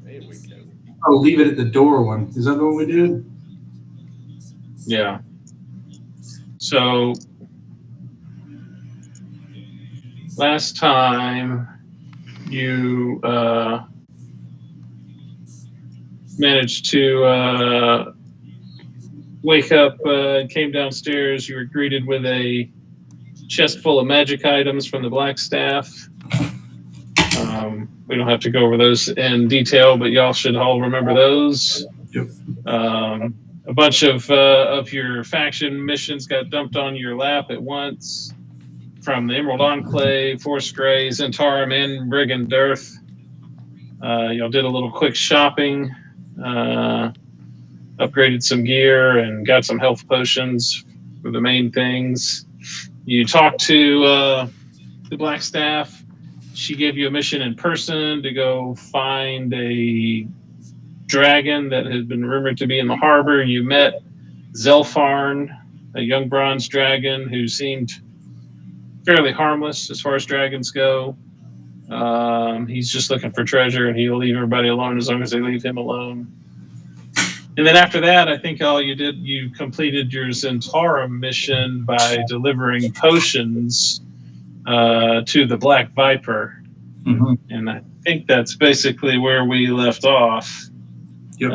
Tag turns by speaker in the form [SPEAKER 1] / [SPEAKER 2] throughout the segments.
[SPEAKER 1] There we go.
[SPEAKER 2] Oh, leave it at the door one. Is that the one we did?
[SPEAKER 3] Yeah. So last time you managed to wake up, came downstairs. You were greeted with a chest full of magic items from the Black Staff. We don't have to go over those in detail, but y'all should all remember those.
[SPEAKER 2] Yep.
[SPEAKER 3] A bunch of your faction missions got dumped on your lap at once from the Emerald Enclave, Force Grey, Zentarum, and Brigand Dearth. Y'all did a little quick shopping, upgraded some gear, and got some health potions for the main things. You talked to the Black Staff. She gave you a mission in person to go find a dragon that has been rumored to be in the harbor. You met Zelfarn, a young bronze dragon who seemed fairly harmless as far as dragons go. He's just looking for treasure, and he'll leave everybody alone as long as they leave him alone. And then after that, I think all you did, you completed your Zentarum mission by delivering potions to the Black Viper.
[SPEAKER 2] Mm-hmm.
[SPEAKER 3] And I think that's basically where we left off
[SPEAKER 2] Yep.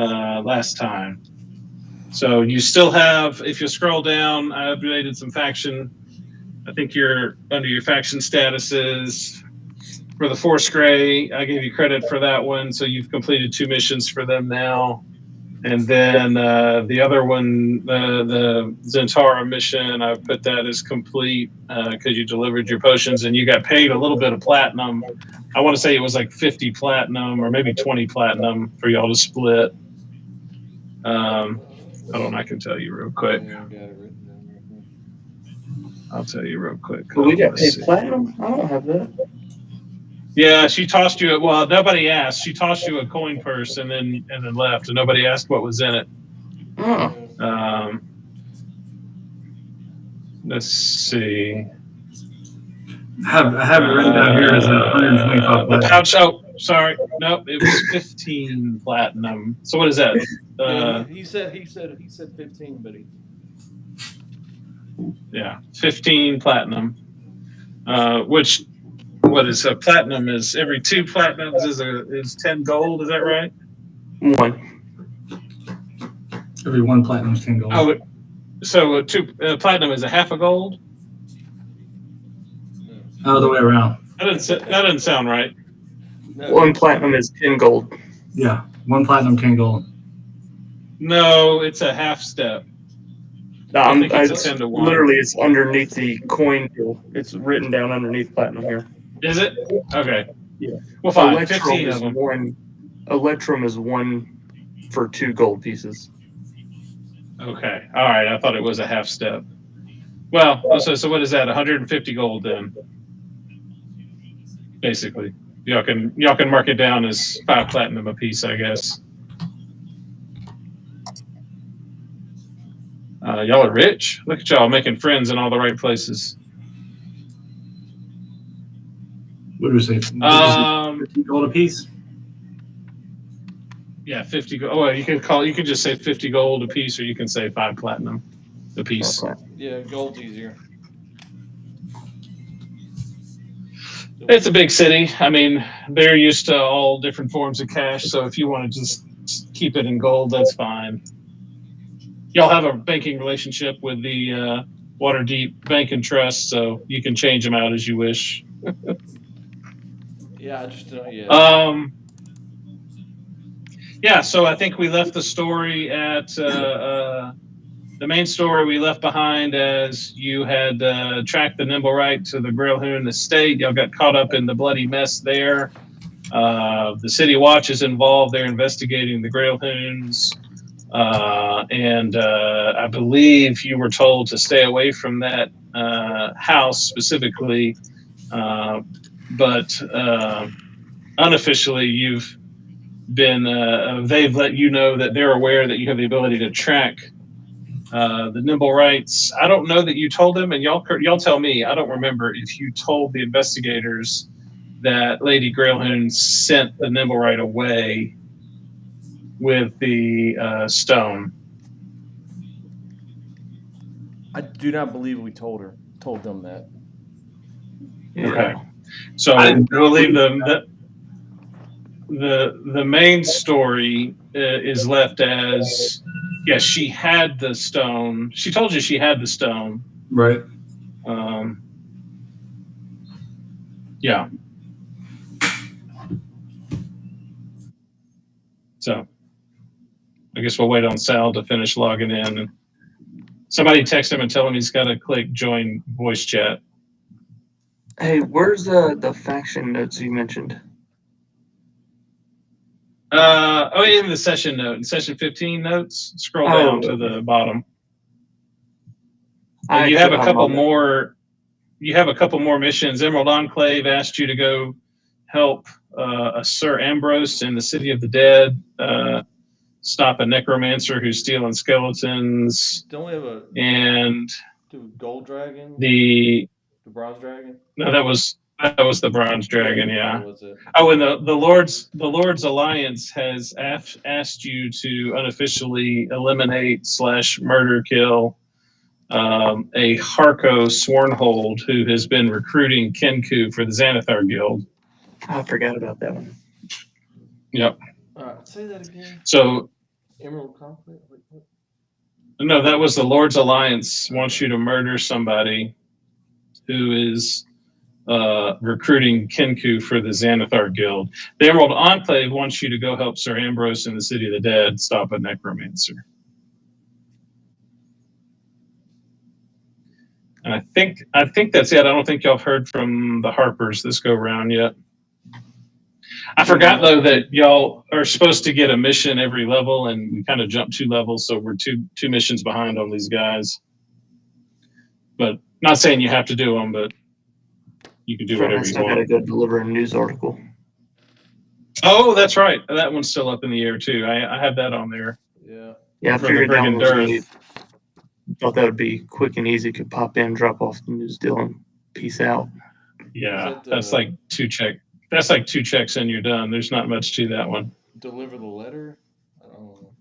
[SPEAKER 3] Last time. So you still have, if you scroll down, I updated some faction. I think you're under your faction statuses. For the Force Grey, I gave you credit for that one, so you've completed 2 missions for them now. And then the other one, the Zentara mission, I put that as complete because you delivered your potions and you got paid a little bit of platinum. I want to say it was like 50 platinum or maybe 20 platinum for y'all to split. Hold on, I can tell you real quick.
[SPEAKER 1] Yeah, I got it written down right here.
[SPEAKER 3] I'll tell you real quick.
[SPEAKER 4] But we got
[SPEAKER 3] Let's
[SPEAKER 4] paid
[SPEAKER 3] see.
[SPEAKER 4] platinum? I don't have that.
[SPEAKER 3] Yeah, she tossed you. Well, nobody asked. She tossed you a coin purse and then left, and nobody asked what was in it.
[SPEAKER 4] Oh.
[SPEAKER 3] Let's see.
[SPEAKER 2] I have it written down here as 125
[SPEAKER 3] The
[SPEAKER 2] platinum.
[SPEAKER 3] pouch. Oh, sorry. Nope, it was 15 platinum. So what is that?
[SPEAKER 1] Yeah, he said 15, but he.
[SPEAKER 3] Yeah, 15 platinum. Which, what is a platinum? Is every 2 platinums is 10 gold? Is that right?
[SPEAKER 4] 1.
[SPEAKER 2] Every 1 platinum is 10 gold.
[SPEAKER 3] Oh, so 2 platinum is a half a gold.
[SPEAKER 2] Other way around.
[SPEAKER 3] That doesn't sound right.
[SPEAKER 1] No.
[SPEAKER 4] 1 platinum is 10 gold.
[SPEAKER 2] Yeah, 1 platinum, 10 gold.
[SPEAKER 3] No, it's a half step.
[SPEAKER 4] No,
[SPEAKER 3] I think it's
[SPEAKER 4] it's
[SPEAKER 3] a 10 to 1.
[SPEAKER 4] literally, it's underneath the coin deal. It's written down underneath platinum here.
[SPEAKER 3] Is it? Okay.
[SPEAKER 4] Yeah.
[SPEAKER 3] Well, fine.
[SPEAKER 4] Electrum
[SPEAKER 3] 15
[SPEAKER 4] is
[SPEAKER 3] of them.
[SPEAKER 4] 1. Electrum is 1 for 2 gold pieces.
[SPEAKER 3] Okay. All right. I thought it was a half step. Well, so what is that? 150 gold then. Basically, y'all can mark it down as 5 platinum a piece, I guess. Y'all are rich. Look at y'all making friends in all the right places.
[SPEAKER 2] What do we say? 50 gold a piece?
[SPEAKER 3] Yeah, 50 gold. Oh, well, you can just say 50 gold a piece, or you can say 5 platinum a piece.
[SPEAKER 4] Okay.
[SPEAKER 1] Yeah, gold's easier.
[SPEAKER 3] It's a big city. I mean, they're used to all different forms of cash, so if you want to just keep it in gold, that's fine. Y'all have a banking relationship with the Waterdeep Bank and Trust, so you can change them out as you wish.
[SPEAKER 1] Yeah, I just
[SPEAKER 3] Yeah, so I think we left the story at the main story we left behind as you had tracked the Nimblewright to the Grailhoon estate. Y'all got caught up in the bloody mess there. The City Watch is involved. They're investigating the Grailhoons. And I believe you were told to stay away from that house specifically. But unofficially, you've been they've let you know that they're aware that you have the ability to track the Nimblewrights. I don't know that you told them, and y'all tell me. I don't remember if you told the investigators that Lady Grailhoon sent the Nimblewright away with the stone.
[SPEAKER 1] I do not believe we told them that.
[SPEAKER 4] Yeah.
[SPEAKER 3] Okay. So
[SPEAKER 2] I didn't
[SPEAKER 3] we'll
[SPEAKER 2] know.
[SPEAKER 3] leave the main story is left as yes, she had the stone. She told you she had the stone.
[SPEAKER 2] Right.
[SPEAKER 3] Yeah. So I guess we'll wait on Sal to finish logging in. And somebody text him and tell him he's got to click join voice chat.
[SPEAKER 4] Hey, where's the faction notes you mentioned?
[SPEAKER 3] In the session note, in session 15 notes, scroll
[SPEAKER 4] Oh,
[SPEAKER 3] down to the bottom.
[SPEAKER 4] I
[SPEAKER 3] You have a
[SPEAKER 4] actually-
[SPEAKER 3] couple more. You have a couple more missions. Emerald Enclave asked you to go help a Sir Ambrose in the City of the Dead, stop a necromancer who's stealing skeletons,
[SPEAKER 1] Don't we have
[SPEAKER 3] and
[SPEAKER 1] gold dragon?
[SPEAKER 3] the
[SPEAKER 1] Bronze dragon?
[SPEAKER 3] no, that was the Bronze Dragon. Yeah.
[SPEAKER 1] That was it.
[SPEAKER 3] Oh, and the Lord's Alliance has asked you to unofficially eliminate / murder kill a Harko Swornhold who has been recruiting Kenku for the Xanathar Guild.
[SPEAKER 4] I forgot about that one.
[SPEAKER 3] Yep.
[SPEAKER 1] Say that again.
[SPEAKER 3] So
[SPEAKER 1] Emerald conflict. Wait, what?
[SPEAKER 3] no, that was the Lord's Alliance wants you to murder somebody who is recruiting Kenku for the Xanathar Guild. The Emerald Enclave wants you to go help Sir Ambrose in the City of the Dead stop a necromancer. And I think that's it. I don't think y'all heard from the Harpers this go round yet. I forgot though that y'all are supposed to get a mission every level, and we kind of jumped 2 levels, so we're two missions behind on these guys. But not saying you have to do them, but you can do whatever you
[SPEAKER 4] I gotta
[SPEAKER 3] want.
[SPEAKER 4] go deliver a news article.
[SPEAKER 3] Oh, that's right. That one's still up in the air too. I have that on there.
[SPEAKER 1] Yeah.
[SPEAKER 4] Yeah, I
[SPEAKER 3] For the
[SPEAKER 4] figured that
[SPEAKER 3] Brigand
[SPEAKER 4] one was
[SPEAKER 3] Dearth.
[SPEAKER 4] neat. Thought that would be quick and easy. Could pop in, drop off the news deal, and peace out.
[SPEAKER 3] Yeah,
[SPEAKER 1] Is that,
[SPEAKER 3] that's like 2 check. That's like 2 checks and you're done. There's not much to that one.
[SPEAKER 1] Deliver the letter? I don't know.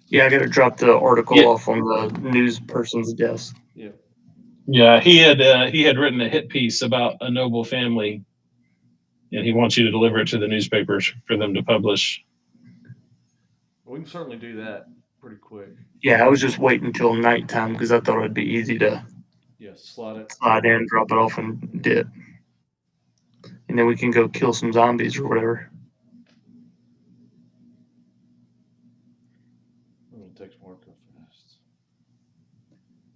[SPEAKER 4] Yeah, I gotta drop the article
[SPEAKER 3] Yeah.
[SPEAKER 4] off on the news person's desk.
[SPEAKER 1] Yeah.
[SPEAKER 3] Yeah, he had written a hit piece about a noble family, and he wants you to deliver it to the newspapers for them to publish.
[SPEAKER 1] We can certainly do that pretty quick.
[SPEAKER 4] Yeah, I was just waiting until nighttime because I thought it'd be easy to
[SPEAKER 1] Yeah, slot it.
[SPEAKER 4] slide in, drop it off, and dip. And then we can go kill some zombies or whatever.
[SPEAKER 1] I'm gonna text Marco fast.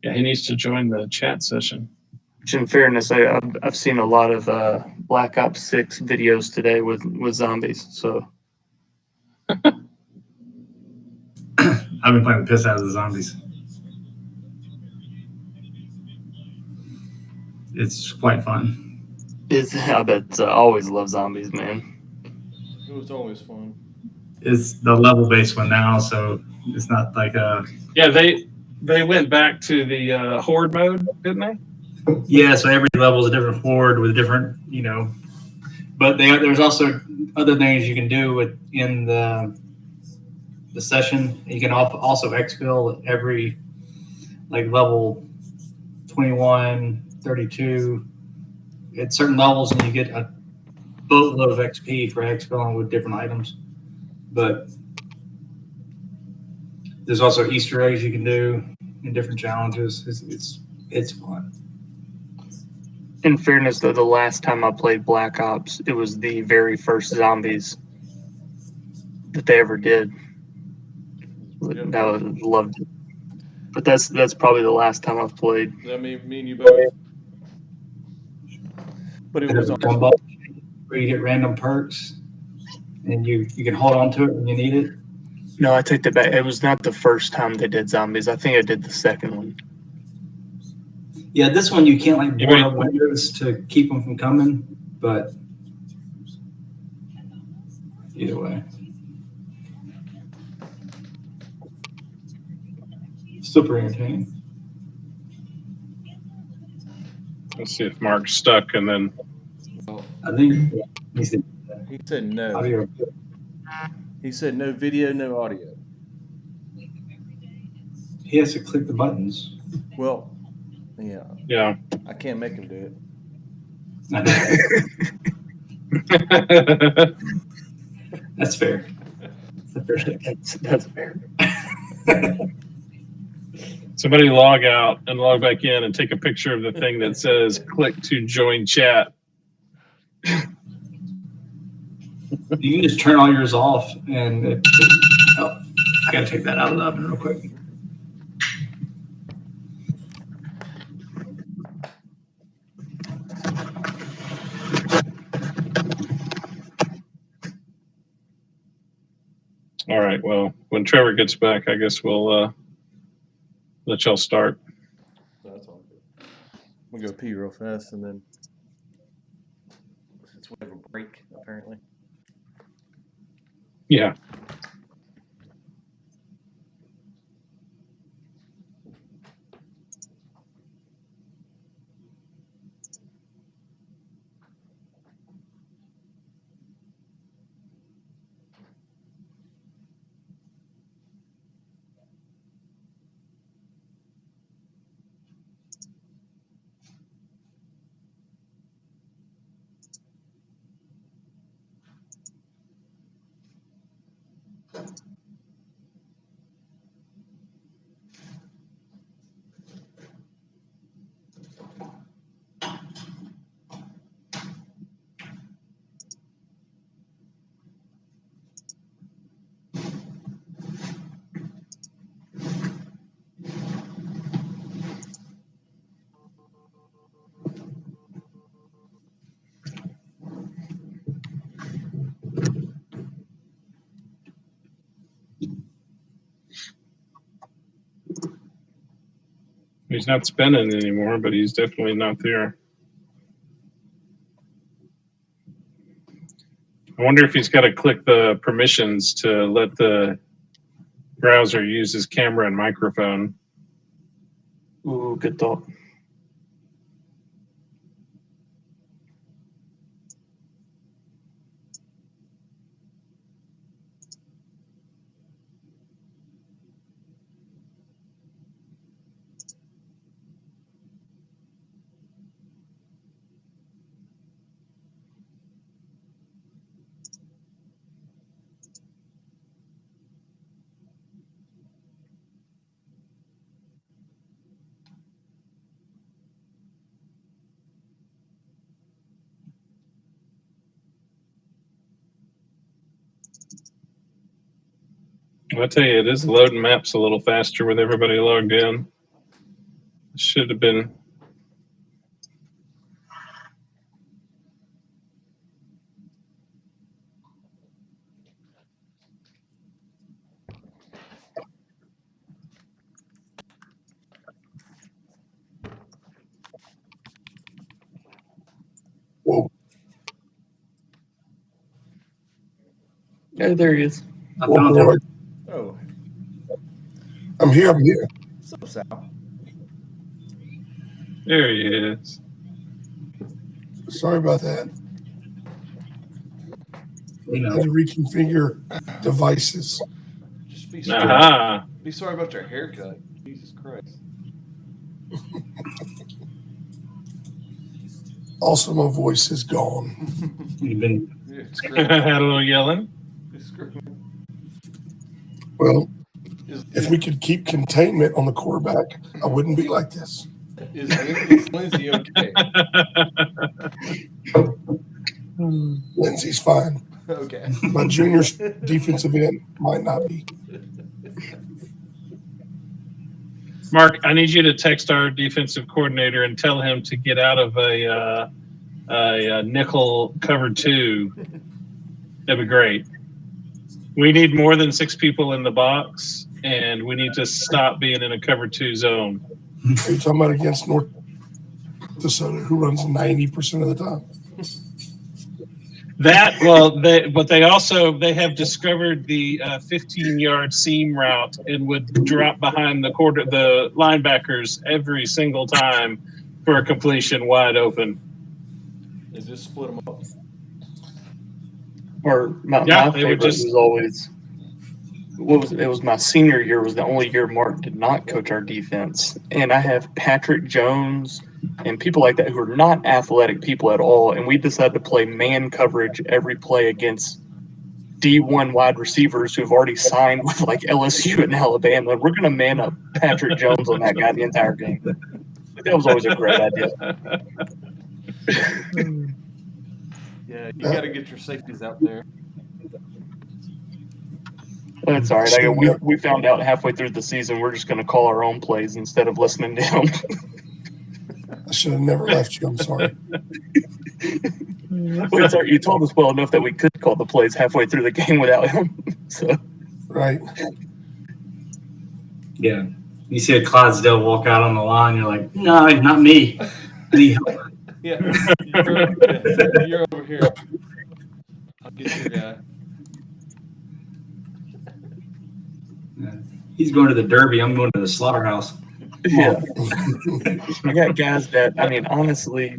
[SPEAKER 3] Yeah, he needs to join the chat session.
[SPEAKER 4] Which, in fairness, I've seen a lot of Black Ops 6 videos today with zombies. So
[SPEAKER 2] I've been playing the piss out of the zombies. It's quite fun.
[SPEAKER 4] I bet I always love zombies, man.
[SPEAKER 1] It was always fun.
[SPEAKER 2] It's the level based one now, so it's not like a
[SPEAKER 3] Yeah, they went back to the horde mode, didn't they?
[SPEAKER 2] yeah. So every level is a different horde with different, But there's also other things you can do within the session. You can also exfil every like level 21, 32 at certain levels, and you get a boatload of XP for exfilling with different items. But there's also Easter eggs you can do in different challenges. It's fun.
[SPEAKER 4] In fairness, though, the last time I played Black Ops, it was the very first zombies that they ever did.
[SPEAKER 1] Yep.
[SPEAKER 4] I loved it. But that's probably the last time I've played.
[SPEAKER 1] That me and you both. But it was
[SPEAKER 2] There's one ball where you get random perks, and you can hold on to it when you need it.
[SPEAKER 4] No, I take that back. It was not the first time they did zombies. I think I did the second one.
[SPEAKER 2] Yeah, this one you can't like
[SPEAKER 3] You
[SPEAKER 2] board
[SPEAKER 3] might-
[SPEAKER 2] up windows to keep them from coming, but either way, still pretty entertaining.
[SPEAKER 3] Let's see if Mark's stuck, and then
[SPEAKER 2] I think he said
[SPEAKER 1] He said no.
[SPEAKER 2] audio.
[SPEAKER 1] He said no video, no audio.
[SPEAKER 2] He has to click the buttons.
[SPEAKER 1] Well, yeah,
[SPEAKER 3] Yeah.
[SPEAKER 1] I can't make him do it.
[SPEAKER 2] I know. That's fair. That's a fair statement.
[SPEAKER 4] That's fair.
[SPEAKER 3] Somebody log out and log back in and take a picture of the thing that says click to join chat.
[SPEAKER 2] You can just turn all yours off and oh, I gotta take that out of the oven real quick.
[SPEAKER 3] All right. Well, when Trevor gets back, I guess we'll let y'all start.
[SPEAKER 1] So that's all good. We'll go pee real fast and then since we have a break apparently.
[SPEAKER 3] Yeah. He's not spinning anymore, but he's definitely not there. I wonder if he's got to click the permissions to let the browser use his camera and microphone.
[SPEAKER 4] Ooh, good thought.
[SPEAKER 3] I tell you, it is loading maps a little faster with everybody logged in. Should have been.
[SPEAKER 5] Whoa.
[SPEAKER 4] Yeah, there he is.
[SPEAKER 2] I
[SPEAKER 5] Whoa,
[SPEAKER 2] found
[SPEAKER 5] boy.
[SPEAKER 2] him.
[SPEAKER 1] Oh,
[SPEAKER 5] I'm here. I'm here.
[SPEAKER 1] so Sal.
[SPEAKER 3] There he is.
[SPEAKER 5] Sorry about that.
[SPEAKER 2] You
[SPEAKER 5] I
[SPEAKER 2] know,
[SPEAKER 5] had to reconfigure devices.
[SPEAKER 1] Just be sorry.
[SPEAKER 3] Aha.
[SPEAKER 1] Be sorry about your haircut. Jesus Christ.
[SPEAKER 5] Also, my voice is gone.
[SPEAKER 2] you've been
[SPEAKER 1] Dude,
[SPEAKER 3] Had
[SPEAKER 1] screw
[SPEAKER 3] a little yelling.
[SPEAKER 1] it.
[SPEAKER 5] Well,
[SPEAKER 1] Is,
[SPEAKER 5] if we could keep containment on the quarterback, I wouldn't be like this.
[SPEAKER 1] is Lindsay okay?
[SPEAKER 5] Lindsay's fine.
[SPEAKER 1] Okay.
[SPEAKER 5] My junior defensive end might not be.
[SPEAKER 3] Mark, I need you to text our defensive coordinator and tell him to get out of a nickel cover 2. That'd be great. We need more than 6 people in the box, and we need to stop being in a cover 2 zone.
[SPEAKER 5] Are you talking about against North Dakota, who runs 90% of the time?
[SPEAKER 3] That but they have discovered the 15-yard seam route and would drop behind the linebackers every single time for a completion wide open.
[SPEAKER 1] Is just split them up.
[SPEAKER 4] Or my
[SPEAKER 3] they would
[SPEAKER 4] favorite
[SPEAKER 3] just-
[SPEAKER 4] was always it was my senior year was the only year Mark did not coach our defense. And I have Patrick Jones and people like that who are not athletic people at all. And we decided to play man coverage every play against D1 wide receivers who've already signed with like LSU and Alabama. We're gonna man up Patrick Jones on that guy the entire game. That was always a great idea.
[SPEAKER 1] Yeah, you got to get your safeties out there.
[SPEAKER 4] That's all right. We found out halfway through the season we're just going to call our own plays instead of listening to him.
[SPEAKER 5] I should have never left you. I'm sorry.
[SPEAKER 4] Well, sorry, you told us well enough that we could call the plays halfway through the game without him. So
[SPEAKER 5] Right.
[SPEAKER 2] Yeah. You see a Clydesdale walk out on the line, you're like, no, not me. I need help.
[SPEAKER 1] Yeah, you're over here. I'll get your guy.
[SPEAKER 2] He's going to the Derby. I'm going to the slaughterhouse.
[SPEAKER 4] yeah, I got guys that I mean honestly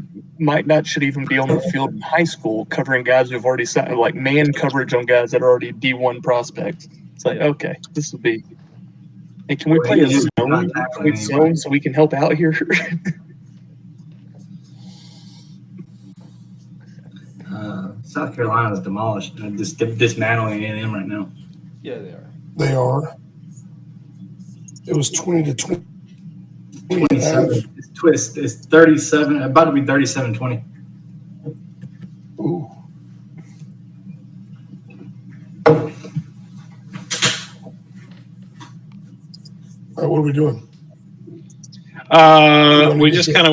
[SPEAKER 4] should even be on the field in high school covering guys who've already signed like man coverage on guys that are already D1 prospects. It's like okay, this will be. Hey, can we play a zone? Can we zone so we can help out here?
[SPEAKER 2] South Carolina is demolished. They're just dismantling A&M right now.
[SPEAKER 1] Yeah, they are.
[SPEAKER 5] They are. It was 20-20.
[SPEAKER 2] 27. It's 37. About to be 37-20.
[SPEAKER 5] Ooh. All right, what are we doing?
[SPEAKER 3] We just kind of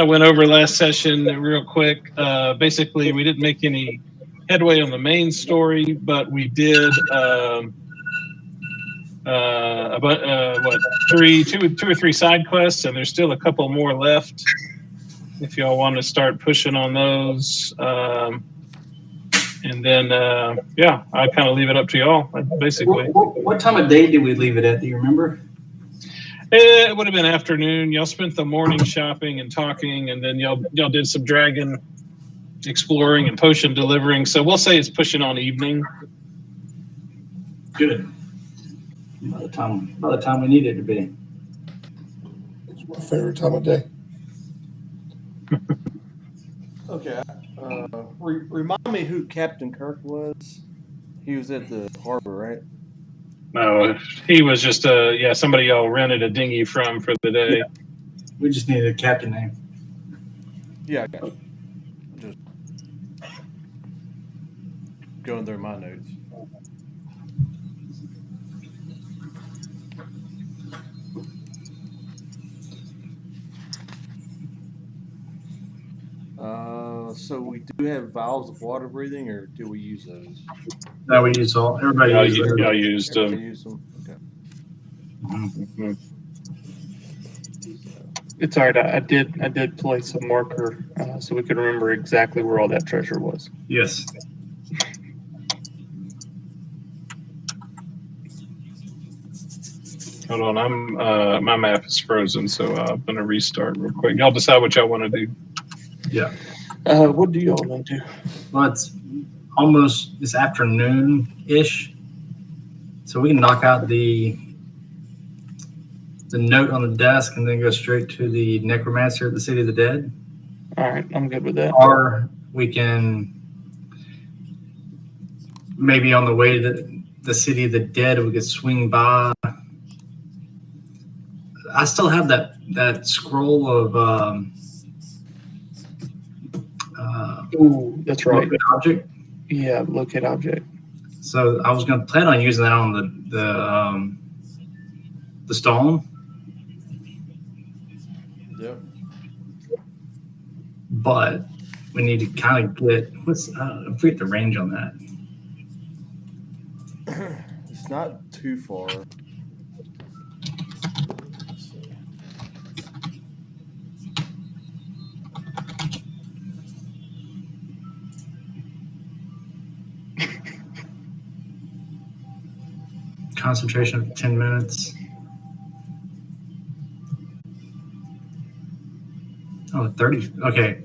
[SPEAKER 3] went over last session real quick. Basically, we didn't make any headway on the main story, but we did two or three side quests, and there's still a couple more left. If y'all want to start pushing on those, and then I kind of leave it up to y'all. Basically,
[SPEAKER 2] what time of day did we leave it at? Do you remember?
[SPEAKER 3] it would have been afternoon. Y'all spent the morning shopping and talking, and then y'all did some dragon exploring and potion delivering. So we'll say it's pushing on evening.
[SPEAKER 2] Good. By the time we need it to be.
[SPEAKER 5] It's my favorite time of day.
[SPEAKER 1] Okay. Remind me who Captain Kirk was. He was at the harbor, right?
[SPEAKER 3] No, he was just somebody y'all rented a dinghy from for the day.
[SPEAKER 2] Yeah. We just needed a captain name.
[SPEAKER 1] Yeah, I got you. Just going through my notes. So we do have vials of water breathing, or do we use those?
[SPEAKER 2] No, we used all. Everybody used those.
[SPEAKER 3] Y'all used them.
[SPEAKER 1] Everybody use them. Okay.
[SPEAKER 3] Mm-hmm.
[SPEAKER 4] It's all right. I did place a marker so we could remember exactly where all that treasure was.
[SPEAKER 2] Yes.
[SPEAKER 3] Hold on, I'm my map is frozen, so I'm gonna restart real quick. Y'all decide what y'all want to do.
[SPEAKER 2] Yeah.
[SPEAKER 4] What do y'all want to do?
[SPEAKER 2] Well, it's almost this afternoon-ish, so we can knock out the note on the desk and then go straight to the necromancer at the City of the Dead.
[SPEAKER 4] All right, I'm good with that.
[SPEAKER 2] Or we can maybe on the way to the City of the Dead, we could swing by. I still have that scroll of
[SPEAKER 4] Ooh, that's right.
[SPEAKER 2] locate object.
[SPEAKER 4] Yeah, locate object.
[SPEAKER 2] So I was going to plan on using that on the stone.
[SPEAKER 1] Yep.
[SPEAKER 2] But we need to kind of get I forget the range on that.
[SPEAKER 1] It's not too far.
[SPEAKER 2] Concentration of 10 minutes. Oh, 30. Okay.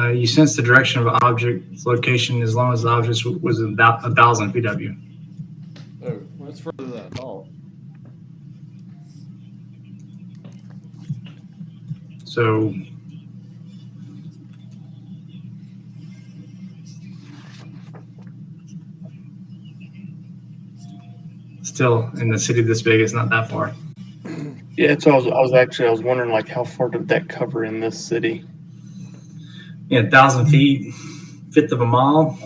[SPEAKER 2] You sense the direction of an object's location as long as the object was about 1,000 feet of you.
[SPEAKER 1] Oh, well, that's further than I thought.
[SPEAKER 2] So still in the city this big, it's not that far.
[SPEAKER 4] Yeah, so I was wondering like how far did that cover in this city?
[SPEAKER 2] Yeah, 1,000 feet, fifth of a mile.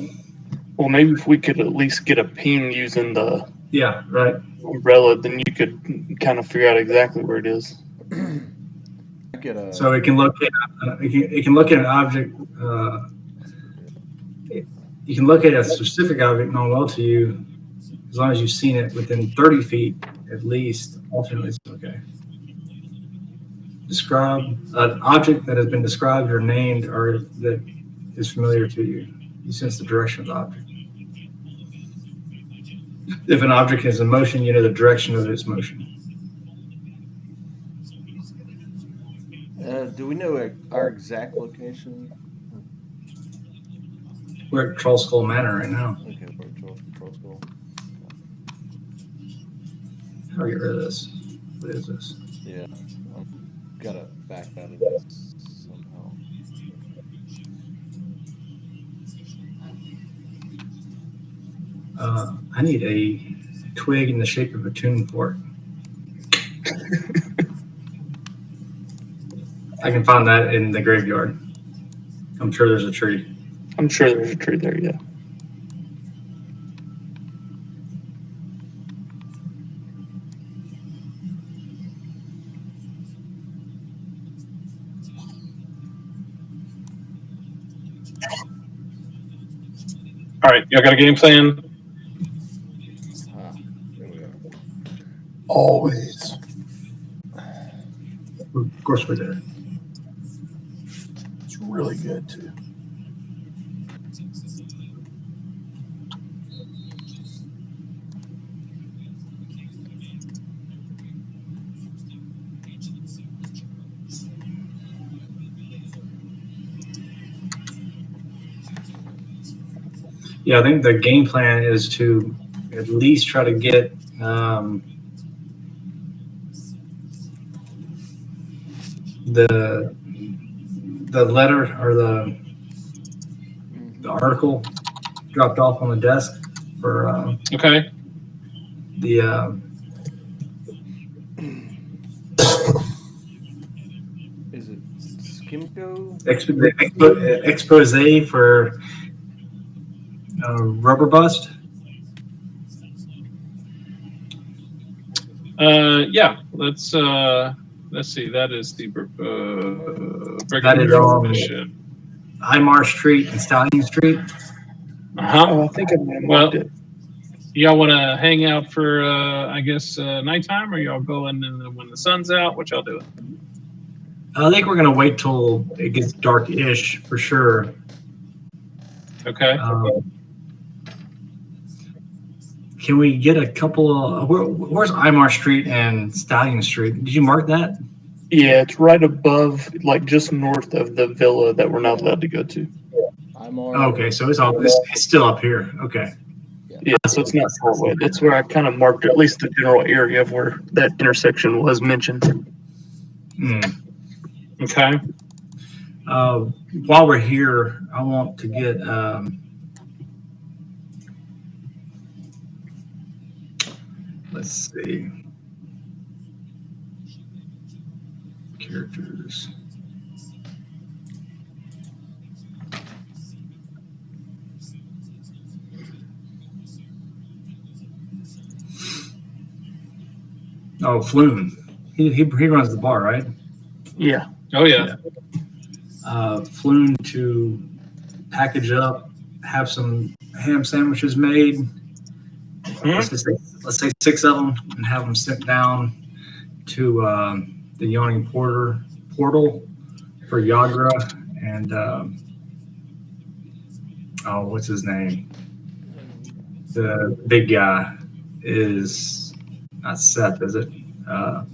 [SPEAKER 4] Well, maybe if we could at least get a ping using the
[SPEAKER 2] Yeah, right.
[SPEAKER 4] umbrella, then you could kind of figure out exactly where it is.
[SPEAKER 1] I get a.
[SPEAKER 2] So it can locate. It can locate an object. You can locate a specific object known well to you as long as you've seen it within 30 feet at least. Alternately, it's okay. Describe an object that has been described or named or that is familiar to you. You sense the direction of the object. If an object is in motion, you know the direction of its motion.
[SPEAKER 1] Do we know our exact location?
[SPEAKER 2] We're at Troll Skull Manor right now.
[SPEAKER 1] Okay, we're at Troll Skull.
[SPEAKER 2] How do I get rid of this? What is this?
[SPEAKER 1] Yeah, gotta back out of this somehow.
[SPEAKER 2] I need a twig in the shape of a tune fork. I can find that in the graveyard. I'm sure there's a tree.
[SPEAKER 4] I'm sure there's a tree there, yeah.
[SPEAKER 3] All right, y'all got a game plan?
[SPEAKER 1] There we are.
[SPEAKER 5] Always.
[SPEAKER 2] Of course we did.
[SPEAKER 5] It's really good too.
[SPEAKER 2] Yeah, I think the game plan is to at least try to get the letter or the article dropped off on the desk for
[SPEAKER 3] Okay.
[SPEAKER 2] the
[SPEAKER 1] Is it Skimco?
[SPEAKER 2] expose for Rubber Bust.
[SPEAKER 3] Yeah. Let's see. That is the
[SPEAKER 2] That is on
[SPEAKER 3] mission.
[SPEAKER 2] Hymar Street and Stallion Street.
[SPEAKER 3] Uh-huh.
[SPEAKER 4] Oh, I think I might have
[SPEAKER 3] Well,
[SPEAKER 4] marked it.
[SPEAKER 3] Y'all want to hang out for, I guess, nighttime, or y'all going when the sun's out? What y'all doing?
[SPEAKER 2] I think we're gonna wait till it gets dark-ish for sure.
[SPEAKER 3] Okay.
[SPEAKER 2] Can we get a couple of where's Imar Street and Stallion Street? Did you mark that?
[SPEAKER 4] Yeah, it's right above, like just north of the villa that we're not allowed to go to.
[SPEAKER 1] I'm on.
[SPEAKER 2] Okay, so it's still up here. Okay.
[SPEAKER 4] Yeah, so it's not far away. That's where I kind of marked at least the general area of where that intersection was mentioned.
[SPEAKER 3] Okay.
[SPEAKER 2] While we're here, I want to get let's see. Characters. Oh, Floon. He runs the bar, right?
[SPEAKER 4] Yeah.
[SPEAKER 3] Oh yeah.
[SPEAKER 2] Floon to package up, have some ham sandwiches made. Let's say 6 of them, and have them sent down to the Yawning portal for Yagra and what's his name? The big guy is not Seth, is it? No.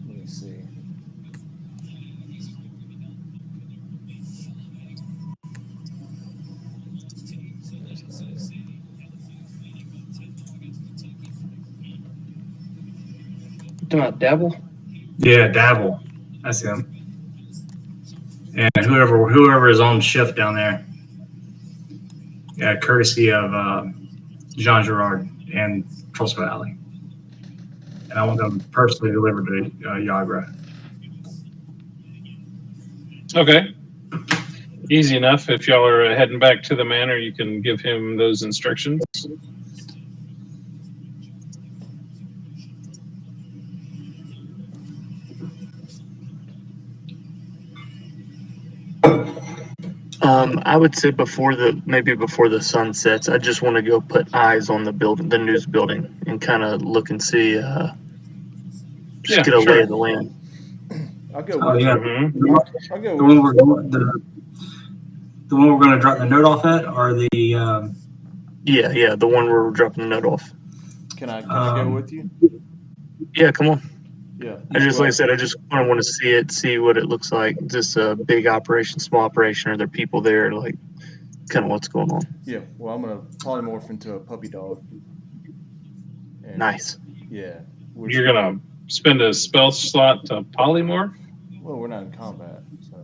[SPEAKER 1] Let me see.
[SPEAKER 4] talking about Dabble?
[SPEAKER 2] Yeah, Dabble. That's him. And whoever is on shift down there. Yeah, courtesy of Jean Girard and Tulsa Valley. And I want them personally delivered to Yagra.
[SPEAKER 3] Okay. Easy enough. If y'all are heading back to the manor, you can give him those instructions.
[SPEAKER 4] I would say before the sun sets, I just want to go put eyes on the building, the news building, and kind of look and see. Just
[SPEAKER 3] Yeah,
[SPEAKER 4] get a
[SPEAKER 3] sure.
[SPEAKER 4] lay of the land.
[SPEAKER 1] I'll go
[SPEAKER 2] Oh
[SPEAKER 1] with
[SPEAKER 2] yeah,
[SPEAKER 3] Mhm.
[SPEAKER 1] you. I'll go
[SPEAKER 2] the
[SPEAKER 1] with
[SPEAKER 2] one we're going the one we're going to drop the note off at, or the
[SPEAKER 4] Yeah, the one where we're dropping the note off.
[SPEAKER 1] Can I go with you?
[SPEAKER 4] Yeah, come on.
[SPEAKER 1] Yeah.
[SPEAKER 4] I just, like I said, I just kind of want to see it, see what it looks like. Just a big operation, small operation? Are there people there? Like, kind of what's going on?
[SPEAKER 1] Yeah. Well, I'm gonna polymorph into a puppy dog. And,
[SPEAKER 4] Nice.
[SPEAKER 1] Yeah.
[SPEAKER 3] You're gonna spend a spell slot to polymorph.
[SPEAKER 1] Well, we're not in combat, so.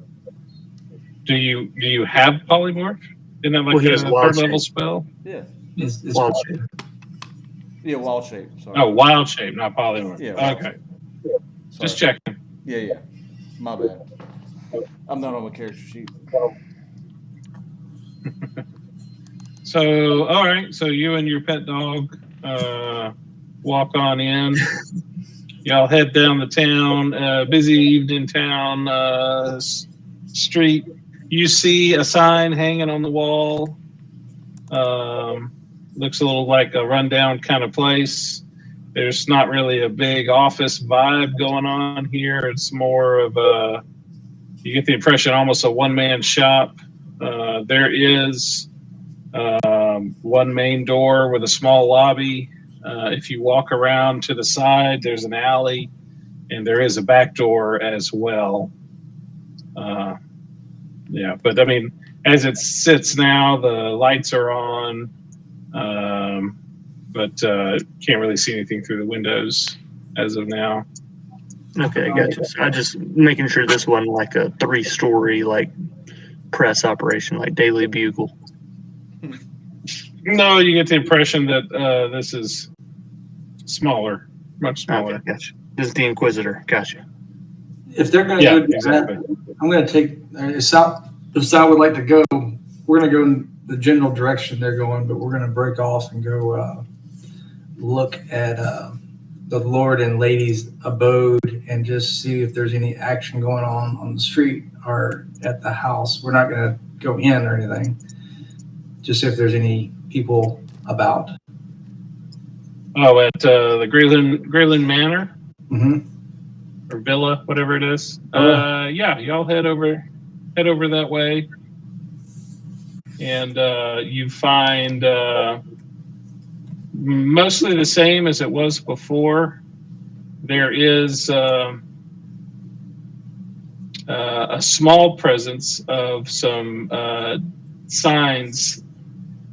[SPEAKER 3] Do you have polymorph? Isn't that like
[SPEAKER 4] Well, he
[SPEAKER 3] a
[SPEAKER 4] has wild
[SPEAKER 3] third level
[SPEAKER 4] shape.
[SPEAKER 3] spell?
[SPEAKER 1] Yeah.
[SPEAKER 2] is
[SPEAKER 4] Wild shape.
[SPEAKER 1] Yeah. Wild shape. Sorry.
[SPEAKER 3] Oh, wild shape, not polymorph.
[SPEAKER 1] Yeah. Wild
[SPEAKER 3] Okay,
[SPEAKER 1] shape.
[SPEAKER 3] just
[SPEAKER 1] Sorry.
[SPEAKER 3] checking.
[SPEAKER 1] Yeah. My bad. I'm not on my character sheet.
[SPEAKER 3] So, all right. So you and your pet dog walk on in. Y'all head down the town. Busy evening town street. You see a sign hanging on the wall. Looks a little like a rundown kind of place. There's not really a big office vibe going on here. It's more of a, you get the impression, almost a one-man shop. There is one main door with a small lobby. If you walk around to the side, there's an alley, and there is a back door as well. Yeah, but I mean, as it sits now, the lights are on, but can't really see anything through the windows as of now.
[SPEAKER 4] Okay, gotcha. So I just making sure this wasn't like a 3-story like press operation, like Daily Bugle.
[SPEAKER 3] No, you get the impression that this is smaller, much smaller.
[SPEAKER 4] Okay, gotcha. This is the Inquisitor. Gotcha.
[SPEAKER 2] if they're going to
[SPEAKER 3] Yeah,
[SPEAKER 2] go do
[SPEAKER 3] exactly.
[SPEAKER 2] that, I'm going to take if Sal would like to go, we're going to go in the general direction they're going, but we're going to break off and go look at the Lord and Lady's abode and just see if there's any action going on the street or at the house. We're not going to go in or anything. Just if there's any people about.
[SPEAKER 3] Oh, at the Grayland Manor
[SPEAKER 2] Mm-hmm.
[SPEAKER 3] or Villa, whatever it is.
[SPEAKER 2] Villa.
[SPEAKER 3] Yeah, y'all head over that way, and you find mostly the same as it was before. There is a small presence of some signs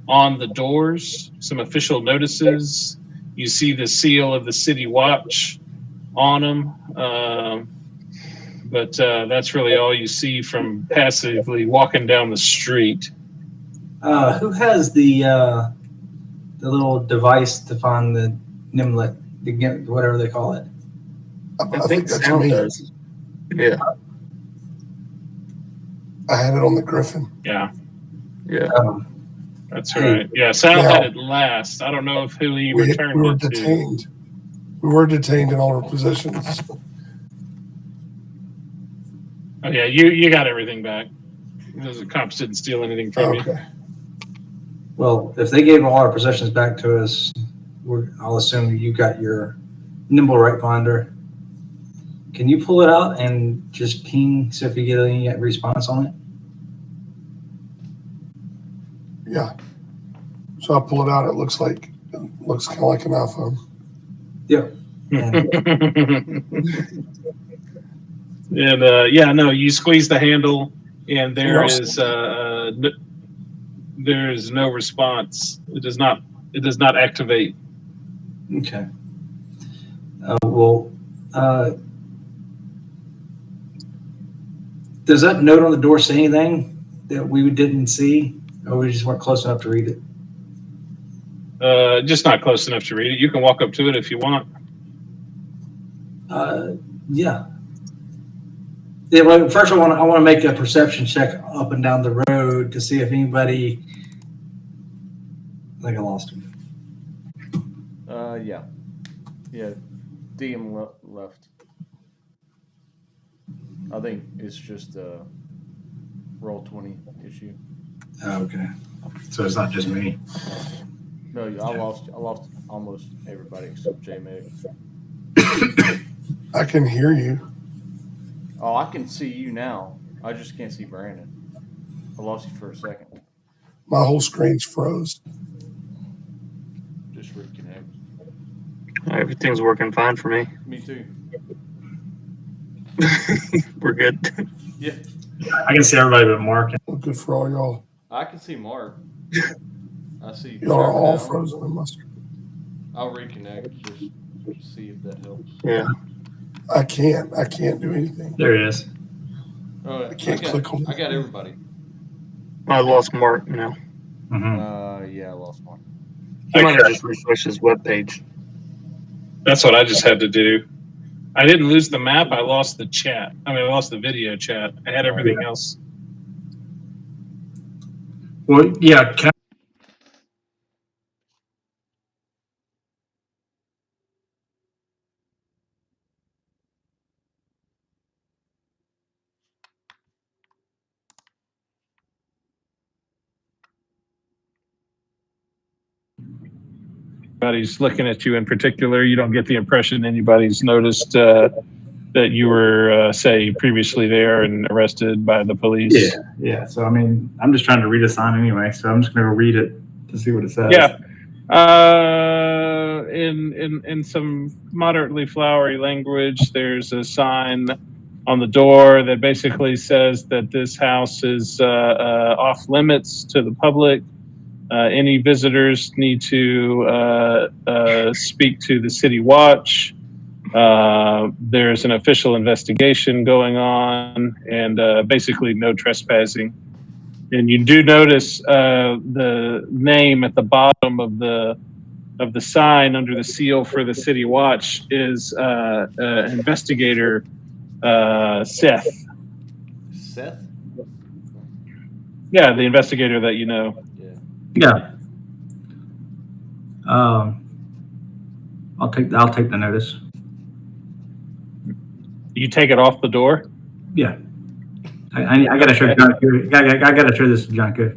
[SPEAKER 3] on the doors, some official notices. You see the seal of the City Watch on them, but that's really all you see from passively walking down the street.
[SPEAKER 2] Who has the little device to find the Nimlet, whatever they call it?
[SPEAKER 4] I think
[SPEAKER 5] that's
[SPEAKER 4] Sal
[SPEAKER 5] me.
[SPEAKER 4] does. Yeah,
[SPEAKER 5] I had it on the Griffin.
[SPEAKER 3] Yeah,
[SPEAKER 4] yeah.
[SPEAKER 3] that's
[SPEAKER 2] Hey.
[SPEAKER 3] right. Yeah, Sal
[SPEAKER 5] Yeah.
[SPEAKER 3] had it last. I don't know if who he
[SPEAKER 5] We
[SPEAKER 3] returned
[SPEAKER 5] were
[SPEAKER 3] it to.
[SPEAKER 5] detained. We were detained in all our positions.
[SPEAKER 3] Oh yeah, you got everything back. The cops didn't steal anything from you.
[SPEAKER 5] Okay.
[SPEAKER 2] Well, if they gave all our possessions back to us, I'll assume you got your nimble right finder. Can you pull it out and just ping, see if you get any response on it?
[SPEAKER 5] Yeah. So I pull it out. It looks kind of like an iPhone.
[SPEAKER 2] And
[SPEAKER 3] And yeah, no, you squeeze the handle, and there is no response. It does not activate.
[SPEAKER 2] okay. Well, Does that note on the door say anything that we didn't see, or we just weren't close enough to read it?
[SPEAKER 3] Just not close enough to read it. You can walk up to it if you want.
[SPEAKER 2] Yeah. Yeah. Well, first, I want to make a perception check up and down the road to see if anybody. I think I lost him.
[SPEAKER 1] Yeah. DM left. I think it's just a roll 20 issue.
[SPEAKER 2] Oh, okay. So it's not just me.
[SPEAKER 1] No, I lost almost everybody except J Mick.
[SPEAKER 5] I can hear you.
[SPEAKER 1] Oh, I can see you now. I just can't see Brandon. I lost you for a second.
[SPEAKER 5] My whole screen's froze.
[SPEAKER 1] Just reconnect.
[SPEAKER 4] Everything's working fine for me.
[SPEAKER 1] Me too.
[SPEAKER 4] We're good.
[SPEAKER 1] Yeah,
[SPEAKER 2] I can see everybody but Mark.
[SPEAKER 5] Well, good for all y'all.
[SPEAKER 1] I can see Mark. I see.
[SPEAKER 5] Y'all are
[SPEAKER 1] Trevor
[SPEAKER 5] all
[SPEAKER 1] now.
[SPEAKER 5] frozen in my screen.
[SPEAKER 1] I'll reconnect just to see if that helps.
[SPEAKER 4] Yeah.
[SPEAKER 5] I can't do anything.
[SPEAKER 2] There he is.
[SPEAKER 1] Oh,
[SPEAKER 5] I can't click on
[SPEAKER 1] I got everybody.
[SPEAKER 4] I lost Mark now.
[SPEAKER 2] Mm-hmm.
[SPEAKER 1] Yeah, I lost one.
[SPEAKER 4] He might have just refreshed his webpage.
[SPEAKER 3] That's what I just had to do. I didn't lose the map. I lost the chat. I lost the video chat. I had everything else.
[SPEAKER 2] Well, yeah.
[SPEAKER 3] Anybody's looking at you in particular. You don't get the impression anybody's noticed that you were, say, previously there and arrested by the police.
[SPEAKER 2] Yeah. So, I'm just trying to read a sign anyway, so I'm just going to read it to see what it says.
[SPEAKER 3] Yeah. In some moderately flowery language, there's a sign on the door that basically says that this house is off limits to the public. Any visitors need to speak to the city watch. There's an official investigation going on, and basically no trespassing. And you do notice the name at the bottom of the sign under the seal for the city watch is investigator Seth.
[SPEAKER 1] Seth?
[SPEAKER 3] Yeah, the investigator that you know.
[SPEAKER 2] Yeah. I'll take the notice.
[SPEAKER 3] You take it off the door?
[SPEAKER 2] Yeah. I gotta show John. I gotta show this to John Cook.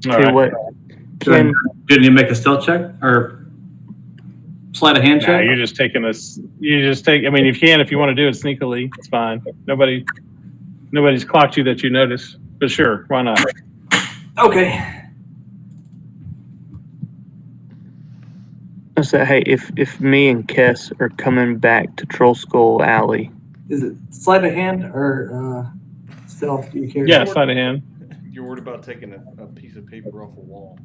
[SPEAKER 4] Tell you what, Ken,
[SPEAKER 2] didn't you make a stealth check or sleight of hand check?
[SPEAKER 3] You're just taking this. You just take. You can if you want to do it sneakily. It's fine. Nobody's clocked you that you notice. But sure, why not?
[SPEAKER 2] Okay.
[SPEAKER 4] I said, hey, if me and Kess are coming back to Troll Skull Alley,
[SPEAKER 2] Is it sleight of hand or stealth? Do you care?
[SPEAKER 3] Yeah, sleight of hand.
[SPEAKER 1] You're worried about taking a piece of paper off a wall.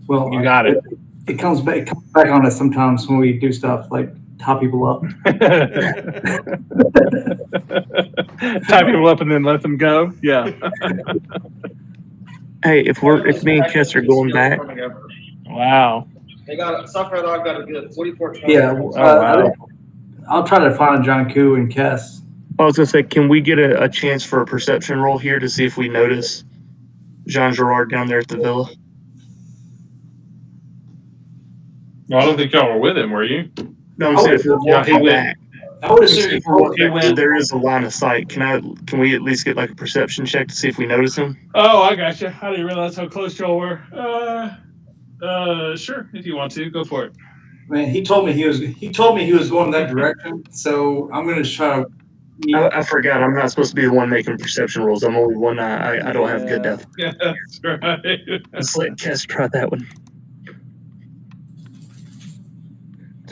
[SPEAKER 2] Well,
[SPEAKER 3] You got it.
[SPEAKER 2] It comes back on us sometimes when we do stuff like tie people up.
[SPEAKER 3] Tie people up and then let them go. Yeah.
[SPEAKER 4] hey, if me and Kess are going back,
[SPEAKER 3] Wow.
[SPEAKER 6] They got Software Dog got a good 4420.
[SPEAKER 2] Yeah.
[SPEAKER 3] Wow.
[SPEAKER 2] I'll try to find John Koo and Kess.
[SPEAKER 4] I was gonna say, can we get a chance for a perception roll here to see if we notice Jean Gerard down there at the villa?
[SPEAKER 3] Well, I don't think y'all were with him, were you?
[SPEAKER 4] No, I'm saying if we're walking back,
[SPEAKER 2] I would assume
[SPEAKER 4] there is a line of sight. Can we at least get like a perception check to see if we notice him?
[SPEAKER 3] Oh, I gotcha. I didn't realize how close y'all were. Sure, if you want to, go for it.
[SPEAKER 2] Man, he told me he was going that direction, so I'm gonna try to.
[SPEAKER 4] I forgot. I'm not supposed to be the one making perception rolls. I'm only one. I don't have good depth.
[SPEAKER 3] Yeah, that's right.
[SPEAKER 4] Let's let Kess try that one.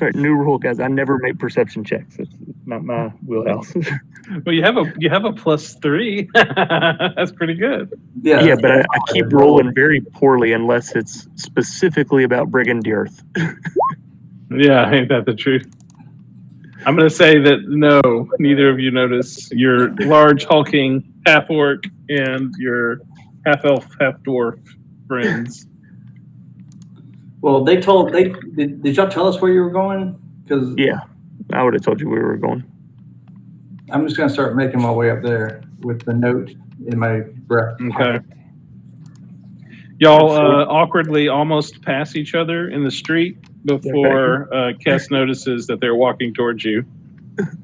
[SPEAKER 4] Sorry, new rule, guys. I never make perception checks. It's not my wheelhouse.
[SPEAKER 3] Well, you have a +3. That's pretty good.
[SPEAKER 4] Yeah, but I keep rolling very poorly unless it's specifically about Brigand Earth.
[SPEAKER 3] Yeah, ain't that the truth? I'm going to say that no, neither of you notice your large hulking half orc and your half elf, half dwarf friends.
[SPEAKER 2] Well, did y'all tell us where you were going? Because
[SPEAKER 4] Yeah, I would have told you we were going.
[SPEAKER 2] I'm just gonna start making my way up there with the note in my breath.
[SPEAKER 3] Okay. Y'all awkwardly almost pass each other in the street before Kess notices that they're walking towards you.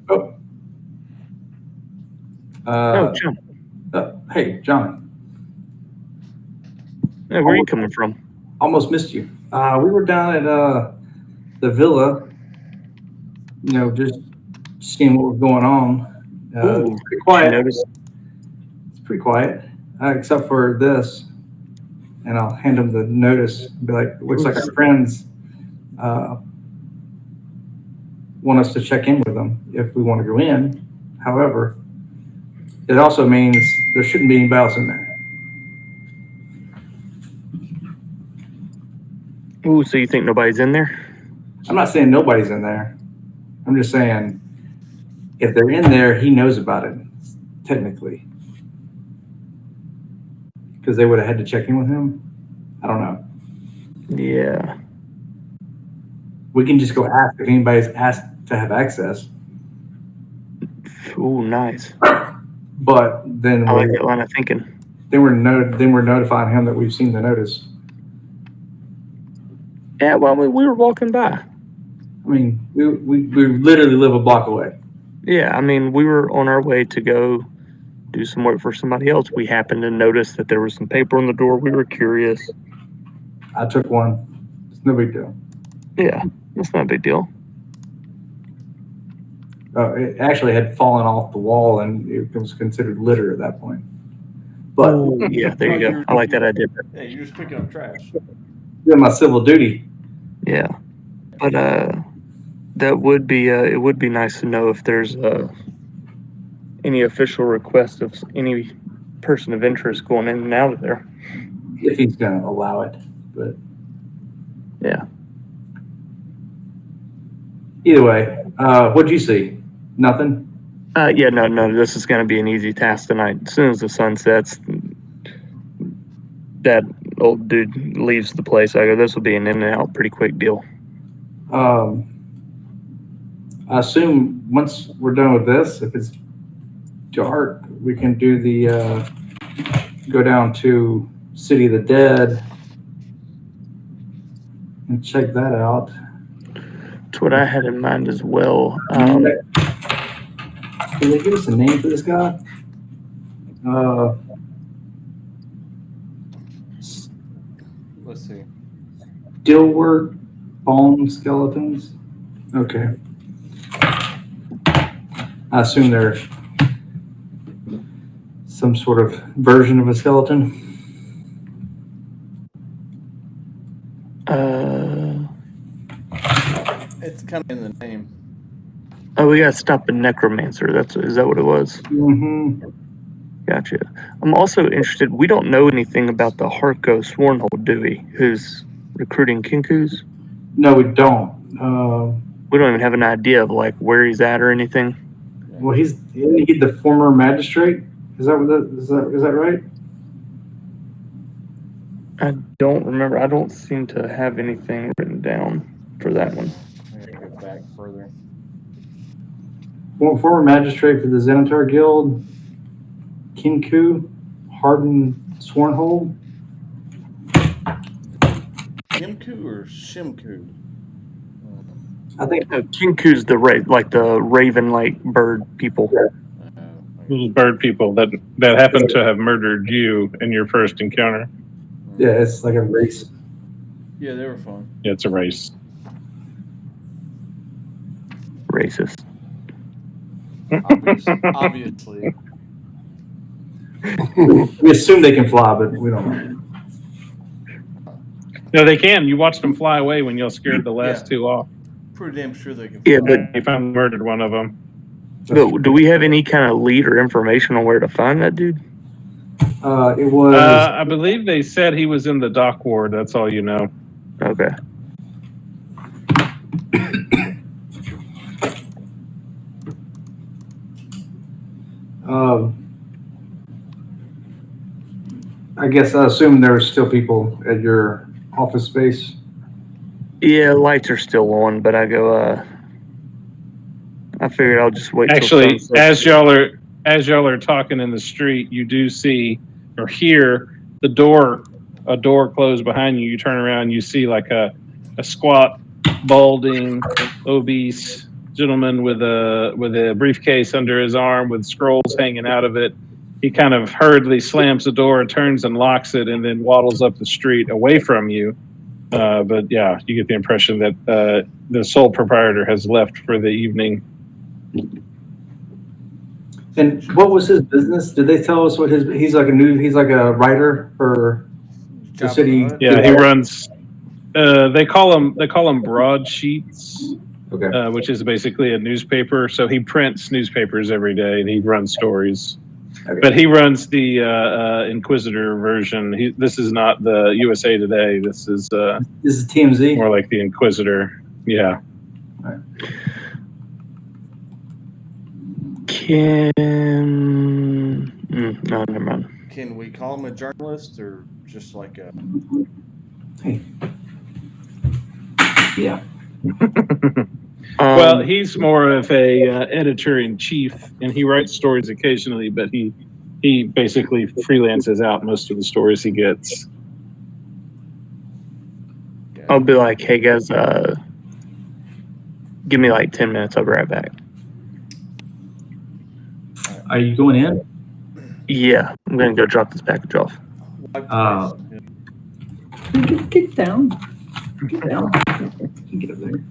[SPEAKER 2] Oh.
[SPEAKER 4] John.
[SPEAKER 2] Hey, John.
[SPEAKER 4] Hey, where are you coming from?
[SPEAKER 2] Almost missed you. We were down at the villa, just seeing what was going on.
[SPEAKER 4] Ooh,
[SPEAKER 2] pretty quiet.
[SPEAKER 4] Notice?
[SPEAKER 2] It's pretty quiet, except for this. And I'll hand him the notice and be like, looks like our friends want us to check in with them if we want to go in. However, it also means there shouldn't be anybody else in there.
[SPEAKER 4] Ooh, so you think nobody's in there?
[SPEAKER 2] I'm not saying nobody's in there. I'm just saying if they're in there, he knows about it, technically. Because they would have had to check in with him. I don't know.
[SPEAKER 4] Yeah.
[SPEAKER 2] We can just go ask if anybody's asked to have access.
[SPEAKER 4] Ooh, nice.
[SPEAKER 2] But then
[SPEAKER 4] I like that line of thinking.
[SPEAKER 2] Then we're notifying him that we've seen the notice.
[SPEAKER 4] Yeah, well, we were walking by.
[SPEAKER 2] I mean, we literally live a block away.
[SPEAKER 4] Yeah, I mean, we were on our way to go do some work for somebody else. We happened to notice that there was some paper on the door. We were curious.
[SPEAKER 2] I took one. It's no big deal.
[SPEAKER 4] Yeah, it's not a big deal.
[SPEAKER 2] It actually had fallen off the wall, and it was considered litter at that point. But
[SPEAKER 4] yeah, there you go. I like that idea.
[SPEAKER 1] Yeah, you're just picking up trash.
[SPEAKER 2] Doing my civil duty.
[SPEAKER 4] Yeah, but that would be it would be nice to know if there's any official request of any person of interest going in and out of there.
[SPEAKER 2] If he's going to allow it, but
[SPEAKER 4] yeah.
[SPEAKER 2] Either way, what'd you see? Nothing.
[SPEAKER 4] Yeah, no. This is going to be an easy task tonight. As soon as the sun sets, that old dude leaves the place. I go, this will be an in and out pretty quick deal.
[SPEAKER 2] I assume once we're done with this, if it's dark, we can do the go down to City of the Dead and check that out.
[SPEAKER 4] That's what I had in mind as well.
[SPEAKER 2] Can they give us a name for this guy?
[SPEAKER 1] Let's see.
[SPEAKER 2] Stillwork bone skeletons. Okay. I assume they're some sort of version of a skeleton.
[SPEAKER 1] It's kind of in the name.
[SPEAKER 4] Oh, we got to stop a necromancer. Is that what it was?
[SPEAKER 2] Mm-hmm.
[SPEAKER 4] Gotcha. I'm also interested. We don't know anything about the Harko Swornhold, do we? Who's recruiting Kinkus?
[SPEAKER 2] No, we don't.
[SPEAKER 4] We don't even have an idea of like where he's at or anything.
[SPEAKER 2] Well, isn't he the former magistrate? Is that right?
[SPEAKER 4] I don't remember. I don't seem to have anything written down for that one.
[SPEAKER 1] I gotta go back further.
[SPEAKER 2] Well, former magistrate for the Xanatar Guild, Kinku, Hardin Swornhold.
[SPEAKER 1] Kimku or Shimku?
[SPEAKER 2] I think
[SPEAKER 4] Kinku's the raven-like bird people.
[SPEAKER 3] Little bird people that happen to have murdered you in your first encounter.
[SPEAKER 2] yeah, it's like a race.
[SPEAKER 1] Yeah, they were fun.
[SPEAKER 3] Yeah, it's a race.
[SPEAKER 4] Racist.
[SPEAKER 1] Obviously.
[SPEAKER 2] We assume they can fly, but we don't know.
[SPEAKER 3] No, they can. You watched them fly away when y'all scared the last two off.
[SPEAKER 1] Pretty damn sure they can.
[SPEAKER 4] Yeah,
[SPEAKER 1] find
[SPEAKER 4] but
[SPEAKER 1] it.
[SPEAKER 3] He found murdered one of them.
[SPEAKER 4] But do we have any kind of lead or information on where to find that dude?
[SPEAKER 7] It was.
[SPEAKER 3] I believe they said he was in the dock ward. That's all you know.
[SPEAKER 4] Okay.
[SPEAKER 7] I guess I assume there's still people at your office space.
[SPEAKER 4] Yeah, lights are still on, but I go. I figured I'll just wait.
[SPEAKER 3] Actually,
[SPEAKER 4] till sunset.
[SPEAKER 3] as y'all are talking in the street, you do see or hear a door close behind you. You turn around, you see like a squat, balding, obese gentleman with a briefcase under his arm with scrolls hanging out of it. He kind of hurriedly slams the door, turns and locks it, and then waddles up the street away from you. But yeah, you get the impression that the sole proprietor has left for the evening.
[SPEAKER 7] And what was his business? Did they tell us what he's like a writer for the
[SPEAKER 1] Job
[SPEAKER 7] city?
[SPEAKER 1] of the
[SPEAKER 3] Yeah, he runs. They call them broadsheets,
[SPEAKER 7] Okay.
[SPEAKER 3] which is basically a newspaper. So he prints newspapers every day, and he runs stories.
[SPEAKER 7] Okay.
[SPEAKER 3] But he runs the Inquisitor version. This is not the USA Today. This is
[SPEAKER 7] This is TMZ.
[SPEAKER 3] more like the Inquisitor. Yeah.
[SPEAKER 4] No, never mind.
[SPEAKER 1] Can we call him a journalist or just like a?
[SPEAKER 7] Yeah.
[SPEAKER 3] Well, he's more of a editor in chief, and he writes stories occasionally, but he basically freelances out most of the stories he gets.
[SPEAKER 4] I'll be like, hey guys, give me like 10 minutes. I'll be right back.
[SPEAKER 7] Are you going in?
[SPEAKER 4] Yeah, I'm gonna go drop this package off.
[SPEAKER 7] Get down. Get down. Get up there.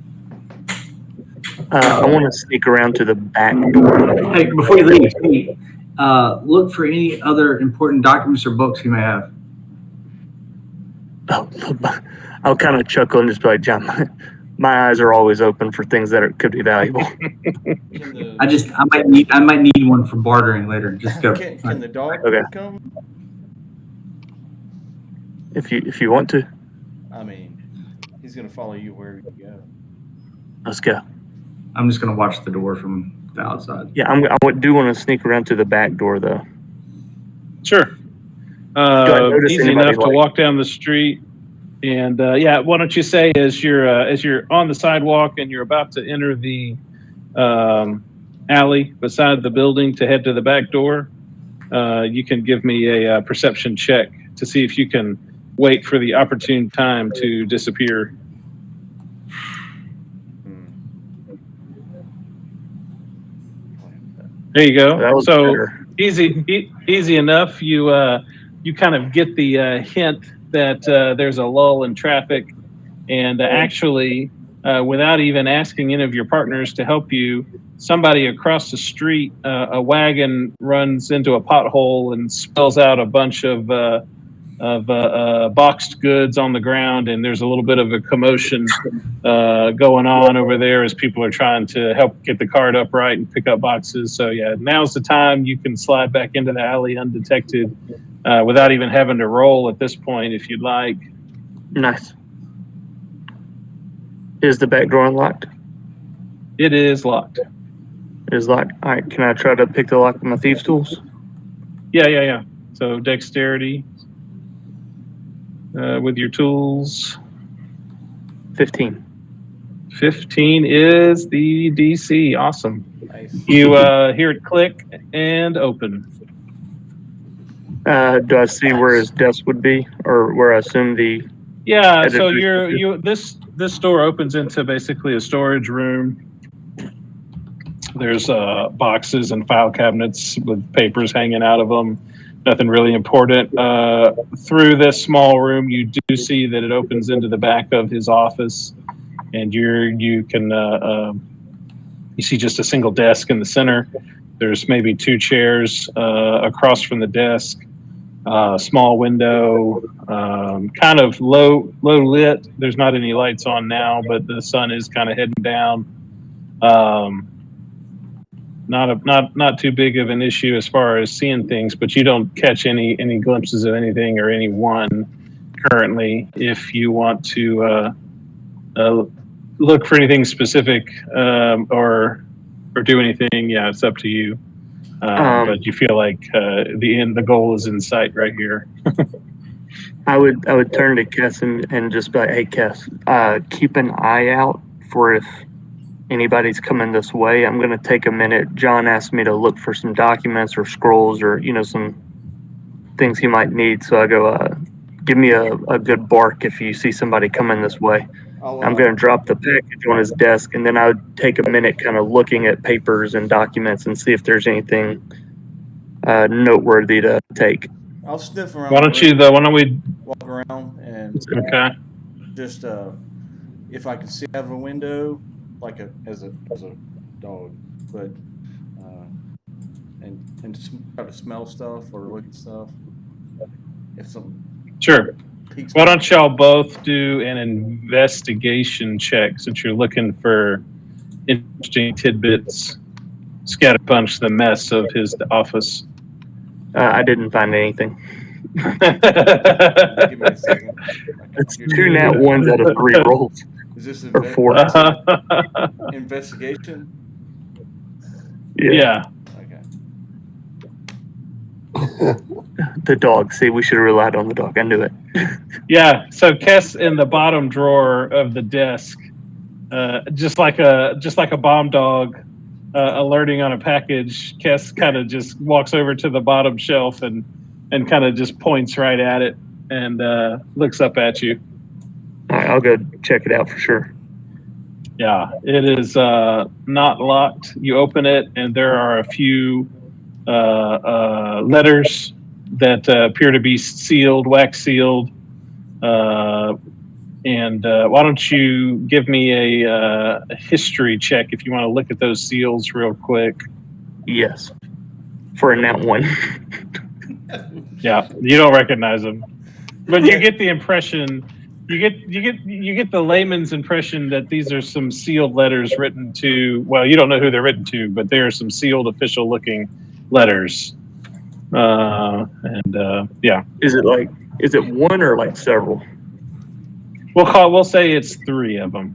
[SPEAKER 4] I want to sneak around to the back door.
[SPEAKER 7] Hey, before you leave, hey, look for any other important documents or books you may have.
[SPEAKER 4] I'll kind of chuckle and just be like, John, my eyes are always open for things that could be valuable.
[SPEAKER 7] I might need one for bartering later. Just go.
[SPEAKER 1] Can the dog
[SPEAKER 4] Okay.
[SPEAKER 1] come?
[SPEAKER 4] If you want to,
[SPEAKER 1] I mean, he's gonna follow you wherever you go.
[SPEAKER 4] let's go.
[SPEAKER 7] I'm just gonna watch the door from the outside.
[SPEAKER 4] Yeah, I do want to sneak around to the back door though.
[SPEAKER 3] Sure.
[SPEAKER 4] notice
[SPEAKER 3] Easy
[SPEAKER 4] anybody
[SPEAKER 3] enough to walk down the street. And yeah, why don't you say as you're on the sidewalk and you're about to enter the alley beside the building to head to the back door, you can give me a perception check to see if you can wait for the opportune time to disappear. There you go.
[SPEAKER 4] That was
[SPEAKER 3] So
[SPEAKER 4] better.
[SPEAKER 3] easy enough. You kind of get the hint that there's a lull in traffic, and actually, without even asking any of your partners to help you, somebody across the street, a wagon runs into a pothole and spills out a bunch of boxed goods on the ground, and there's a little bit of a commotion going on over there as people are trying to help get the cart upright and pick up boxes. So yeah, now's the time you can slide back into the alley undetected without even having to roll at this point if you'd like.
[SPEAKER 4] Nice. Is the back door unlocked?
[SPEAKER 3] It is locked.
[SPEAKER 4] It is locked. All right, can I try to pick the lock with my thieves' tools?
[SPEAKER 3] Yeah. So dexterity with your tools.
[SPEAKER 4] 15.
[SPEAKER 3] 15 is the DC. Awesome.
[SPEAKER 1] Nice.
[SPEAKER 3] You hear it click and open.
[SPEAKER 4] Do I see where his desk would be, or where I assume the?
[SPEAKER 3] Yeah. So
[SPEAKER 4] Editor-
[SPEAKER 3] this door opens into basically a storage room. There's boxes and file cabinets with papers hanging out of them. Nothing really important. Through this small room, you do see that it opens into the back of his office, and you see just a single desk in the center. There's maybe two chairs across from the desk. Small window, kind of low lit. There's not any lights on now, but the sun is kind of heading down. Not too big of an issue as far as seeing things, but you don't catch any glimpses of anything or anyone currently. If you want to look for anything specific or do anything, yeah, it's up to you. But you feel like the goal is in sight right here.
[SPEAKER 4] I would turn to Kess and just be like, hey Kess, keep an eye out for if anybody's coming this way. I'm gonna take a minute. John asked me to look for some documents or scrolls or some things he might need. So I go, give me a good bark if you see somebody coming this way. I'm gonna drop the package on his desk, and then I would take a minute kind of looking at papers and documents and see if there's anything noteworthy to take.
[SPEAKER 1] I'll sniff around.
[SPEAKER 3] Why don't we
[SPEAKER 1] walk around and
[SPEAKER 3] okay?
[SPEAKER 1] Just if I can see out of a window, like as a dog, but and just try to smell stuff or look at stuff. If something
[SPEAKER 3] Sure.
[SPEAKER 1] peeks
[SPEAKER 3] Why
[SPEAKER 1] my-
[SPEAKER 3] don't y'all both do an investigation check since you're looking for interesting tidbits? Scatterpunch the mess of his office.
[SPEAKER 4] I didn't find anything.
[SPEAKER 1] Give me a second.
[SPEAKER 4] It's 2 nat 1s out of 3 rolls.
[SPEAKER 1] Is this
[SPEAKER 4] Or 4.
[SPEAKER 1] investigation?
[SPEAKER 3] Yeah.
[SPEAKER 1] Okay.
[SPEAKER 4] The dog. See, we should have relied on the dog. I knew it.
[SPEAKER 3] Yeah. So Kess in the bottom drawer of the desk, just like a bomb dog alerting on a package. Kess kind of just walks over to the bottom shelf and kind of just points right at it and looks up at you.
[SPEAKER 4] All right, I'll go check it out for sure.
[SPEAKER 3] Yeah, it is not locked. You open it, and there are a few letters that appear to be sealed, wax sealed. And why don't you give me a history check if you want to look at those seals real quick?
[SPEAKER 4] Yes. For a nat 1.
[SPEAKER 3] Yeah, you don't recognize them, but you get the impression. You get the layman's impression that these are some sealed letters written to. Well, you don't know who they're written to, but they are some sealed, official-looking letters. Yeah.
[SPEAKER 4] Is it one or like several?
[SPEAKER 3] We'll say it's 3 of them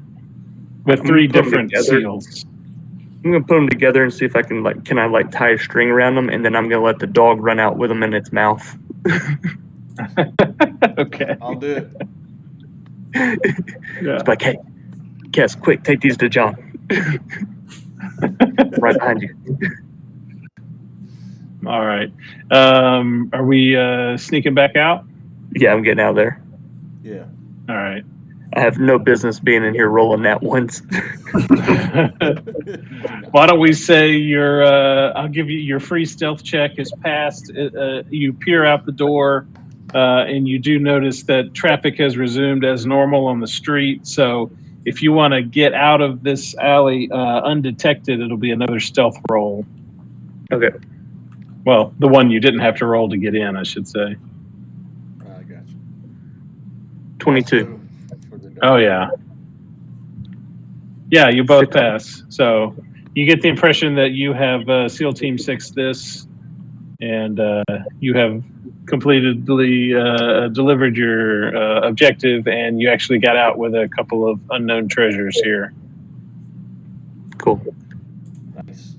[SPEAKER 3] with 3
[SPEAKER 4] put 'em
[SPEAKER 3] different
[SPEAKER 4] together.
[SPEAKER 3] seals.
[SPEAKER 4] I'm gonna put them together and see if I can tie a string around them, and then I'm gonna let the dog run out with them in its mouth.
[SPEAKER 3] Okay.
[SPEAKER 1] I'll do it.
[SPEAKER 3] Yeah.
[SPEAKER 4] It's like, hey, Kess, quick, take these to John. Right behind you.
[SPEAKER 3] All right. Are we sneaking back out?
[SPEAKER 4] Yeah, I'm getting out of there.
[SPEAKER 1] Yeah.
[SPEAKER 3] All right.
[SPEAKER 4] I have no business being in here rolling nat 1s.
[SPEAKER 3] Why don't we say I'll give you your free stealth check is passed. You peer out the door, and you do notice that traffic has resumed as normal on the street. So if you want to get out of this alley undetected, it'll be another stealth roll.
[SPEAKER 4] Okay.
[SPEAKER 3] Well, the one you didn't have to roll to get in, I should say.
[SPEAKER 1] I got you.
[SPEAKER 4] 22.
[SPEAKER 1] For the dog.
[SPEAKER 3] Oh, yeah. Yeah, you both pass. So you get the impression that you have SEAL Team 6 this, and you have completely delivered your objective, and you actually got out with a couple of unknown treasures here.
[SPEAKER 4] Cool.
[SPEAKER 1] Nice.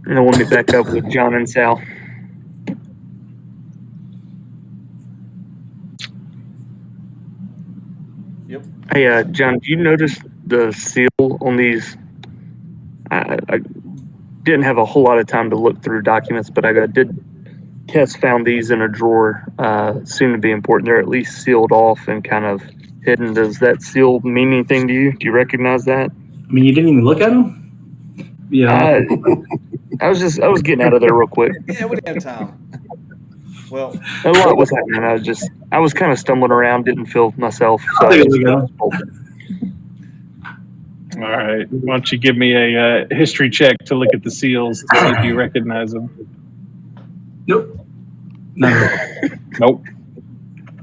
[SPEAKER 4] And then we'll meet back up with John and Sal.
[SPEAKER 1] Yep.
[SPEAKER 4] Hey, John, do you notice the seal on these? I didn't have a whole lot of time to look through documents, but I did. Kess found these in a drawer. Seem to be important. They're at least sealed off and kind of hidden. Does that seal mean anything to you? Do you recognize that?
[SPEAKER 7] I mean, you didn't even look at them? Yeah.
[SPEAKER 4] I was getting out of there real quick.
[SPEAKER 1] Yeah, we didn't have time. Well,
[SPEAKER 4] A lot was happening. I was kind of stumbling around, didn't feel myself. So
[SPEAKER 7] I'll
[SPEAKER 4] I
[SPEAKER 7] take a
[SPEAKER 4] just-
[SPEAKER 7] look at
[SPEAKER 3] All right. Why don't you give me a history check to look at the seals to see if you recognize them?
[SPEAKER 7] Nope. No.
[SPEAKER 3] Nope.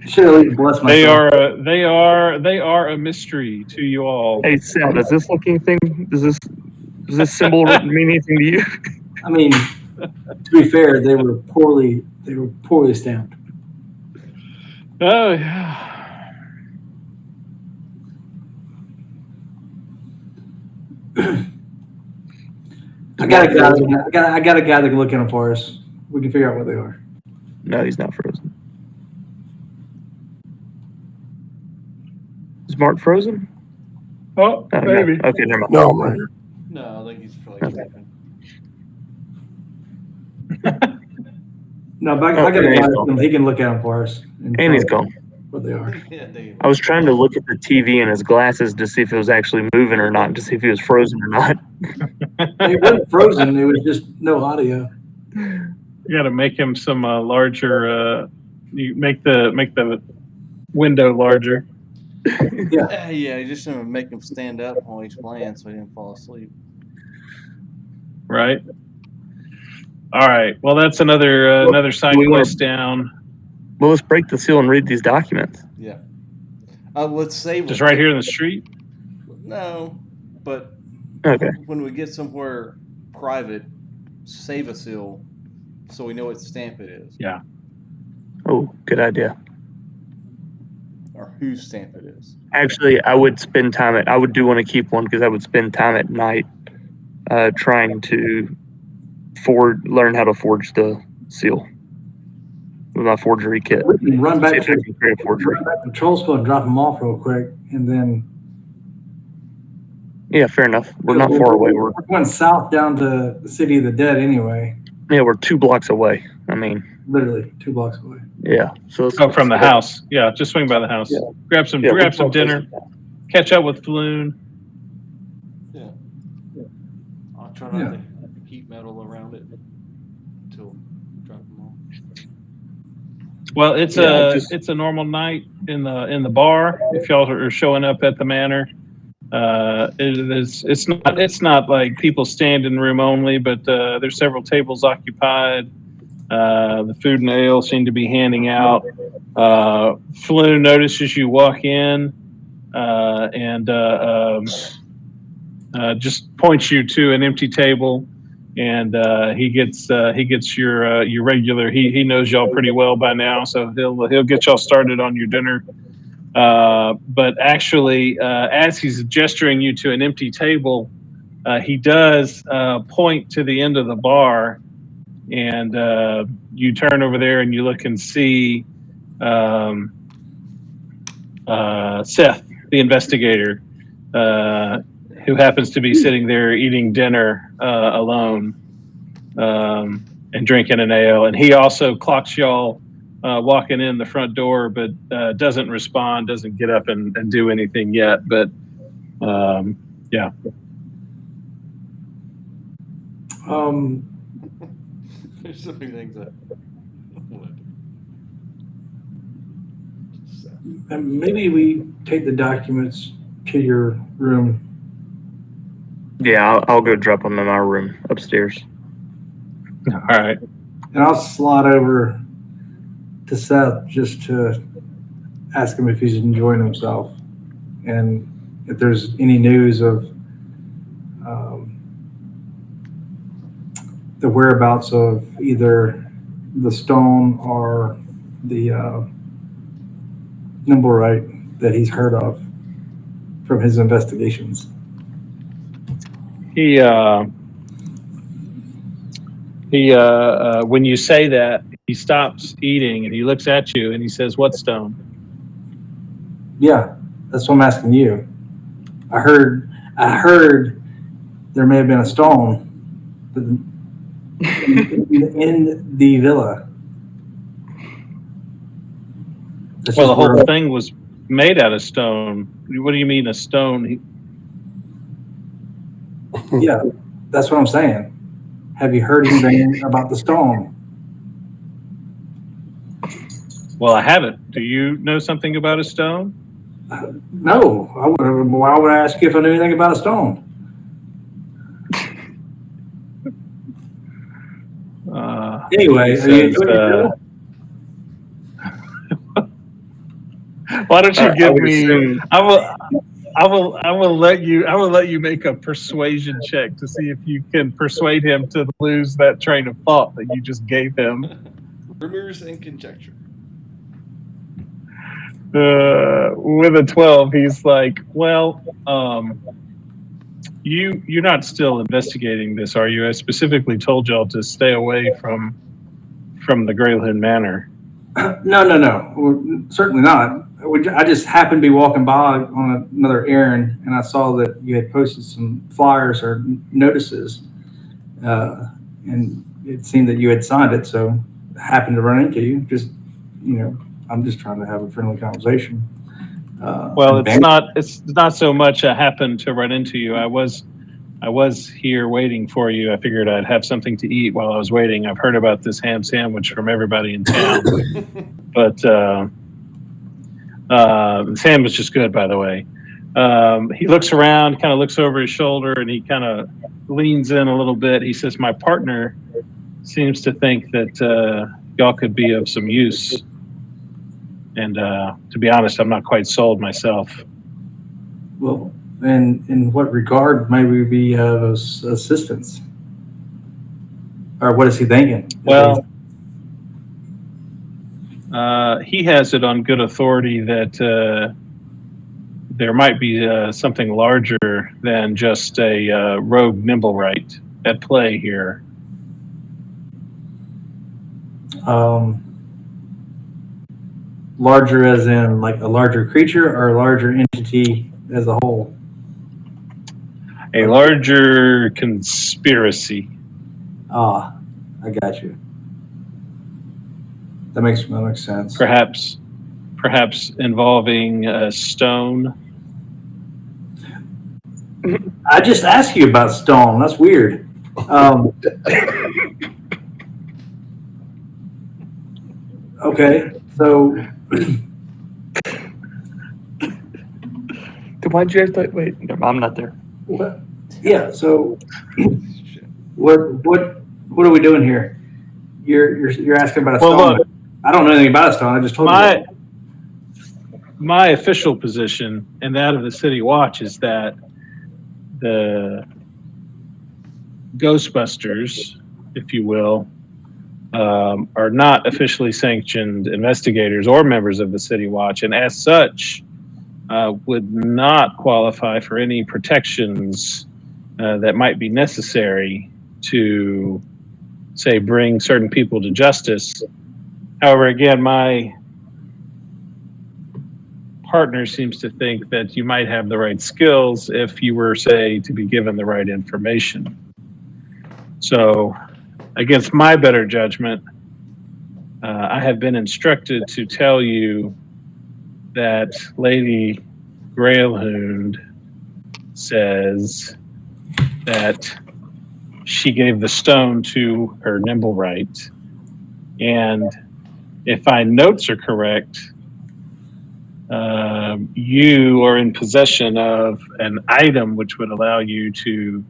[SPEAKER 7] Should at least bless myself.
[SPEAKER 3] They are a mystery to you all.
[SPEAKER 4] Hey Sam, does this look anything? Does this symbol mean anything to you?
[SPEAKER 7] I mean, to be fair, they were poorly stamped.
[SPEAKER 3] Oh yeah.
[SPEAKER 7] I got a guy that can look at them for us. We can figure out what they are.
[SPEAKER 4] No, he's not frozen. Is Mark frozen?
[SPEAKER 3] Oh,
[SPEAKER 4] No.
[SPEAKER 3] maybe.
[SPEAKER 4] Okay, never mind.
[SPEAKER 5] No, I'm right here.
[SPEAKER 1] No, I think he's probably sleeping.
[SPEAKER 7] No, but I got a guy that he can look at them for us.
[SPEAKER 4] And he's gone.
[SPEAKER 7] What they are.
[SPEAKER 1] Yeah, they,
[SPEAKER 4] I was trying to look at the TV in his glasses to see if it was actually moving or not, to see if he was frozen or not.
[SPEAKER 7] It wasn't frozen. It was just no audio.
[SPEAKER 3] You got to make him some larger. You make the window larger.
[SPEAKER 1] yeah, you just gonna make him stand up while he's playing so he didn't fall asleep.
[SPEAKER 3] Right. All right. Well, that's another side quest down.
[SPEAKER 4] Well, let's break the seal and read these documents.
[SPEAKER 1] Yeah. Let's save
[SPEAKER 3] Just
[SPEAKER 1] it.
[SPEAKER 3] right here in the street.
[SPEAKER 1] No, but
[SPEAKER 4] Okay.
[SPEAKER 1] when we get somewhere private, save a seal so we know what stamp it is.
[SPEAKER 3] Yeah.
[SPEAKER 4] Oh, good idea.
[SPEAKER 1] Or whose stamp it is.
[SPEAKER 4] Actually, I would do want to keep one because I would spend time at night trying to learn how to forge the seal with my forgery kit.
[SPEAKER 7] We can run back
[SPEAKER 4] See if I
[SPEAKER 7] to
[SPEAKER 4] can create a forgery.
[SPEAKER 7] the patrol school and drop them off real quick, and then
[SPEAKER 4] Yeah, fair enough. We're not far away. We're
[SPEAKER 7] going south down to the City of the Dead anyway.
[SPEAKER 4] we're 2 blocks away. I mean,
[SPEAKER 7] Literally 2 blocks away.
[SPEAKER 4] yeah. So
[SPEAKER 3] Oh, from the house. Yeah, just swing by the house.
[SPEAKER 4] Yeah.
[SPEAKER 3] Grab some
[SPEAKER 4] Yeah,
[SPEAKER 3] some dinner. Catch up with Floon.
[SPEAKER 1] Yeah. I'll try not to heat metal around it until drop them off.
[SPEAKER 3] Well, it's
[SPEAKER 4] Yeah,
[SPEAKER 3] it's a normal night in the bar. If y'all are showing up at the manor, it's not like people stand in room only, but there's several tables occupied. The food and ale seem to be handing out. Floon notices you walk in and just points you to an empty table, and he gets your regular. He knows y'all pretty well by now, so he'll get y'all started on your dinner. But actually, as he's gesturing you to an empty table, he does point to the end of the bar, and you turn over there and you look and see Seth, the investigator, who happens to be sitting there eating dinner alone and drinking an ale. And he also clocks y'all walking in the front door, but doesn't respond, doesn't get up and do anything yet. But yeah.
[SPEAKER 1] There's so many things that.
[SPEAKER 7] And maybe we take the documents to your room.
[SPEAKER 4] Yeah, I'll go drop them in my room upstairs.
[SPEAKER 3] All right.
[SPEAKER 7] And I'll slide over to Seth just to ask him if he's enjoying himself and if there's any news of the whereabouts of either the stone or the Nimblewright that he's heard of from his investigations.
[SPEAKER 3] He when you say that, he stops eating and he looks at you and he says, "What stone?"
[SPEAKER 7] Yeah, that's what I'm asking you. I heard there may have been a stone in the villa. That's
[SPEAKER 3] Well, the
[SPEAKER 7] just
[SPEAKER 3] whole
[SPEAKER 7] where-
[SPEAKER 3] thing was made out of stone. What do you mean a stone?
[SPEAKER 7] Yeah, that's what I'm saying. Have you heard anything about the stone?
[SPEAKER 3] Well, I haven't. Do you know something about a stone?
[SPEAKER 7] No. Why would I ask you if I knew anything about a stone? Anyway,
[SPEAKER 3] He
[SPEAKER 7] are you
[SPEAKER 3] says,
[SPEAKER 7] enjoying your dinner?
[SPEAKER 3] Why don't you
[SPEAKER 4] I
[SPEAKER 3] give
[SPEAKER 4] would
[SPEAKER 3] me?
[SPEAKER 4] assume-
[SPEAKER 3] I will let you make a persuasion check to see if you can persuade him to lose that train of thought that you just gave him.
[SPEAKER 1] Rumors and conjecture.
[SPEAKER 3] With a 12, he's like, well, you're not still investigating this, are you? I specifically told y'all to stay away from the Greyland Manor.
[SPEAKER 7] No. Certainly not. I just happened to be walking by on another errand, and I saw that you had posted some flyers or notices, and it seemed that you had signed it. So I happened to run into you. Just, I'm just trying to have a friendly conversation.
[SPEAKER 3] Well, it's not so much I happened to run into you. I was here waiting for you. I figured I'd have something to eat while I was waiting. I've heard about this ham sandwich from everybody in town, but the sandwich is good, by the way. He looks around, kind of looks over his shoulder, and he kind of leans in a little bit. He says, "My partner seems to think that y'all could be of some use. And to be honest, I'm not quite sold myself."
[SPEAKER 7] Well, and in what regard may we be of assistance? Or what is he thinking?
[SPEAKER 3] Well, he has it on good authority that there might be something larger than just a rogue nimblewright at play here.
[SPEAKER 7] Larger as in like a larger creature or a larger entity as a whole?
[SPEAKER 3] A larger conspiracy.
[SPEAKER 7] Ah, I got you. That makes sense.
[SPEAKER 3] Perhaps involving a stone.
[SPEAKER 7] I just asked you about stone. That's weird. Okay, so
[SPEAKER 4] Why'd you have to wait? No, I'm not there.
[SPEAKER 7] yeah. So
[SPEAKER 1] Shit.
[SPEAKER 7] what are we doing here? You're asking about a
[SPEAKER 3] Well,
[SPEAKER 7] stone.
[SPEAKER 3] look,
[SPEAKER 7] I don't know anything about a stone. I just told you.
[SPEAKER 3] My official position and that of the City Watch is that the Ghostbusters, if you will, are not officially sanctioned investigators or members of the City Watch, and as such, would not qualify for any protections that might be necessary to, say, bring certain people to justice. However, again, my partner seems to think that you might have the right skills if you were, say, to be given the right information. So, against my better judgment, I have been instructed to tell you that Lady Grailhound says that she gave the stone to her Nimblewright. And if my notes are correct, you are in possession of an item which would allow you to,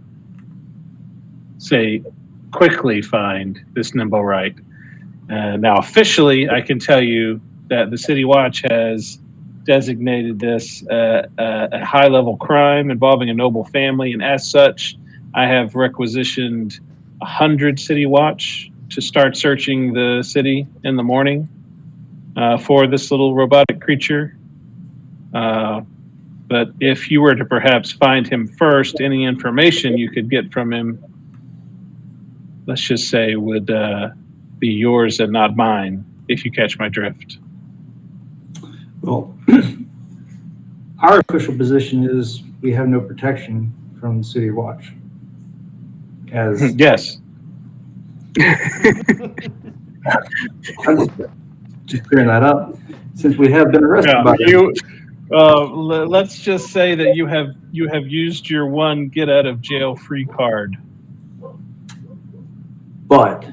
[SPEAKER 3] say, quickly find this Nimblewright. Now, officially, I can tell you that the City Watch has designated this a high-level crime involving a noble family, and as such, I have requisitioned 100 City Watch to start searching the city in the morning for this little robotic creature. But if you were to perhaps find him first, any information you could get from him, let's just say, would be yours and not mine, if you catch my drift.
[SPEAKER 7] Well, our official position is we have no protection from the City Watch. As
[SPEAKER 3] Yes.
[SPEAKER 7] I'm just clearing that up, since we have been arrested by them.
[SPEAKER 3] Let's just say that you have used your one get out of jail free card.
[SPEAKER 7] But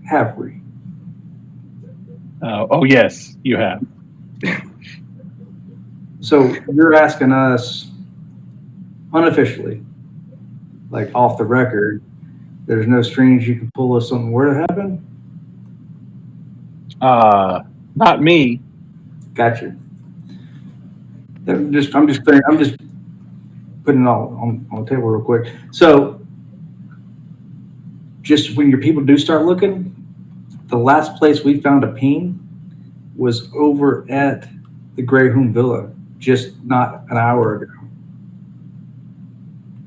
[SPEAKER 7] have we?
[SPEAKER 3] Oh yes, you have.
[SPEAKER 7] So you're asking us unofficially, like off the record, there's no strings you can pull if something were to happen?
[SPEAKER 3] Not me.
[SPEAKER 7] Gotcha. I'm just putting it all on the table real quick. So, just when your people do start looking, the last place we found a ping was over at the Grey Hoon Villa, just not an hour ago.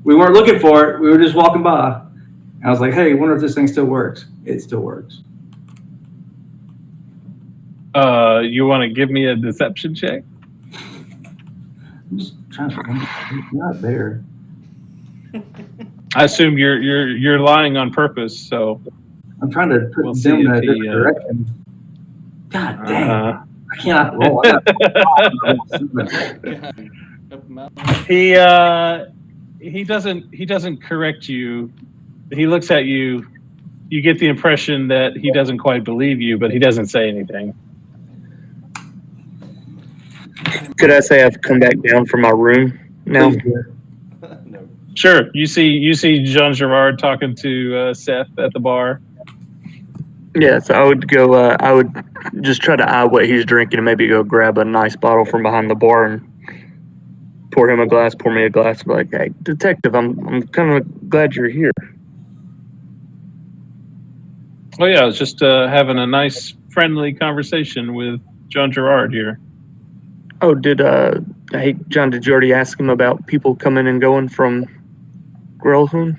[SPEAKER 7] We weren't looking for it. We were just walking by. I was like, hey, I wonder if this thing still works. It still works.
[SPEAKER 3] You want to give me a deception check?
[SPEAKER 7] I'm just trying to remember. It's not there.
[SPEAKER 3] I assume you're lying on purpose, so
[SPEAKER 7] I'm trying to put
[SPEAKER 3] We'll
[SPEAKER 7] them
[SPEAKER 3] see
[SPEAKER 7] in a
[SPEAKER 3] if he,
[SPEAKER 7] different direction. God dang.
[SPEAKER 3] uh,
[SPEAKER 7] I cannot roll.
[SPEAKER 3] he doesn't correct you. He looks at you. You get the impression that he doesn't quite believe you, but he doesn't say anything.
[SPEAKER 4] Could I say I've come back down from my room now?
[SPEAKER 1] No.
[SPEAKER 3] Sure. You see Jean Girard talking to Seth at the bar.
[SPEAKER 4] Yes, I would go. I would just try to eye what he's drinking and maybe go grab a nice bottle from behind the bar and pour him a glass, pour me a glass. Be like, hey, detective, I'm kind of glad you're here.
[SPEAKER 3] Oh yeah, I was just having a nice, friendly conversation with Jean Girard here.
[SPEAKER 4] Oh, hey, John, did you already ask him about people coming and going from Grelhoon?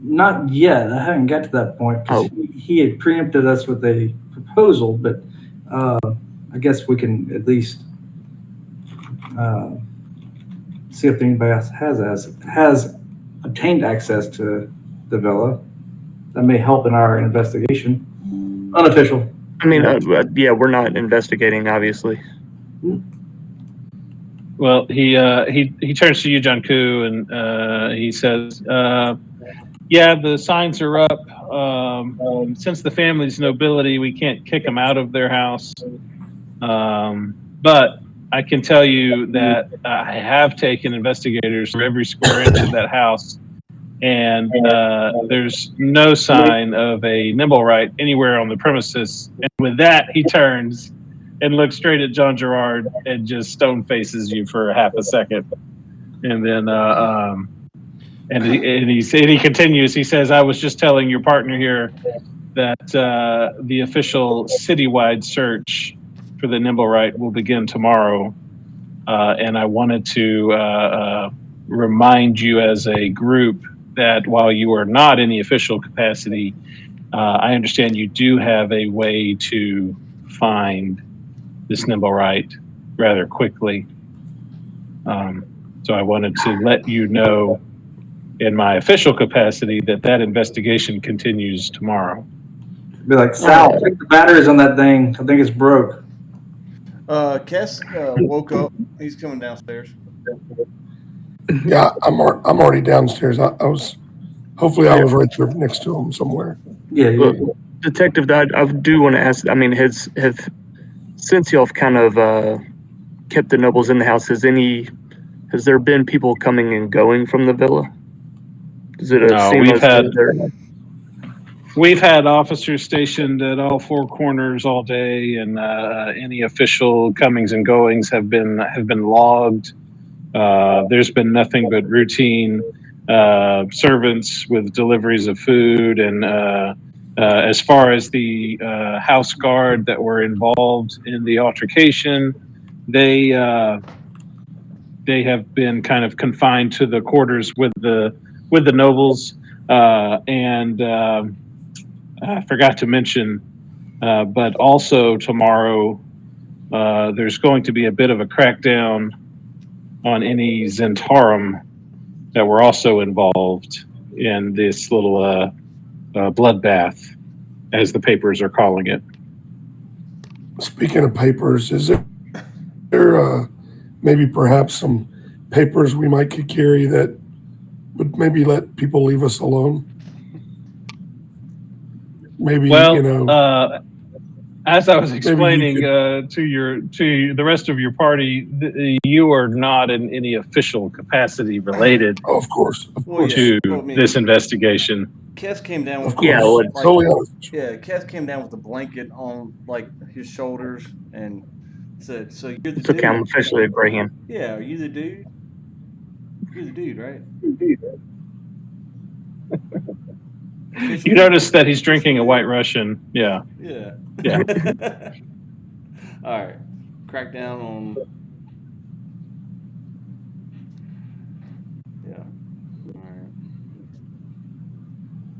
[SPEAKER 7] Not yet. I haven't got to that point because he had preempted us with a proposal, but I guess we can at least see if anybody else has obtained access to the villa. That may help in our investigation. Unofficial.
[SPEAKER 4] I mean, yeah, we're not investigating, obviously.
[SPEAKER 3] Well, he turns to you, John Koo, and he says, "Yeah, the signs are up. Since the family's nobility, we can't kick them out of their house. But I can tell you that I have taken investigators from every square inch of that house, and there's no sign of a Nimblewright anywhere on the premises." And with that, he turns and looks straight at John Girard and just stone faces you for a half a second, and then he continues. He says, "I was just telling your partner here that the official citywide search for the Nimblewright will begin tomorrow, and I wanted to remind you as a group that while you are not in the official capacity, I understand you do have a way to find this Nimblewright rather quickly. So I wanted to let you know in my official capacity that investigation continues tomorrow."
[SPEAKER 7] Be like, Sal, check the batteries on that thing. I think it's broke.
[SPEAKER 1] Cass woke up. He's coming downstairs.
[SPEAKER 5] Yeah, I'm already downstairs. I was right there next to him somewhere.
[SPEAKER 7] Yeah.
[SPEAKER 4] Well, Detective, I do want to ask. I mean, since y'all have kind of kept the nobles in the house, has there been people coming and going from the villa? Does it
[SPEAKER 3] No,
[SPEAKER 4] seem
[SPEAKER 3] we've had officers stationed at all four corners all day, and any official comings and goings have been logged. There's been nothing but routine servants with deliveries of food, and as far as the house guard that were involved in the altercation, they have been kind of confined to the quarters with the nobles, and I forgot to mention, but also tomorrow there's going to be a bit of a crackdown on any Zentarum that were also involved in this little bloodbath, as the papers are calling it.
[SPEAKER 5] Speaking of papers, is there maybe perhaps some papers we might could carry that would maybe let people leave us alone? Maybe,
[SPEAKER 3] well, as I was explaining to the rest of your party, you are not in any official capacity related
[SPEAKER 5] of course.
[SPEAKER 3] to this investigation.
[SPEAKER 1] Cass came down with
[SPEAKER 5] totally honest.
[SPEAKER 1] Cass came down with a blanket on like his shoulders and said, so you're the
[SPEAKER 4] It's okay. I'm
[SPEAKER 1] dude.
[SPEAKER 4] officially a grayhand.
[SPEAKER 1] Yeah, are you the dude? You're the dude, right?
[SPEAKER 3] You notice that he's drinking a White Russian. Yeah.
[SPEAKER 1] Yeah.
[SPEAKER 3] Yeah.
[SPEAKER 1] All right. Crack down on. Yeah.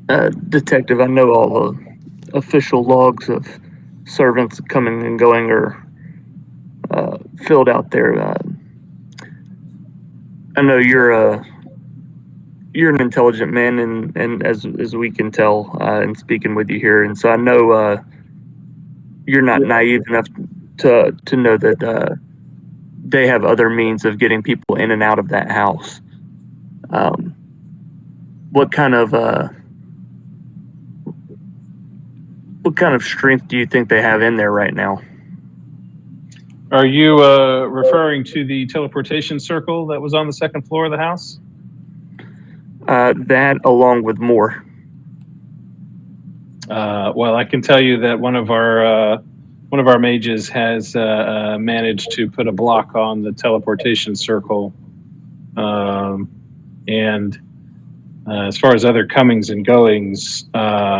[SPEAKER 1] All right.
[SPEAKER 4] Detective, I know all the official logs of servants coming and going are filled out there. I know you're an intelligent man, and as we can tell in speaking with you here, and so I know you're not naive enough to know that they have other means of getting people in and out of that house. What kind of strength do you think they have in there right now?
[SPEAKER 3] Are you referring to the teleportation circle that was on the second floor of the house?
[SPEAKER 4] That along with more.
[SPEAKER 3] Well, I can tell you that one of our mages has managed to put a block on the teleportation circle, and as far as other comings and goings,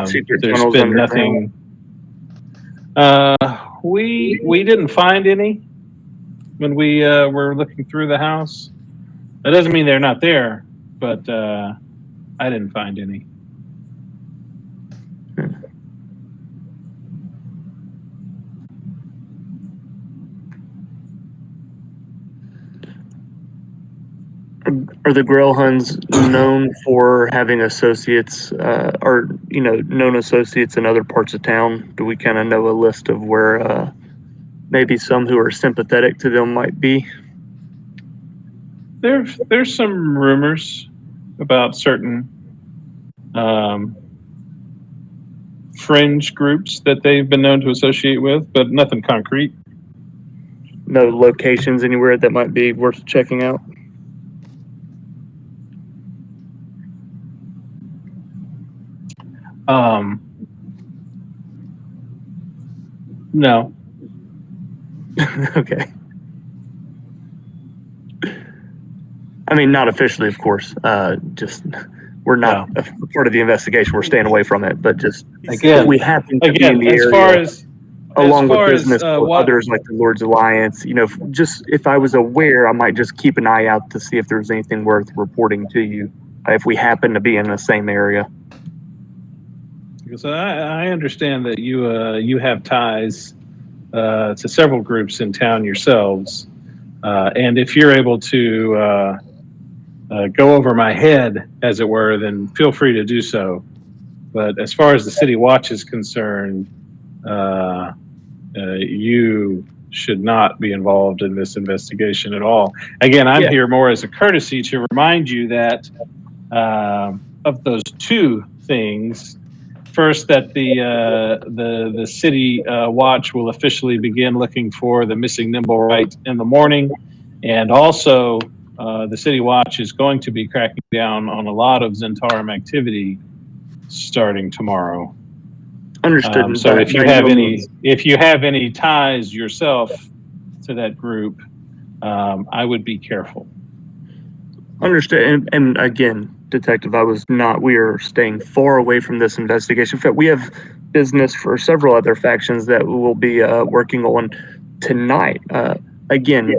[SPEAKER 4] Secret
[SPEAKER 3] there's
[SPEAKER 4] tunnels
[SPEAKER 3] been
[SPEAKER 4] underground?
[SPEAKER 3] nothing. We didn't find any when we were looking through the house. That doesn't mean they're not there, but I didn't find any.
[SPEAKER 4] Are the Grellhuns known for having associates, or known associates in other parts of town? Do we kind of know a list of where maybe some who are sympathetic to them might be?
[SPEAKER 3] There's some rumors about certain fringe groups that they've been known to associate with, but nothing concrete.
[SPEAKER 4] No locations anywhere that might be worth checking out?
[SPEAKER 3] No.
[SPEAKER 4] Okay. I mean, not officially, of course. Just we're not a part of the investigation. We're staying away from it. But just if we happen to be in the area, along with business for others like the Lord's Alliance, just if I was aware, I might just keep an eye out to see if there's anything worth reporting to you if we happen to be in the same area.
[SPEAKER 3] Because I understand that you have ties to several groups in town yourselves, and if you're able to go over my head, as it were, then feel free to do so. But as far as the City Watch is concerned, you should not be involved in this investigation at all. Again, I'm here more as a courtesy to remind you that of those two things. First, that the City Watch will officially begin looking for the missing Nimblewright in the morning, and also the City Watch is going to be cracking down on a lot of Zentarum activity starting tomorrow.
[SPEAKER 4] Understood.
[SPEAKER 3] So if you have any ties yourself to that group, I would be careful.
[SPEAKER 4] Understood. And again, Detective, we are staying far away from this investigation. In fact, we have business for several other factions that we will be working on tonight. Again,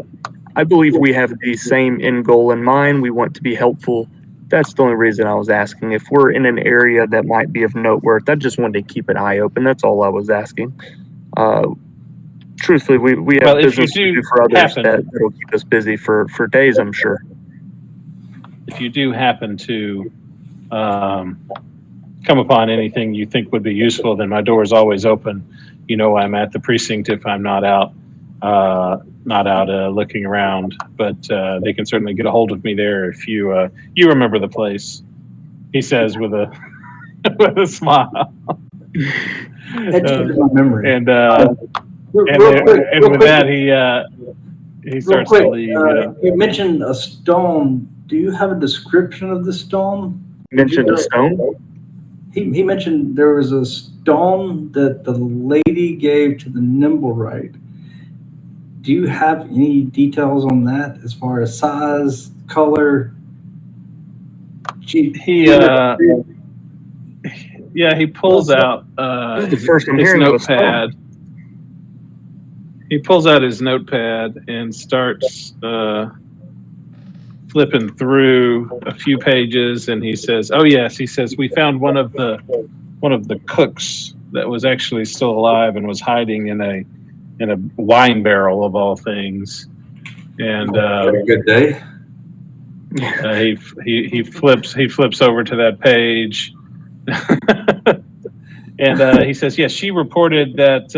[SPEAKER 4] I believe we have the same end goal in mind. We want to be helpful. That's the only reason I was asking. If we're in an area that might be of note worth, I just wanted to keep an eye open. That's all I was asking. Truthfully, we have business to do for others that'll keep us busy for days, I'm sure.
[SPEAKER 3] If you do happen to come upon anything you think would be useful, then my door is always open. I'm at the precinct if I'm not out looking around, but they can certainly get a hold of me there if you remember the place. He says with a with a smile.
[SPEAKER 7] Etched in my memory.
[SPEAKER 3] And
[SPEAKER 7] Real
[SPEAKER 3] with
[SPEAKER 7] quick,
[SPEAKER 3] that he starts to leave.
[SPEAKER 7] You mentioned a stone. Do you have a description of the stone?
[SPEAKER 4] You mentioned a stone?
[SPEAKER 7] He mentioned there was a stone that the lady gave to the Nimblewright. Do you have any details on that as far as size, color?
[SPEAKER 3] He he pulls out
[SPEAKER 4] This is the first I'm
[SPEAKER 3] his
[SPEAKER 4] hearing of a stone.
[SPEAKER 3] notepad. He pulls out his notepad and starts flipping through a few pages, and he says, "Oh yes," he says, "we found one of the cooks that was actually still alive and was hiding in a wine barrel of all things." And
[SPEAKER 7] Have a good day.
[SPEAKER 3] he flips over to that page, and he says, "Yes, she reported that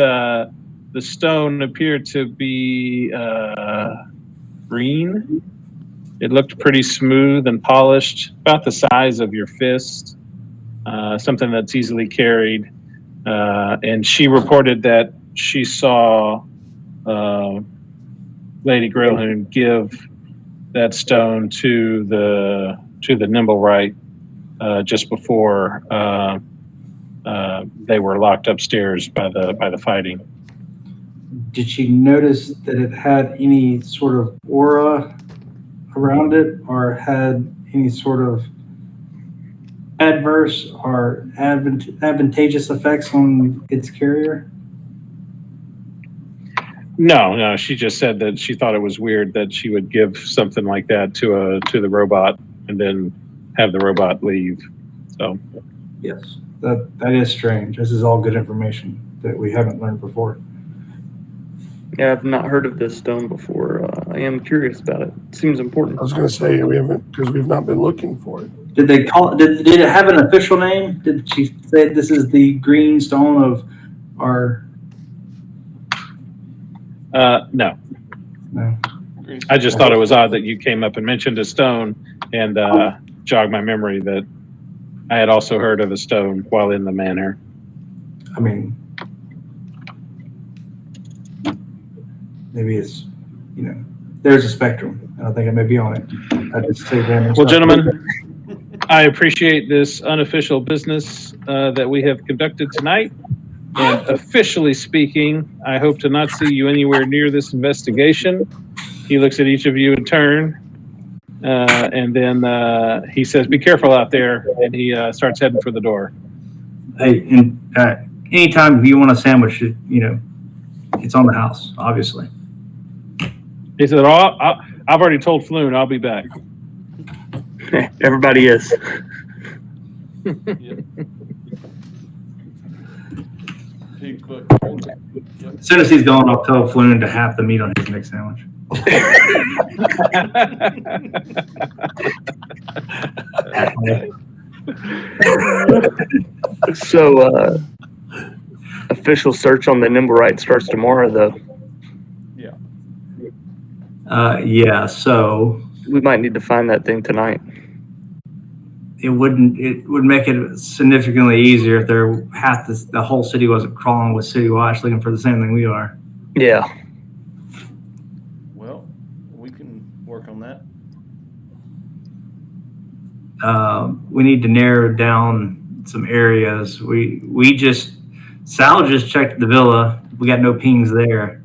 [SPEAKER 3] the stone appeared to be green. It looked pretty smooth and polished, about the size of your fist, something that's easily carried. And she reported that she saw Lady Grillhound give that stone to the Nimblewright just before they were locked upstairs by the fighting."
[SPEAKER 7] Did she notice that it had any sort of aura around it, or had any sort of adverse or advantageous effects on its carrier?
[SPEAKER 3] No. She just said that she thought it was weird that she would give something like that to the robot and then have the robot leave. So
[SPEAKER 7] Yes, that is strange. This is all good information that we haven't learned before.
[SPEAKER 4] Yeah, I've not heard of this stone before. I am curious about it. It seems important.
[SPEAKER 5] I was going to say we haven't, because we've not been looking for it.
[SPEAKER 7] Did they call it? Did it have an official name? Did she say this is the green stone of our?
[SPEAKER 3] no.
[SPEAKER 7] No.
[SPEAKER 3] I just thought it was odd that you came up and mentioned a stone and jogged my memory that I had also heard of a stone while in the manor.
[SPEAKER 7] I mean, maybe it's, there's a spectrum. I don't think I may be on it. I just say random
[SPEAKER 3] Well,
[SPEAKER 7] stuff.
[SPEAKER 3] gentlemen, I appreciate this unofficial business that we have conducted tonight. And officially speaking, I hope to not see you anywhere near this investigation. He looks at each of you in turn, and then he says, "Be careful out there," and he starts heading for the door.
[SPEAKER 7] Hey, and anytime you want a sandwich, it's on the house, obviously.
[SPEAKER 3] He said, "Oh, I've already told Floon I'll be back."
[SPEAKER 4] Everybody is.
[SPEAKER 1] Yep. Pig cook. Yep.
[SPEAKER 7] As soon as he's gone, I'll tell Floon to half the meat on his next sandwich.
[SPEAKER 4] So, official search on the Nimblewright starts tomorrow, though.
[SPEAKER 7] Yeah, so
[SPEAKER 4] We might need to find that thing tonight.
[SPEAKER 7] it would make it significantly easier if the whole city wasn't crawling with City Watch looking for the same thing we are.
[SPEAKER 4] Yeah.
[SPEAKER 1] Well, we can work on that.
[SPEAKER 7] We need to narrow down some areas. Sal just checked the villa. We got no pings there.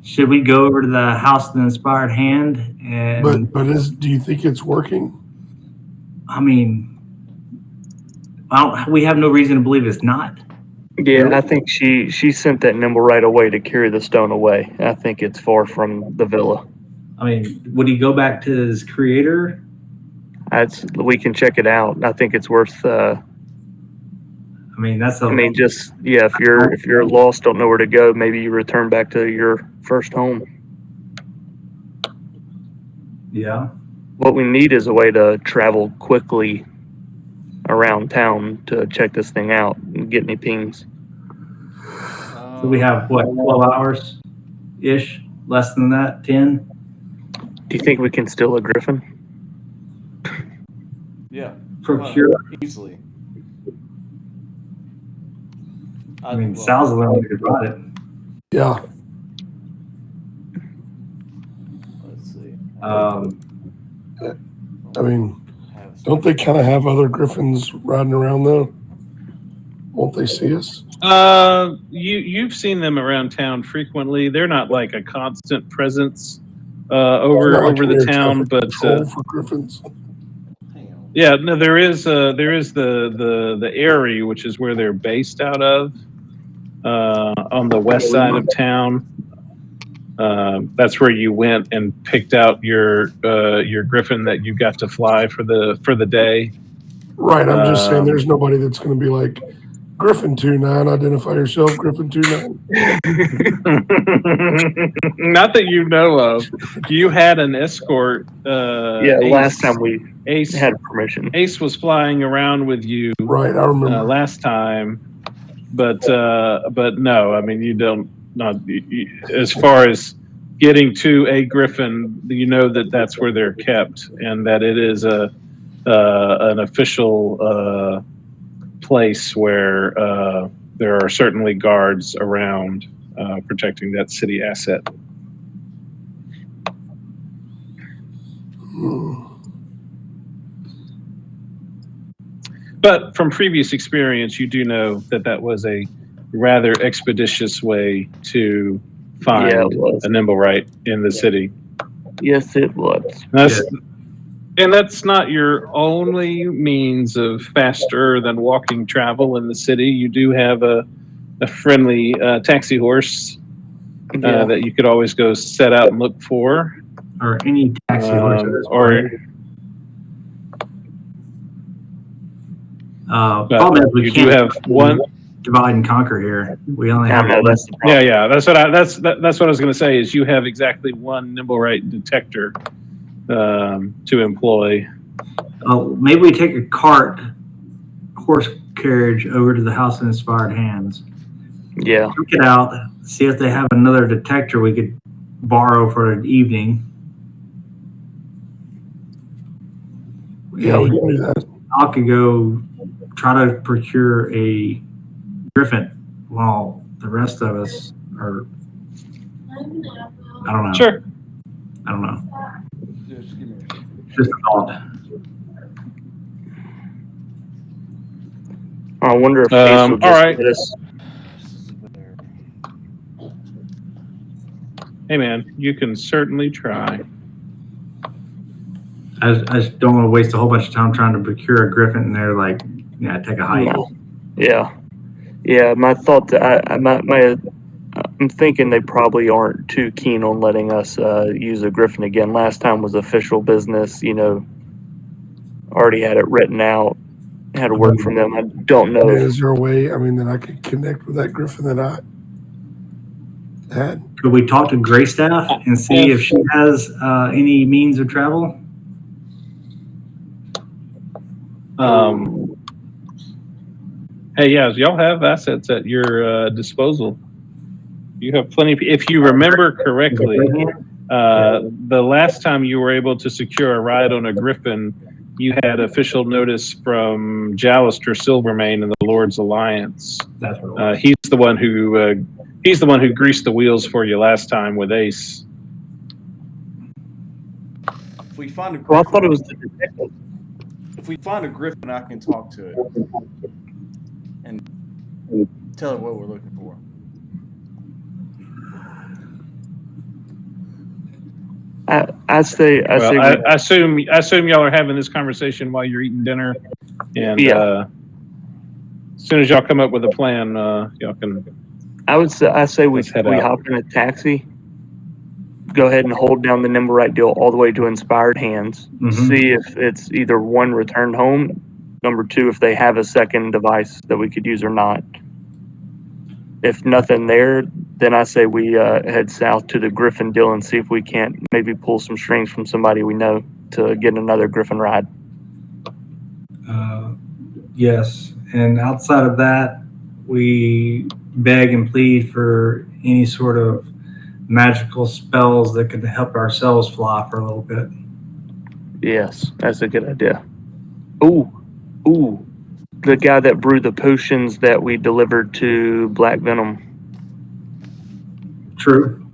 [SPEAKER 7] Should we go over to the House of the Inspired Hand? And
[SPEAKER 5] But do you think it's working?
[SPEAKER 7] I mean, we have no reason to believe it's not.
[SPEAKER 4] Yeah, I think she sent that Nimblewright away to carry the stone away. I think it's far from the villa.
[SPEAKER 7] I mean, would he go back to his creator?
[SPEAKER 4] We can check it out. I think it's worth. If you're lost, don't know where to go, maybe you return back to your first home.
[SPEAKER 7] Yeah.
[SPEAKER 4] What we need is a way to travel quickly around town to check this thing out and get any pings.
[SPEAKER 7] So we have 12 hours ish, less than that, 10.
[SPEAKER 4] Do you think we can steal a griffin?
[SPEAKER 1] Yeah.
[SPEAKER 7] Procure.
[SPEAKER 1] Easily.
[SPEAKER 7] I mean, Sal's the one who could ride it.
[SPEAKER 5] Yeah.
[SPEAKER 1] Let's see.
[SPEAKER 5] I mean, don't they kind of have other griffins riding around though? Won't they see us?
[SPEAKER 3] You've seen them around town frequently. They're not like a constant presence over
[SPEAKER 5] Not like
[SPEAKER 3] over
[SPEAKER 5] an
[SPEAKER 3] the
[SPEAKER 5] air
[SPEAKER 3] town,
[SPEAKER 5] traffic
[SPEAKER 3] but
[SPEAKER 5] control for griffins.
[SPEAKER 1] Hang on.
[SPEAKER 3] yeah, no, there is the Eyrie, which is where they're based out of, on the west side of town. That's where you went and picked out your griffin that you got to fly for the day.
[SPEAKER 5] Right. I'm just saying,
[SPEAKER 3] Um,
[SPEAKER 5] there's nobody that's going to be like Griffin 29. Identify yourself, Griffin 29.
[SPEAKER 3] Not that you know of. You had an escort.
[SPEAKER 4] Yeah,
[SPEAKER 3] Ace.
[SPEAKER 4] last time we
[SPEAKER 3] Ace
[SPEAKER 4] had permission.
[SPEAKER 3] Ace was flying around with you
[SPEAKER 5] Right. I remember.
[SPEAKER 3] last time, but no, I mean you don't. Not as far as getting to a griffin, you know that's where they're kept, and that it is an official place where there are certainly guards around protecting that city asset. But from previous experience, you do know that was a rather expeditious way to find
[SPEAKER 4] Yeah, it was.
[SPEAKER 3] a Nimblewright in the city.
[SPEAKER 4] Yes, it was.
[SPEAKER 3] And that's not your only means of faster than walking travel in the city. You do have a friendly taxi horse
[SPEAKER 4] Yeah.
[SPEAKER 3] that you could always go set out and look for.
[SPEAKER 7] Or any taxi horse at this
[SPEAKER 3] or
[SPEAKER 7] point. Problem is we
[SPEAKER 3] you do
[SPEAKER 7] can't
[SPEAKER 3] have one.
[SPEAKER 7] divide and conquer here. We only
[SPEAKER 4] I
[SPEAKER 7] have
[SPEAKER 4] know
[SPEAKER 7] one.
[SPEAKER 4] that's the problem.
[SPEAKER 3] Yeah. That's what I was going to say. Is you have exactly one Nimblewright detector to employ.
[SPEAKER 7] Maybe we take a horse carriage over to the House of Inspired Hands.
[SPEAKER 4] Yeah.
[SPEAKER 7] Check it out. See if they have another detector we could borrow for an evening.
[SPEAKER 5] Yeah, we can do that.
[SPEAKER 7] I could go try to procure a griffin while the rest of us are. I don't know.
[SPEAKER 3] Sure.
[SPEAKER 7] I don't know.
[SPEAKER 1] Just give me a second.
[SPEAKER 7] Just a thought.
[SPEAKER 4] I wonder if Ace will just
[SPEAKER 3] all right.
[SPEAKER 4] let us.
[SPEAKER 3] Hey man, you can certainly try.
[SPEAKER 7] I just don't want to waste a whole bunch of time trying to procure a griffin and they're like, yeah, take a hike.
[SPEAKER 4] No. Yeah. My thought that I'm thinking they probably aren't too keen on letting us use a griffin again. Last time was official business. Already had it written out. Had to work from them. I don't know.
[SPEAKER 5] Is there a way, that I could connect with that griffin that I had?
[SPEAKER 7] Could we talk to Greystaff and see if she has any means of travel?
[SPEAKER 3] Hey, yeah, y'all have assets at your disposal. You have plenty. If you remember correctly, the last time you were able to secure a ride on a griffin, you had official notice from Jallister Silvermane and the Lord's Alliance.
[SPEAKER 7] That's what it was.
[SPEAKER 3] He's the one who greased the wheels for you last time with Ace.
[SPEAKER 1] If we find a
[SPEAKER 4] Well, I
[SPEAKER 1] griffin,
[SPEAKER 4] thought it was the detective.
[SPEAKER 1] if we find a griffin, I can talk to it and tell it what we're looking for.
[SPEAKER 4] I say.
[SPEAKER 3] I assume y'all are having this conversation while you're eating dinner, and
[SPEAKER 4] Yeah.
[SPEAKER 3] as soon as y'all come up with a plan, y'all can.
[SPEAKER 4] I say we
[SPEAKER 3] Let's head out.
[SPEAKER 4] hop in a taxi, go ahead and hold down the Nimblewright deal all the way to Inspired Hands.
[SPEAKER 7] Mhm.
[SPEAKER 4] See if it's either one, returned home, number two, if they have a second device that we could use or not. If nothing there, then I say we head south to the Griffin deal and see if we can't maybe pull some strings from somebody we know to get another Griffin ride.
[SPEAKER 7] Yes, and outside of that, we beg and plead for any sort of magical spells that could help ourselves fly for a little bit.
[SPEAKER 4] Yes, that's a good idea. Ooh, the guy that brewed the potions that we delivered to Black Venom.
[SPEAKER 7] True.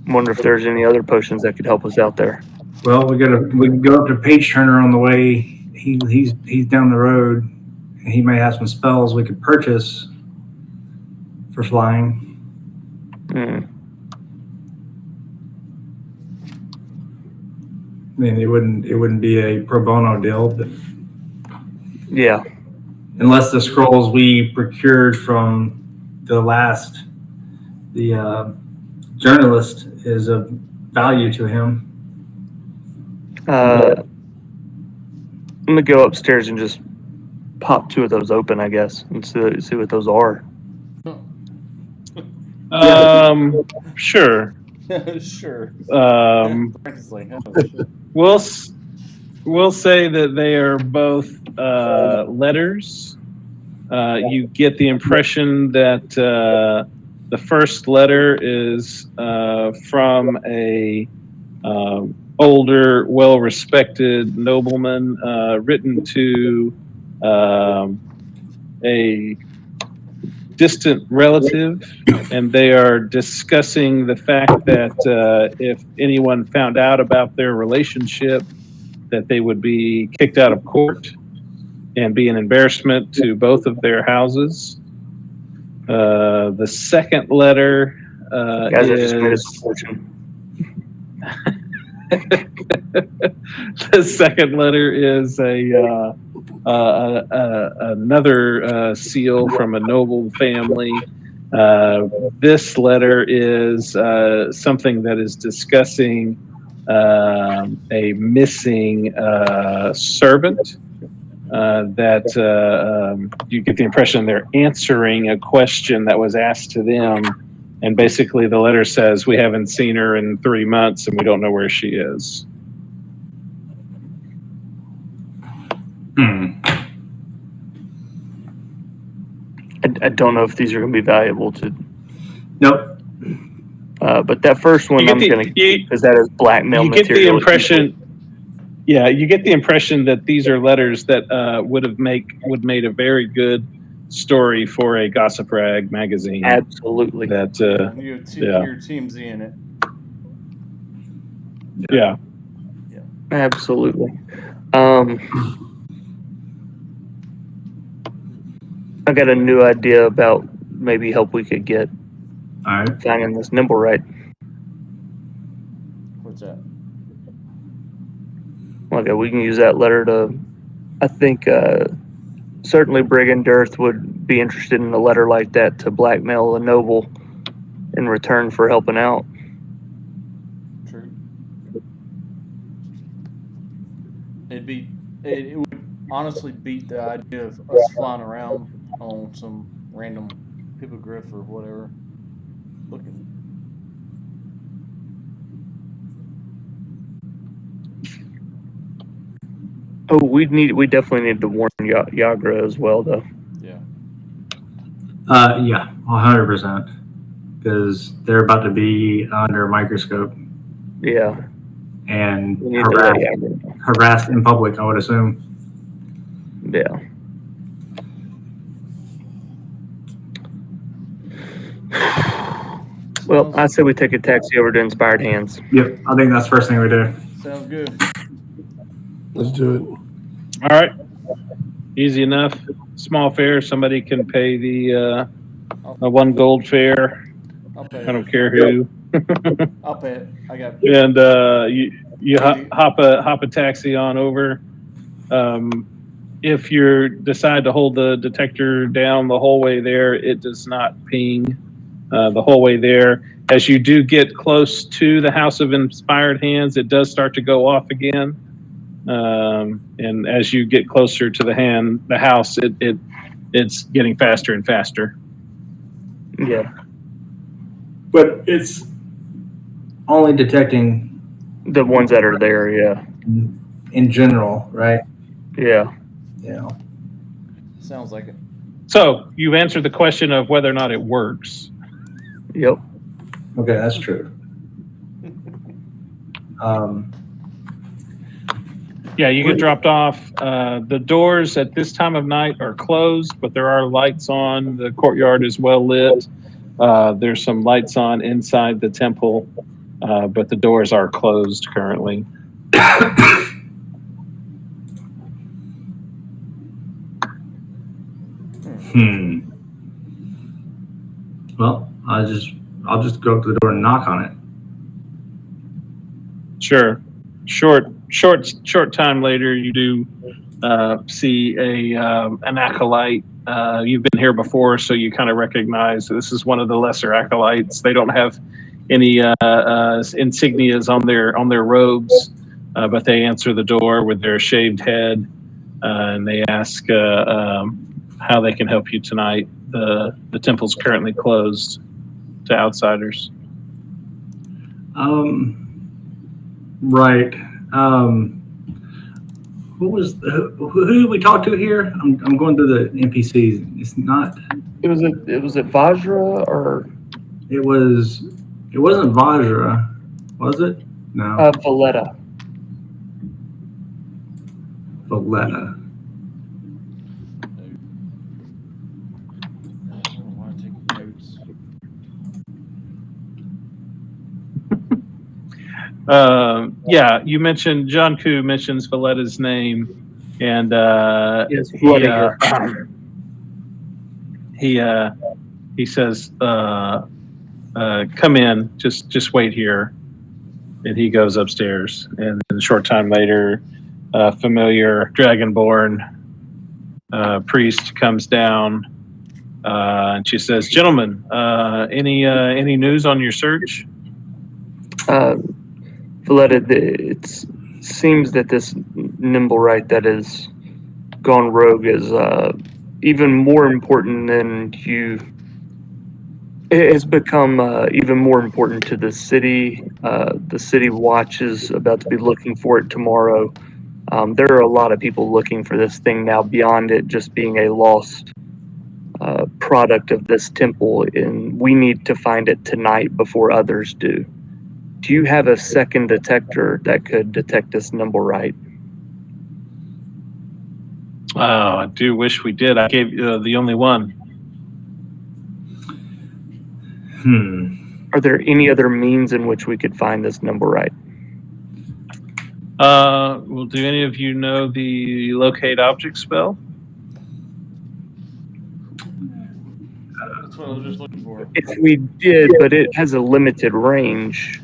[SPEAKER 4] Wonder if there's any other potions that could help us out there.
[SPEAKER 7] Well, we can go up to Page Turner on the way. He's down the road, he may have some spells we could purchase for flying.
[SPEAKER 4] Hmm.
[SPEAKER 7] I mean, it wouldn't be a pro bono deal, but
[SPEAKER 4] Yeah.
[SPEAKER 7] unless the scrolls we procured from the journalist is of value to him.
[SPEAKER 4] I'm gonna go upstairs and just pop 2 of those open, I guess, and see what those are.
[SPEAKER 3] Sure.
[SPEAKER 1] Sure. Frank's like, oh, shit.
[SPEAKER 3] We'll say that they are both letters. You get the impression that the first letter is from a older, well-respected nobleman, written to a distant relative, and they are discussing the fact that if anyone found out about their relationship, that they would be kicked out of court and be an embarrassment to both of their houses. The second letter
[SPEAKER 4] Guys, I just made a
[SPEAKER 3] is
[SPEAKER 4] fortune.
[SPEAKER 3] the second letter is another seal from a noble family. This letter is something that is discussing a missing servant. That you get the impression they're answering a question that was asked to them. And basically, the letter says, we haven't seen her in 3 months and we don't know where she is.
[SPEAKER 4] I don't know if these are going to be valuable to.
[SPEAKER 7] Nope.
[SPEAKER 4] But that first one I'm going to keep because that is blackmail
[SPEAKER 3] you
[SPEAKER 4] material.
[SPEAKER 3] Get the impression. Yeah, you get the impression that these are letters that would made a very good story for a gossip rag magazine.
[SPEAKER 4] Absolutely.
[SPEAKER 3] That
[SPEAKER 1] your team's in it.
[SPEAKER 3] Yeah.
[SPEAKER 4] Absolutely. I got a new idea about maybe help we could get.
[SPEAKER 7] All right.
[SPEAKER 4] Finding this nimble right.
[SPEAKER 1] What's that?
[SPEAKER 4] Okay, we can use that letter to. I think certainly Brigand Dearth would be interested in a letter like that to blackmail a noble in return for helping out.
[SPEAKER 1] True. It would honestly beat the idea of us flying around on some random hippogriff or whatever looking.
[SPEAKER 4] Oh, we definitely need to warn Yagra as well, though.
[SPEAKER 1] Yeah.
[SPEAKER 7] Yeah, 100%. Because they're about to be under a microscope
[SPEAKER 4] Yeah.
[SPEAKER 7] and
[SPEAKER 4] We need to let Yagra know.
[SPEAKER 7] harassed in public, I would assume.
[SPEAKER 4] Yeah. Well, I say we take a taxi over to Inspired Hands.
[SPEAKER 7] Yep, I think that's the first thing we do.
[SPEAKER 1] Sounds good.
[SPEAKER 5] Let's do it.
[SPEAKER 3] All right. Easy enough. Small fare. Somebody can pay the 1 gold fare.
[SPEAKER 1] I'll pay
[SPEAKER 3] I don't care who.
[SPEAKER 1] I'll pay it. I got.
[SPEAKER 3] And you hop a taxi on over. If you decide to hold the detector down the whole way there, it does not ping the whole way there. As you do get close to the House of Inspired Hands, it does start to go off again. And as you get closer to the house, it's getting faster and faster.
[SPEAKER 4] Yeah.
[SPEAKER 7] But it's only detecting
[SPEAKER 4] The ones that are there, yeah.
[SPEAKER 7] in general, right?
[SPEAKER 4] Yeah.
[SPEAKER 7] Yeah.
[SPEAKER 1] Sounds like it.
[SPEAKER 3] So you've answered the question of whether or not it works.
[SPEAKER 4] Yep.
[SPEAKER 7] Okay, that's true.
[SPEAKER 3] Yeah, you get dropped off. The doors at this time of night are closed, but there are lights on. The courtyard is well lit. There's some lights on inside the temple, but the doors are closed currently.
[SPEAKER 7] Well, I'll just go up to the door and knock on it.
[SPEAKER 3] Sure. Short time later, you do see an acolyte. You've been here before, so you kind of recognize this is one of the lesser acolytes. They don't have any insignias on their robes, but they answer the door with their shaved head, and they ask how they can help you tonight. The temple's currently closed to outsiders.
[SPEAKER 7] Right. Who did we talk to here? I'm going through the NPCs. It's not.
[SPEAKER 4] It was at Vajra or
[SPEAKER 7] It wasn't Vajra, was it? No.
[SPEAKER 4] Valletta.
[SPEAKER 7] Valletta.
[SPEAKER 1] I don't want to take notes.
[SPEAKER 3] Yeah, you mentioned John Koo mentions Valletta's name, and
[SPEAKER 4] Yes,
[SPEAKER 3] he says, "Come in, just wait here," and he goes upstairs. And a short time later, a familiar Dragonborn priest comes down, and she says, "Gentlemen, any news on your search?"
[SPEAKER 4] Valletta, it seems that this Nimblewright that has gone rogue is even more important than you. It has become even more important to the city. The city watch is about to be looking for it tomorrow. There are a lot of people looking for this thing now beyond it just being a lost product of this temple, and we need to find it tonight before others do. Do you have a second detector that could detect this Nimblewright?
[SPEAKER 3] Oh, I do wish we did. I gave you the only one.
[SPEAKER 4] Are there any other means in which we could find this Nimblewright?
[SPEAKER 3] Well, do any of you know the locate object spell?
[SPEAKER 1] That's what I was just looking for.
[SPEAKER 4] If we did, but it has a limited range.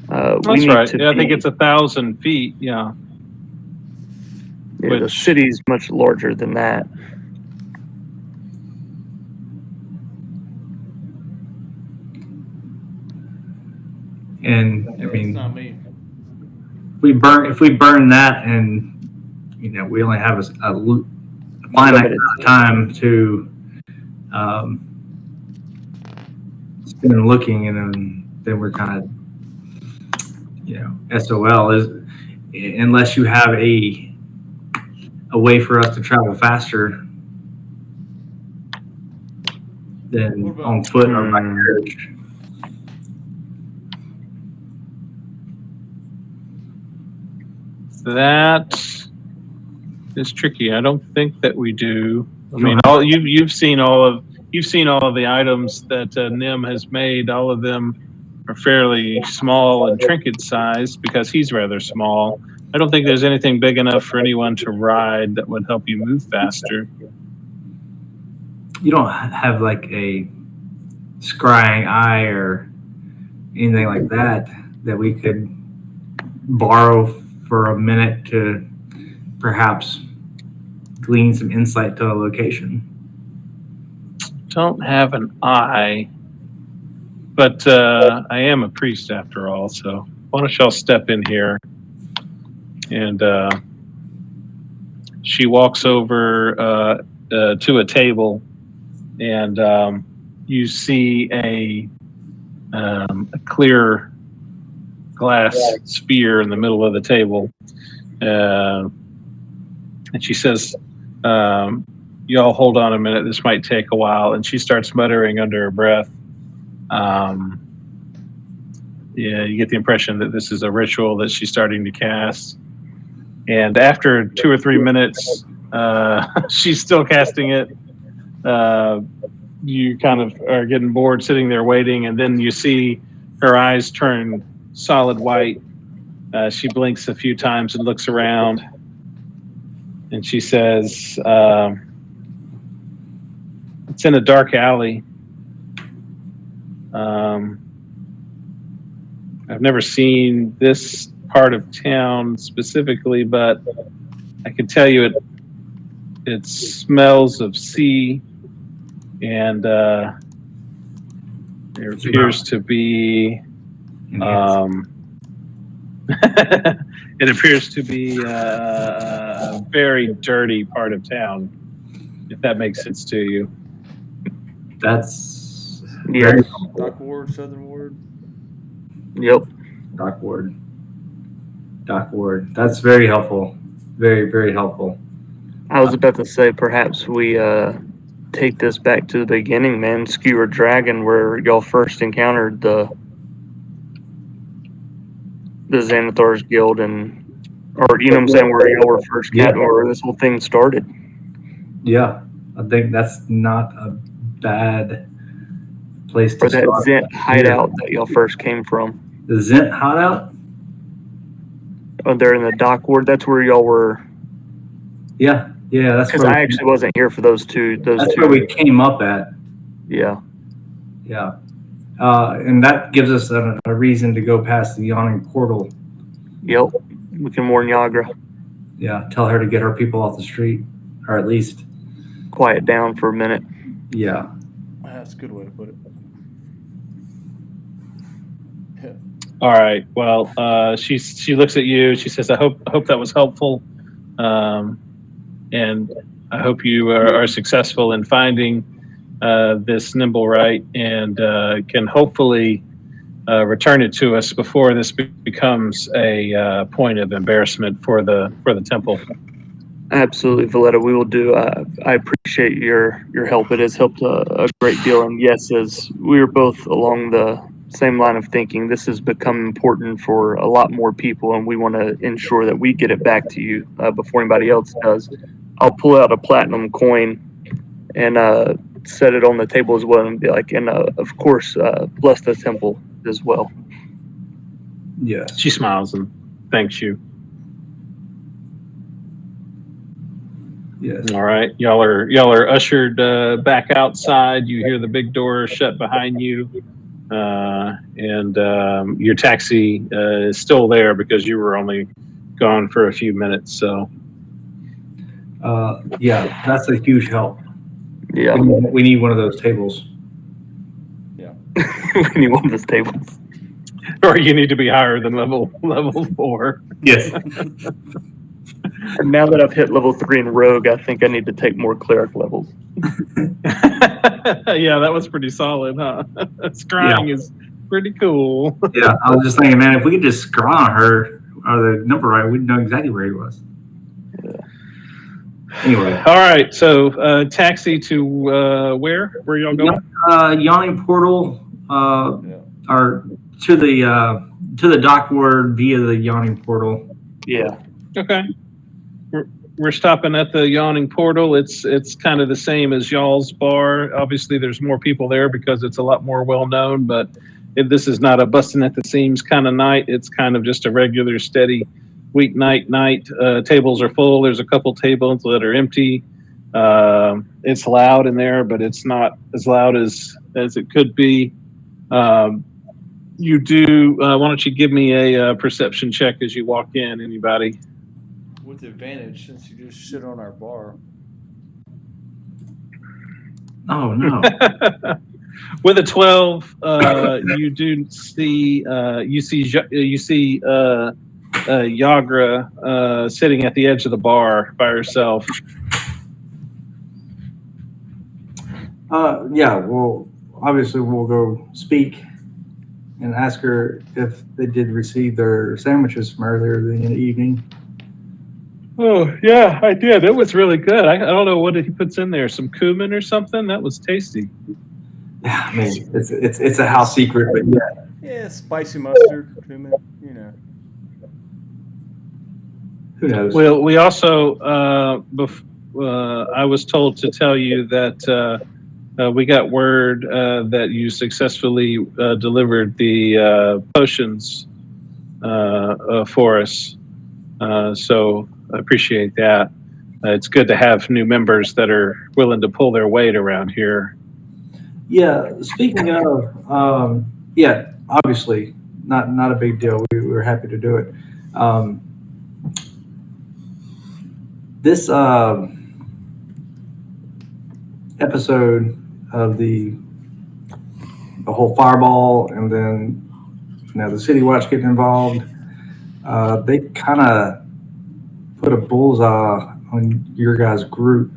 [SPEAKER 3] That's right. Yeah, I think it's 1,000 feet. Yeah.
[SPEAKER 4] The city's much larger than that.
[SPEAKER 7] And I
[SPEAKER 1] It's
[SPEAKER 7] mean,
[SPEAKER 1] not me.
[SPEAKER 7] if we burn that, and we only have a finite amount of time to spend looking, and then we're kind of SOL is unless you have a way for us to travel faster than on foot or by carriage.
[SPEAKER 3] That is tricky. I don't think that we do. I mean, you've seen all of the items that Nim has made. All of them are fairly small and trinket sized because he's rather small. I don't think there's anything big enough for anyone to ride that would help you move faster.
[SPEAKER 7] You don't have like a scrying eye or anything like that we could borrow for a minute to perhaps glean some insight to a location?
[SPEAKER 3] Don't have an eye, but I am a priest after all, so why don't y'all step in here? And she walks over to a table, and you see a clear glass sphere in the middle of the table. And she says, y'all hold on a minute, this might take a while. And she starts muttering under her breath. Yeah, you get the impression that this is a ritual that she's starting to cast. And after 2 or 3 minutes, she's still casting it. You kind of are getting bored sitting there waiting, and then you see her eyes turn solid white. She blinks a few times and looks around, and she says, It's in a dark alley. I've never seen this part of town specifically, but I can tell you it smells of sea, and there appears to be it appears to be a very dirty part of town, if that makes sense to you.
[SPEAKER 7] That's
[SPEAKER 4] Yeah.
[SPEAKER 1] Dock Ward, Southern Ward.
[SPEAKER 4] Yep.
[SPEAKER 7] Dock Ward. Dock Ward. That's very helpful. Very, very helpful.
[SPEAKER 4] I was about to say perhaps we take this back to the beginning, man. Skewer Dragon, where y'all first encountered the Xanathar's Guild, or you know what I'm saying, where y'all were first where this whole thing started.
[SPEAKER 7] Yeah, I think that's not a bad place to
[SPEAKER 4] Or that
[SPEAKER 7] start.
[SPEAKER 4] Zent hideout that y'all first came from.
[SPEAKER 7] The Zent hideout?
[SPEAKER 4] Oh, they're in the dock ward. That's where y'all were.
[SPEAKER 7] Yeah, that's
[SPEAKER 4] because I actually wasn't here for those two.
[SPEAKER 7] That's where we came up at.
[SPEAKER 4] Yeah.
[SPEAKER 7] Yeah. And that gives us a reason to go past the yawning portal.
[SPEAKER 4] Yep. We can warn Yagra.
[SPEAKER 7] Yeah. Tell her to get her people off the street, or at least
[SPEAKER 4] quiet down for a minute.
[SPEAKER 7] Yeah.
[SPEAKER 1] That's a good way to put it.
[SPEAKER 3] All right. Well, she looks at you. She says, "I hope that was helpful, and I hope you are successful in finding this nimble right and can hopefully return it to us before this becomes a point of embarrassment for the temple."
[SPEAKER 4] Absolutely, Valletta. We will do. I appreciate your help. It has helped a great deal. And yes, as we are both along the same line of thinking, this has become important for a lot more people, and we want to ensure that we get it back to you before anybody else does. I'll pull out a platinum coin and set it on the table as well, and be like, and of course, bless the temple as well.
[SPEAKER 7] Yeah.
[SPEAKER 3] She smiles and thanks you.
[SPEAKER 7] Yes.
[SPEAKER 3] All right, y'all are ushered back outside. You hear the big door shut behind you, and your taxi is still there because you were only gone for a few minutes. So,
[SPEAKER 7] yeah, that's a huge help.
[SPEAKER 4] Yeah,
[SPEAKER 7] we need one of those tables.
[SPEAKER 1] Yeah,
[SPEAKER 4] we need one of those tables.
[SPEAKER 3] Or you need to be higher than level 4.
[SPEAKER 7] Yes.
[SPEAKER 4] And now that I've hit level 3 in Rogue, I think I need to take more cleric levels.
[SPEAKER 3] Yeah, that was pretty solid, huh? Scrying is pretty cool.
[SPEAKER 7] Yeah, I was just thinking, man, if we could just scry on her or the number right, we'd know exactly where he was.
[SPEAKER 4] Yeah.
[SPEAKER 7] Anyway.
[SPEAKER 3] All right, so taxi to where? Where y'all going?
[SPEAKER 7] Yawning portal, or to the dock ward via the yawning portal.
[SPEAKER 4] Yeah.
[SPEAKER 3] Okay. We're stopping at the yawning portal. It's kind of the same as y'all's bar. Obviously, there's more people there because it's a lot more well known. But this is not a busting at the seams kind of night. It's kind of just a regular, steady weeknight night. Tables are full. There's a couple tables that are empty. It's loud in there, but it's not as loud as it could be. You do. Why don't you give me a perception check as you walk in? Anybody?
[SPEAKER 1] with advantage since you just shit on our bar.
[SPEAKER 7] Oh no.
[SPEAKER 3] With a 12, you do see Yagra sitting at the edge of the bar by herself.
[SPEAKER 7] Yeah, well, obviously we'll go speak and ask her if they did receive their sandwiches from earlier in the evening.
[SPEAKER 3] Oh, yeah, I did. It was really good. I don't know what he puts in there. Some cumin or something? That was tasty.
[SPEAKER 7] Yeah, I mean, it's a house secret, but yeah.
[SPEAKER 1] Yeah, spicy mustard, cumin, you know.
[SPEAKER 7] Who knows?
[SPEAKER 3] Well, we also, I was told to tell you that we got word that you successfully delivered the potions for us. So I appreciate that. it's good to have new members that are willing to pull their weight around here.
[SPEAKER 7] Yeah, speaking of, yeah, obviously, not a big deal. We were happy to do it. This episode of the whole fireball, and then the City Watch getting involved, they kind of put a bullseye on your guys' group,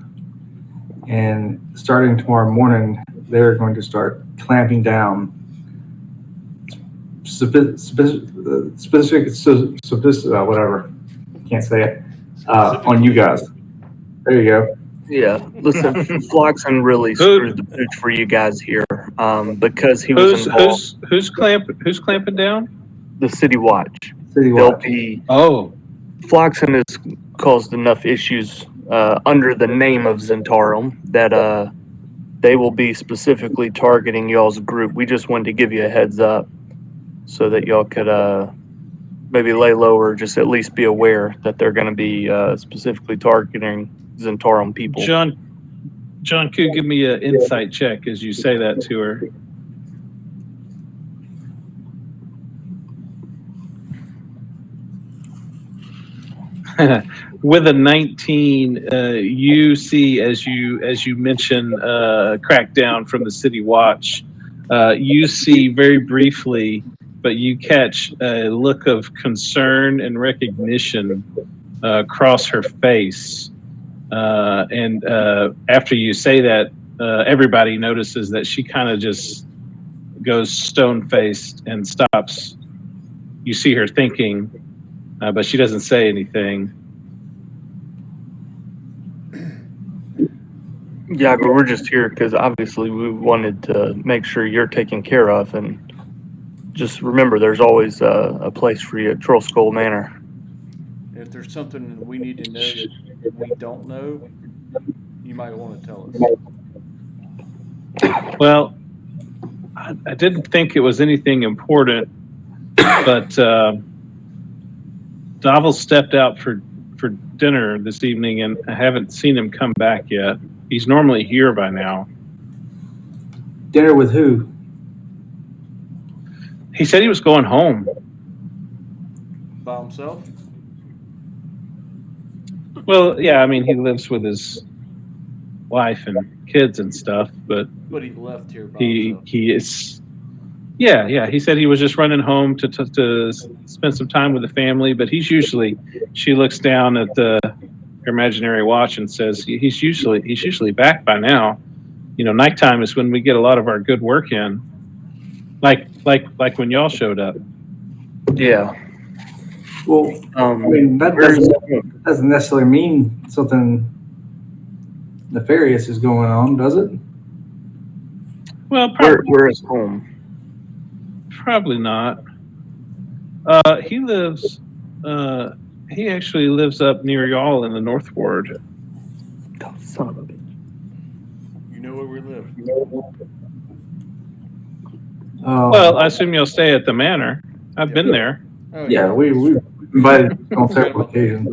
[SPEAKER 7] and starting tomorrow morning, they're going to start clamping down whatever, can't say it, on you guys. There you go.
[SPEAKER 4] Yeah, listen, Floxen really screwed the pooch for you guys here, because he was involved.
[SPEAKER 3] Who's clamping down?
[SPEAKER 4] The City Watch.
[SPEAKER 7] City Watch.
[SPEAKER 4] Floxen has caused enough issues under the name of Zentarum that they will be specifically targeting y'all's group. We just wanted to give you a heads up so that y'all could maybe lay low or just at least be aware that they're going to be specifically targeting Zentarum people.
[SPEAKER 3] John, could give me an insight check as you say that to her. With a 19, you see as you mention crackdown from the City Watch, you see very briefly, but you catch a look of concern and recognition across her face. And after you say that, everybody notices that she kind of just goes stone-faced and stops. You see her thinking, but she doesn't say anything.
[SPEAKER 4] Yeah, but we're just here because obviously we wanted to make sure you're taken care of, and just remember there's always a place for you at Troll Skull Manor.
[SPEAKER 1] If there's something we need to know that we don't know, you might want to tell us.
[SPEAKER 3] Well, I didn't think it was anything important, but Davil stepped out for dinner this evening, and I haven't seen him come back yet. He's normally here by now.
[SPEAKER 7] Dinner with who?
[SPEAKER 3] He said he was going home.
[SPEAKER 1] By himself?
[SPEAKER 3] Well, yeah, I mean, he lives with his wife and kids and stuff, but
[SPEAKER 1] he left here by
[SPEAKER 3] he
[SPEAKER 1] himself.
[SPEAKER 3] is. Yeah. He said he was just running home to spend some time with the family, but she looks down at her imaginary watch and says he's usually back by now. Nighttime is when we get a lot of our good work in, like when y'all showed up.
[SPEAKER 4] Yeah.
[SPEAKER 7] Well, I mean, that doesn't necessarily mean something nefarious is going on, does it?
[SPEAKER 3] Well,
[SPEAKER 4] where is home?
[SPEAKER 3] Probably not. He lives. He actually lives up near y'all in the North Ward.
[SPEAKER 4] Oh, son of a bitch.
[SPEAKER 1] You know where we live.
[SPEAKER 3] Well, I assume you'll stay at the manor. I've been there.
[SPEAKER 1] Oh,
[SPEAKER 7] Yeah, we invited on several occasions.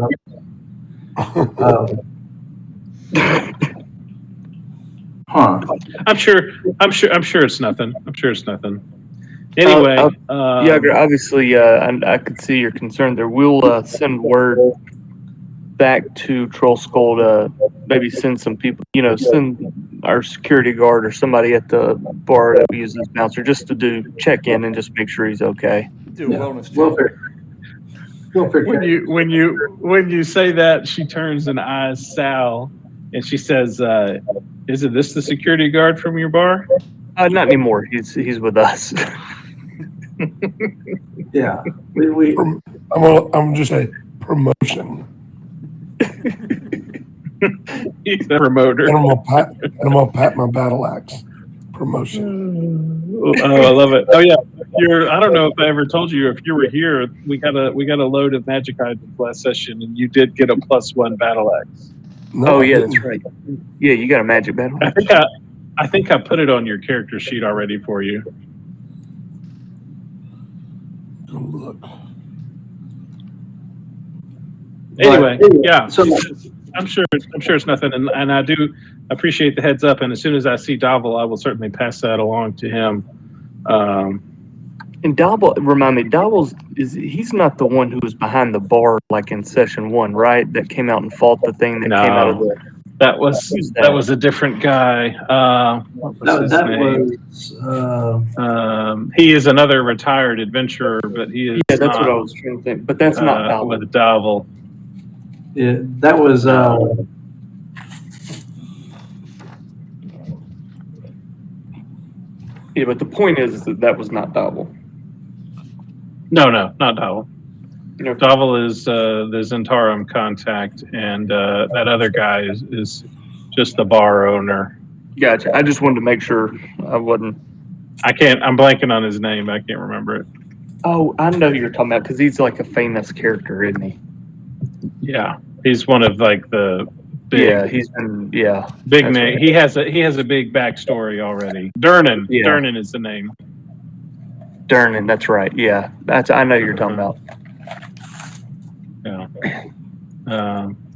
[SPEAKER 3] I'm sure it's nothing. Anyway,
[SPEAKER 4] yeah, obviously, I could see your concern there. We'll send word back to Troll Skull to maybe send some people, send our security guard or somebody at the bar that we use as bouncer just to check in and just make sure he's okay.
[SPEAKER 1] Do a wellness check.
[SPEAKER 3] when you say that, she turns and eyes Sal, and she says, "Isn't this the security guard from your bar?"
[SPEAKER 4] Not anymore. He's with us.
[SPEAKER 7] Yeah, we
[SPEAKER 5] I'm just a promotion.
[SPEAKER 3] He's a promoter.
[SPEAKER 5] And I'm gonna pat my battle axe. Promotion.
[SPEAKER 3] Oh, I love it. Oh yeah, I don't know if I ever told you, if you were here, we got a load of magic items last session, and you did get a +1 battle axe.
[SPEAKER 5] No,
[SPEAKER 4] yeah, that's right. Yeah, you got a magic battle axe.
[SPEAKER 3] I think I put it on your character sheet already for you.
[SPEAKER 5] Good look.
[SPEAKER 3] Anyway, yeah.
[SPEAKER 7] So
[SPEAKER 3] I'm sure it's nothing, and I do appreciate the heads up. And as soon as I see Davil, I will certainly pass that along to him.
[SPEAKER 4] And Davil, remind me, he's not the one who was behind the bar like in session 1, right? That came out and fought the thing that came out of the.
[SPEAKER 3] That was a different guy. What was his name? He is another retired adventurer, but he is
[SPEAKER 4] Yeah, that's
[SPEAKER 3] not,
[SPEAKER 4] what I was trying to think. But that's not Davil.
[SPEAKER 3] with Davil.
[SPEAKER 7] Yeah, that was.
[SPEAKER 4] Yeah, but the point is that was not Davil.
[SPEAKER 3] No, not Davil.
[SPEAKER 4] Okay.
[SPEAKER 3] Davil is the Zentarum contact, and that other guy is just the bar owner.
[SPEAKER 4] Gotcha. I just wanted to make sure I wasn't.
[SPEAKER 3] I'm blanking on his name. I can't remember it.
[SPEAKER 4] Oh, I know who you're talking about because he's like a famous character, isn't he?
[SPEAKER 3] Yeah, he's one of like the big.
[SPEAKER 4] Yeah, he's been. Yeah,
[SPEAKER 3] big
[SPEAKER 4] that's
[SPEAKER 3] name.
[SPEAKER 4] right.
[SPEAKER 3] He has a big backstory already. Durnan.
[SPEAKER 4] Yeah.
[SPEAKER 3] Durnan is the name.
[SPEAKER 4] Durnan, that's right. Yeah, I know who you're talking about.
[SPEAKER 3] Yeah.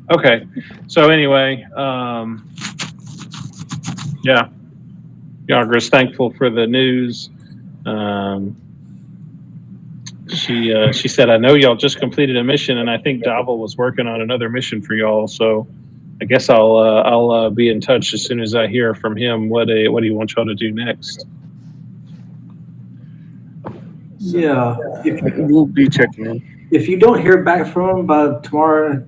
[SPEAKER 3] Okay. So anyway, yeah. Yagra's thankful for the news. She said, "I know y'all just completed a mission, and I think Davil was working on another mission for y'all. So I guess I'll be in touch as soon as I hear from him what he wants y'all to do next."
[SPEAKER 7] Yeah.
[SPEAKER 4] We'll be checking in.
[SPEAKER 7] If you don't hear back from him by tomorrow,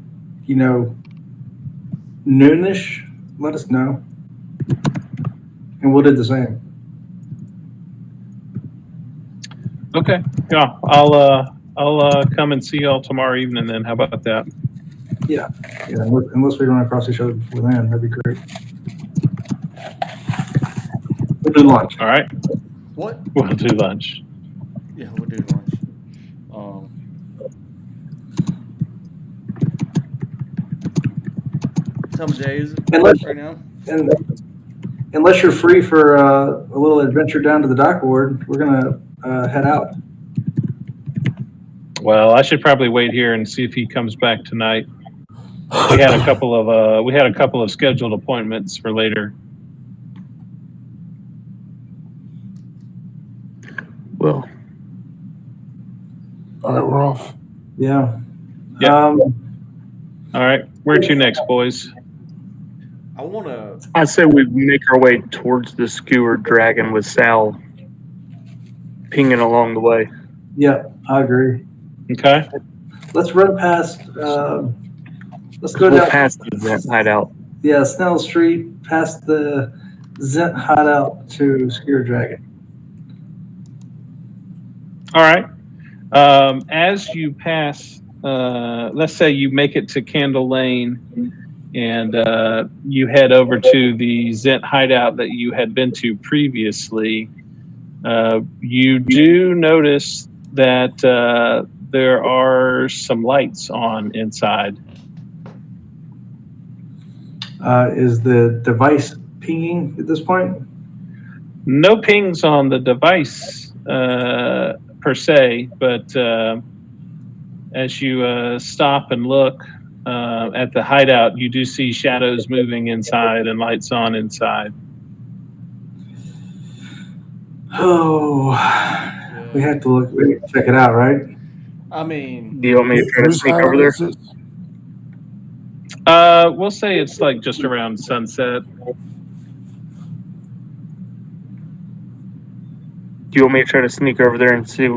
[SPEAKER 7] noonish, let us know, and we'll do the same.
[SPEAKER 3] Okay. Yeah. I'll come and see y'all tomorrow evening. Then how about that?
[SPEAKER 7] Yeah. Unless we run across each other before then, that'd be great. We'll do lunch.
[SPEAKER 3] All right.
[SPEAKER 1] What?
[SPEAKER 3] We'll do lunch.
[SPEAKER 1] Yeah, we'll do lunch. How many days right now?
[SPEAKER 7] Unless you're free for a little adventure down to the dock ward, we're gonna head out.
[SPEAKER 3] Well, I should probably wait here and see if he comes back tonight. We had a couple of scheduled appointments for later.
[SPEAKER 4] Well,
[SPEAKER 5] All right, we're off.
[SPEAKER 7] Yeah.
[SPEAKER 3] Yeah. All right. Where to next, boys?
[SPEAKER 1] I want to.
[SPEAKER 4] I say we make our way towards the skewer dragon with Sal pinging along the way.
[SPEAKER 7] Yeah, I agree.
[SPEAKER 3] Okay.
[SPEAKER 7] Let's run past. Let's go
[SPEAKER 4] We'll
[SPEAKER 7] down
[SPEAKER 4] pass the Zent hideout.
[SPEAKER 7] Yeah, Snell Street, past the Zent hideout to Skewer Dragon.
[SPEAKER 3] All right. As you pass, let's say you make it to Candle Lane, and you head over to the Zent hideout that you had been to previously. You do notice that there are some lights on inside.
[SPEAKER 7] Is the device pinging at this point?
[SPEAKER 3] No pings on the device per se, but as you stop and look at the hideout, you do see shadows moving inside and lights on inside.
[SPEAKER 7] Oh, we have to look. We have to check it out, right?
[SPEAKER 1] I mean,
[SPEAKER 4] Do you want me to try to
[SPEAKER 5] Whose
[SPEAKER 4] sneak
[SPEAKER 5] hideout
[SPEAKER 4] over there?
[SPEAKER 5] is this?
[SPEAKER 3] We'll say it's like just around sunset.
[SPEAKER 4] Do you want me to try to sneak over there and see?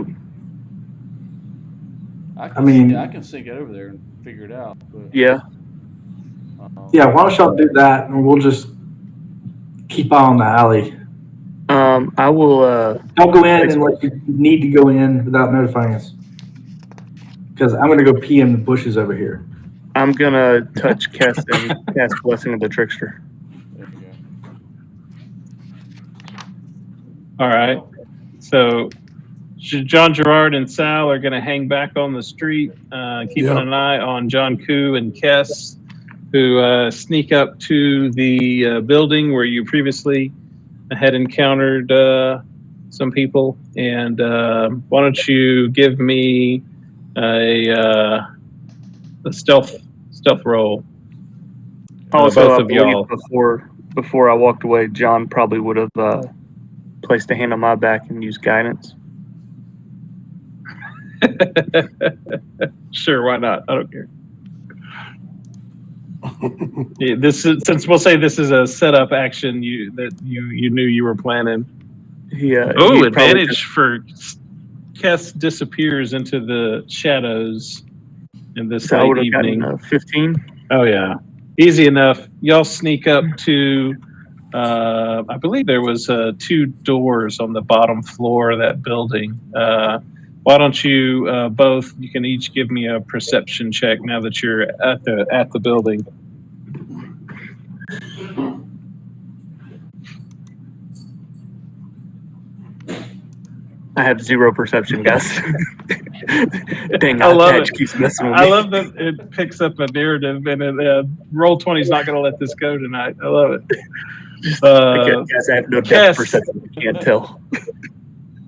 [SPEAKER 1] I can sneak it over there and figure it out. But,
[SPEAKER 4] Yeah.
[SPEAKER 7] Yeah, why don't y'all do that, and we'll just keep on the alley.
[SPEAKER 4] I will.
[SPEAKER 7] Don't go in unless you need to go in without notifying us. Because I'm going to go pee in the bushes over here.
[SPEAKER 4] I'm gonna touch cast Blessing of the Trickster.
[SPEAKER 1] there you
[SPEAKER 3] All right. So John Gerard and Sal are going to hang back on the street, keeping an eye on John Koo and Kess, who sneak up to the building where you previously had encountered some people. And why don't you give me a stealth roll?
[SPEAKER 4] Also,
[SPEAKER 3] both
[SPEAKER 4] I
[SPEAKER 3] of
[SPEAKER 4] believe
[SPEAKER 3] y'all.
[SPEAKER 4] before I walked away, John probably would have placed a hand on my back and used guidance.
[SPEAKER 3] Sure, why not? I don't care. Yeah, this is, since we'll say this is a setup action you knew you were planning.
[SPEAKER 4] He
[SPEAKER 3] Advantage for Keth disappears into the shadows in this
[SPEAKER 4] So I would
[SPEAKER 3] late
[SPEAKER 4] have gotten
[SPEAKER 3] evening.
[SPEAKER 4] a 15.
[SPEAKER 3] Oh yeah, easy enough. Y'all sneak up to. I believe there was 2 doors on the bottom floor of that building. Why don't you both? You can each give me a perception check now that you're at the building.
[SPEAKER 4] I have 0 perception, guys. Dang,
[SPEAKER 3] I love
[SPEAKER 4] Patch
[SPEAKER 3] it.
[SPEAKER 4] keeps messing with
[SPEAKER 3] I
[SPEAKER 4] me.
[SPEAKER 3] love that it picks up a narrative, and Roll20 is not going to let this go tonight. I love it.
[SPEAKER 4] Guys, I have no depth perception. You can't tell.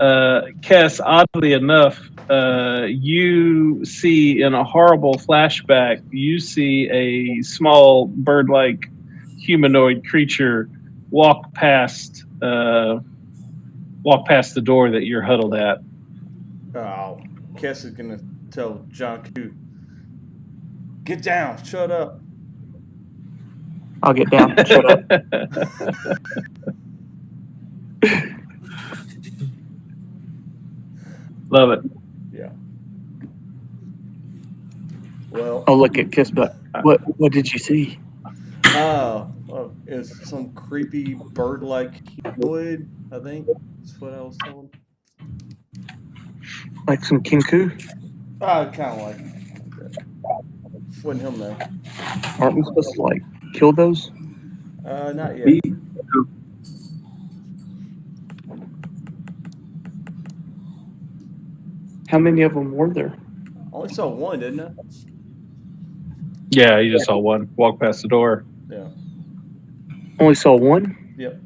[SPEAKER 3] Kess, oddly enough, you see in a horrible flashback, you see a small bird-like humanoid creature walk past the door that you're huddled at.
[SPEAKER 1] Oh, Kess is gonna tell John Q, get down, shut up.
[SPEAKER 4] I'll get down. Shut up.
[SPEAKER 3] Love it.
[SPEAKER 1] Yeah. Well,
[SPEAKER 4] I'll look at Kiss, but what did you see?
[SPEAKER 1] it's some creepy bird-like humanoid, I think. That's what I was told.
[SPEAKER 4] Like some kinku?
[SPEAKER 1] Kind of like that. Wouldn't him though.
[SPEAKER 4] Aren't we supposed to like kill those?
[SPEAKER 1] Not yet.
[SPEAKER 4] How many of them were there?
[SPEAKER 1] Only saw one, didn't I?
[SPEAKER 3] Yeah, you just saw one walk past the door.
[SPEAKER 1] Yeah.
[SPEAKER 4] Only saw one?
[SPEAKER 1] Yep.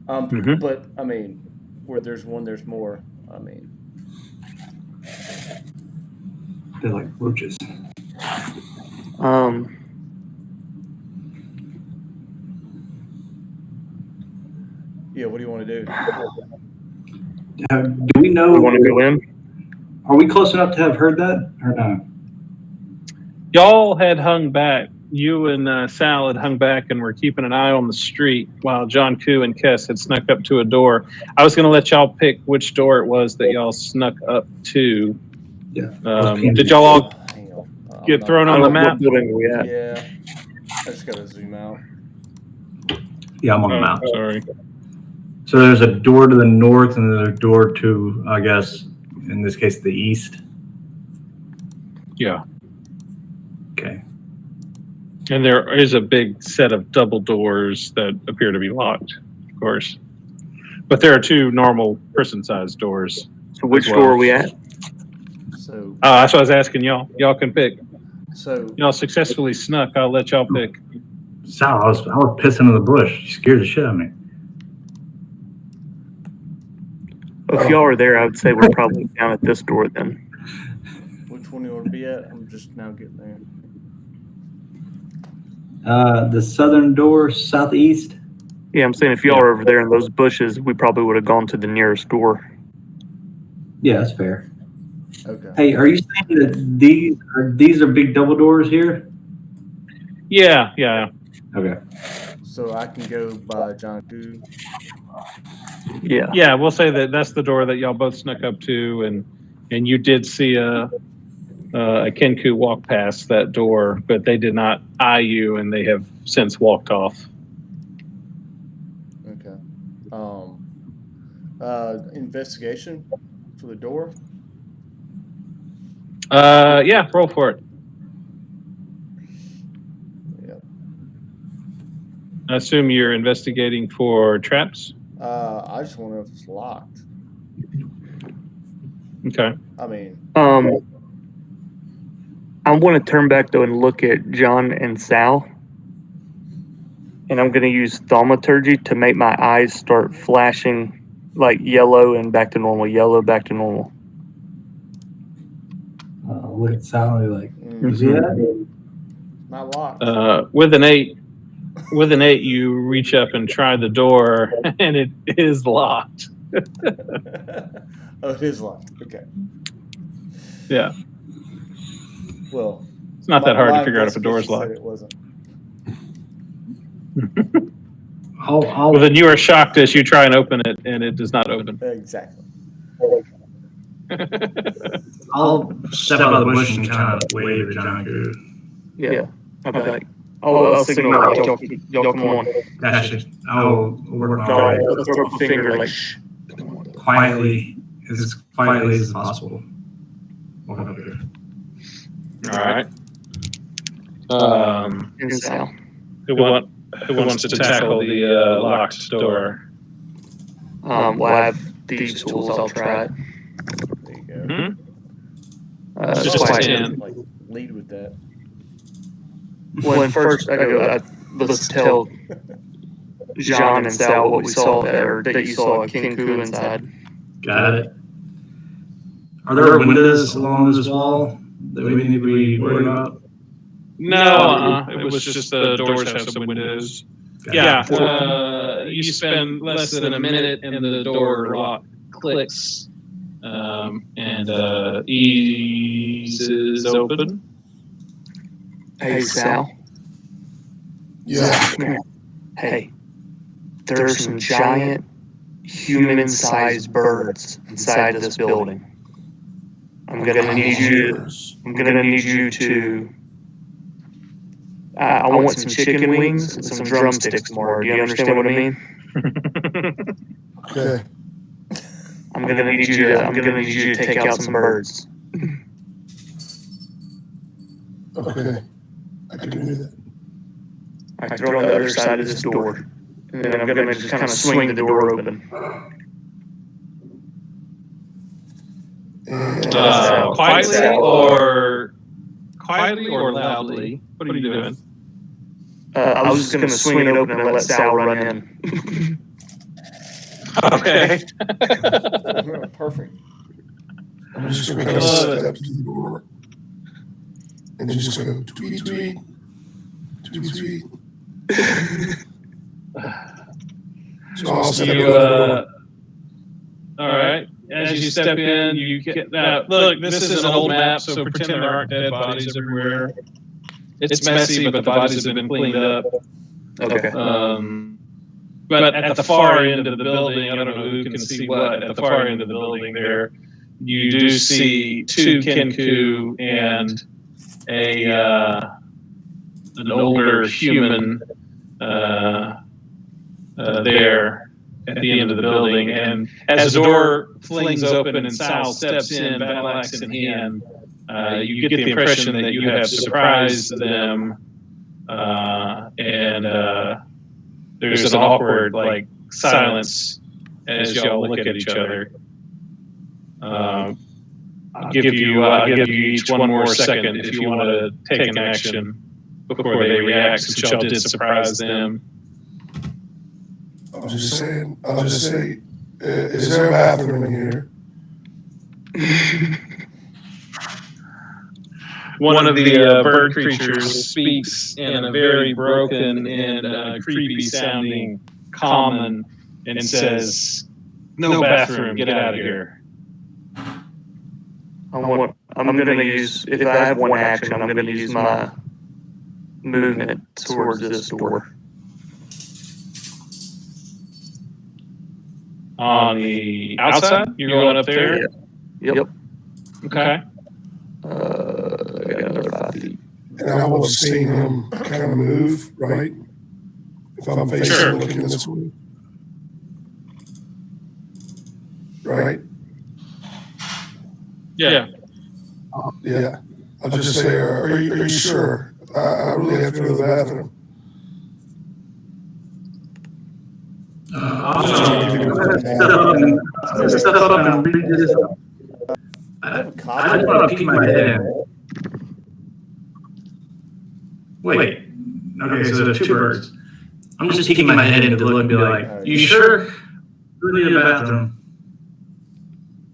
[SPEAKER 3] Mhm.
[SPEAKER 1] But I mean, where there's one, there's more. I mean,
[SPEAKER 7] They're like roaches.
[SPEAKER 1] yeah. What do you want to do?
[SPEAKER 7] Do we know?
[SPEAKER 4] We want to go in?
[SPEAKER 7] Are we close enough to have heard that or no?
[SPEAKER 3] Y'all had hung back. You and Sal had hung back and were keeping an eye on the street while John Koo and Kess had snuck up to a door. I was going to let y'all pick which door it was that y'all snuck up to.
[SPEAKER 7] Yeah.
[SPEAKER 3] Did y'all all
[SPEAKER 1] Hang on.
[SPEAKER 3] get thrown
[SPEAKER 4] I
[SPEAKER 3] on the
[SPEAKER 4] don't know
[SPEAKER 3] map?
[SPEAKER 4] what building we at.
[SPEAKER 1] Yeah. I just gotta zoom out.
[SPEAKER 7] Yeah, I'm on the
[SPEAKER 3] Oh,
[SPEAKER 7] map.
[SPEAKER 3] sorry.
[SPEAKER 7] So there's a door to the north and there's a door to, I guess, in this case, the east.
[SPEAKER 3] Yeah.
[SPEAKER 7] Okay.
[SPEAKER 3] And there is a big set of double doors that appear to be locked, of course. But there are 2 normal person-sized doors.
[SPEAKER 4] So which
[SPEAKER 3] as well.
[SPEAKER 4] door are we at?
[SPEAKER 1] So,
[SPEAKER 3] That's what I was asking y'all. Y'all can pick.
[SPEAKER 1] so
[SPEAKER 3] Y'all successfully snuck. I'll let y'all pick.
[SPEAKER 7] Sal, I was pissing in the bush. You scared the shit out of me.
[SPEAKER 4] If y'all are there, I would say we're probably down at this door then.
[SPEAKER 1] which one you want to be at? I'm just now getting there.
[SPEAKER 7] The southern door, southeast.
[SPEAKER 4] Yeah, I'm saying if y'all are over there in those bushes, we probably would have gone to the nearest door.
[SPEAKER 7] Yeah, that's fair.
[SPEAKER 1] Okay.
[SPEAKER 7] Hey, are you saying that these are big double doors here?
[SPEAKER 3] Yeah.
[SPEAKER 7] Okay.
[SPEAKER 1] So I can go by John Koo.
[SPEAKER 4] Yeah.
[SPEAKER 3] Yeah, we'll say that that's the door that y'all both snuck up to, and you did see a Kenku walk past that door, but they did not eye you, and they have since walked off.
[SPEAKER 1] Okay. Investigation for the door.
[SPEAKER 3] Yeah, roll for it.
[SPEAKER 1] Yep.
[SPEAKER 3] I assume you're investigating for traps.
[SPEAKER 1] I just want to know if it's locked.
[SPEAKER 3] Okay.
[SPEAKER 1] I mean,
[SPEAKER 4] I want to turn back though and look at John and Sal. And I'm going to use thaumaturgy to make my eyes start flashing like yellow and back to normal, yellow back to normal.
[SPEAKER 7] Look at Sal and be like, you see that?
[SPEAKER 1] not locked.
[SPEAKER 3] With an 8, With an 8, you reach up and try the door, and it is locked.
[SPEAKER 1] Oh, it is locked. Okay.
[SPEAKER 3] Yeah,
[SPEAKER 1] Well,
[SPEAKER 3] it's not that hard to
[SPEAKER 1] mine
[SPEAKER 3] figure out if a
[SPEAKER 1] just
[SPEAKER 3] door is
[SPEAKER 1] said
[SPEAKER 3] locked.
[SPEAKER 1] It wasn't.
[SPEAKER 7] I'll
[SPEAKER 3] Well, then you are shocked as you try and open it, and it does not open.
[SPEAKER 1] Exactly.
[SPEAKER 7] I'll step out of the bush and kind of wave at John Koo.
[SPEAKER 4] Yeah. Okay. I'll signal like, y'all come on.
[SPEAKER 7] Gotcha. I'll work my
[SPEAKER 4] All right.
[SPEAKER 7] way
[SPEAKER 4] Let's throw up a finger like, shh.
[SPEAKER 7] quietly, as quietly as possible. Walk up here.
[SPEAKER 3] All right.
[SPEAKER 4] And Sal.
[SPEAKER 3] Who wants to tackle the locked door?
[SPEAKER 4] Well, I have these tools. I'll try it.
[SPEAKER 1] There you go.
[SPEAKER 3] Mm-hmm. Just
[SPEAKER 4] quiet.
[SPEAKER 3] stand.
[SPEAKER 1] Like lead with that.
[SPEAKER 4] Well, first, let's tell John and Sal what we saw there, that you saw a King Koo inside.
[SPEAKER 7] Got it. Are there windows along this wall that we need to be worried about?
[SPEAKER 3] No, it was just the doors have some windows.
[SPEAKER 7] Got it.
[SPEAKER 3] Yeah, you spend less than a minute and the door lock clicks and eases open.
[SPEAKER 4] Hey, Sal.
[SPEAKER 5] Yeah.
[SPEAKER 4] Come here. Hey, there's some giant human-sized birds inside of this building. I'm gonna need you to. I want some chicken wings and some drumsticks more. Do you understand what I mean?
[SPEAKER 5] Okay.
[SPEAKER 4] I'm gonna need you to take out some birds.
[SPEAKER 5] Okay. I can do that.
[SPEAKER 4] I throw it on the other side of this door, and then I'm gonna just kind of swing the door open.
[SPEAKER 5] And
[SPEAKER 3] Quietly or loudly? What are you doing?
[SPEAKER 4] I was just gonna swing it open and let Sal run in.
[SPEAKER 3] Okay.
[SPEAKER 1] Perfect.
[SPEAKER 5] I'm just going to kind of step to the door and just go tweet, tweet, tweet, tweet. So I'll step in.
[SPEAKER 3] All right. As you step in, you get that. Look, this is an old map, so pretend there aren't dead bodies everywhere. It's messy, but the bodies have been cleaned up.
[SPEAKER 4] Okay.
[SPEAKER 3] But at the far end of the building, I don't know who can see what. At the far end of the building, there you do see 2 Kenku and an older human there at the end of the building. And as the door flings open and Sal steps in, battle axe in hand, you get the impression that you have surprised them, and there's an awkward silence as y'all look at each other. I'll give you each one more second if you want to take an action before they react, since y'all did surprise them.
[SPEAKER 5] I'll just say, is there a bathroom in here?
[SPEAKER 3] One of the bird creatures speaks in a very broken and creepy sounding common and says, "No bathroom, get out of here."
[SPEAKER 4] I'm gonna use, if I have one action, I'm gonna use my movement towards this door.
[SPEAKER 3] On the outside? You're going up there?
[SPEAKER 4] Yep.
[SPEAKER 3] Okay.
[SPEAKER 4] I got another 5 feet.
[SPEAKER 5] And I will have seen him kind of move, right? If I'm facing looking this way. Right?
[SPEAKER 3] Yeah.
[SPEAKER 5] Yeah. I'll just say, are you sure? I really have to go to the bathroom.
[SPEAKER 7] I'll step up and read this. I just want to peek my head in. Wait. Okay, so there's 2 birds. I'm just peeking my head in to look and be like, "You sure? We need a bathroom."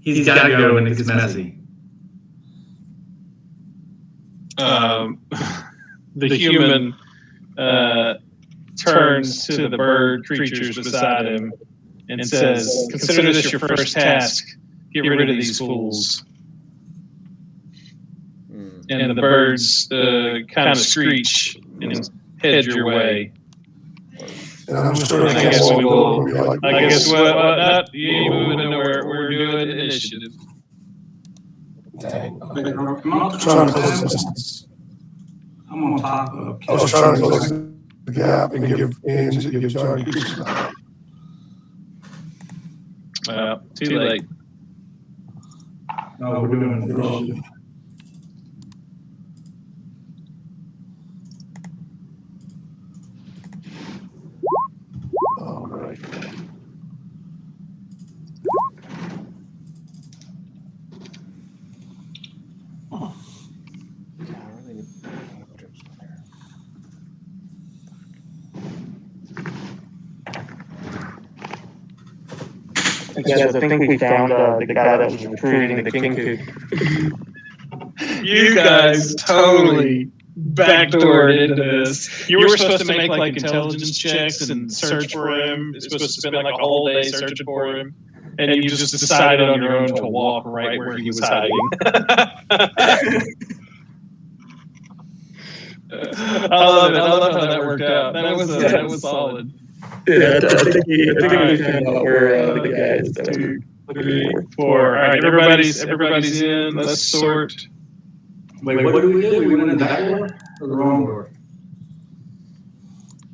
[SPEAKER 7] He's got to go when it gets messy.
[SPEAKER 3] The human turns to the bird creatures beside him and says, "Consider this your first task. Get rid of these fools." And the birds kind of screech and head your way.
[SPEAKER 5] And I'm sure
[SPEAKER 3] And I guess
[SPEAKER 5] the
[SPEAKER 3] we
[SPEAKER 5] camel
[SPEAKER 3] will.
[SPEAKER 5] will be like,
[SPEAKER 3] I guess what? You ain't moving nowhere. We're doing initiative.
[SPEAKER 5] dang.
[SPEAKER 7] I'm
[SPEAKER 5] Trying to close this.
[SPEAKER 7] I'm on top of.
[SPEAKER 5] I was trying to close the gap and give Angie, give John Creature time.
[SPEAKER 3] Too late.
[SPEAKER 7] No, we're doing initiative.
[SPEAKER 5] All right.
[SPEAKER 4] Guys, I think we found the guy that was recruiting the King Coop.
[SPEAKER 3] You guys totally backdoored into this. You were supposed to make like intelligence checks and search for him. It's supposed to spend like a whole day searching for him, and you just decided on your own to walk right where he was hiding. I love it. I love how that worked out. That was solid.
[SPEAKER 4] Yeah, I think we found out where the guy is that we're looking for.
[SPEAKER 3] 4. All right, everybody's in. Let's sort.
[SPEAKER 7] Wait, what did we do? We went in the back door or the wrong door?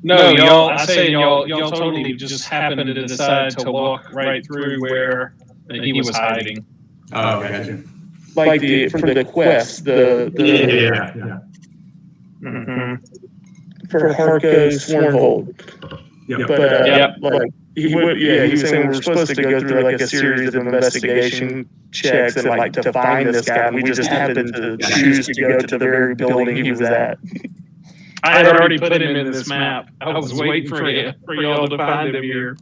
[SPEAKER 3] No, y'all. I say y'all totally just happened to decide to walk right through where he was hiding.
[SPEAKER 7] Oh, okay, gotcha.
[SPEAKER 4] Like for the quest,
[SPEAKER 7] Yeah.
[SPEAKER 3] Mm-hmm.
[SPEAKER 4] for Harko's Swornhold.
[SPEAKER 7] Yep.
[SPEAKER 4] But like he was saying we're supposed to go through like a series of investigation checks and like to find this guy, and we just happened to choose to go to the very building he was at.
[SPEAKER 3] I had already put him in this map. I was waiting for y'all to find him here.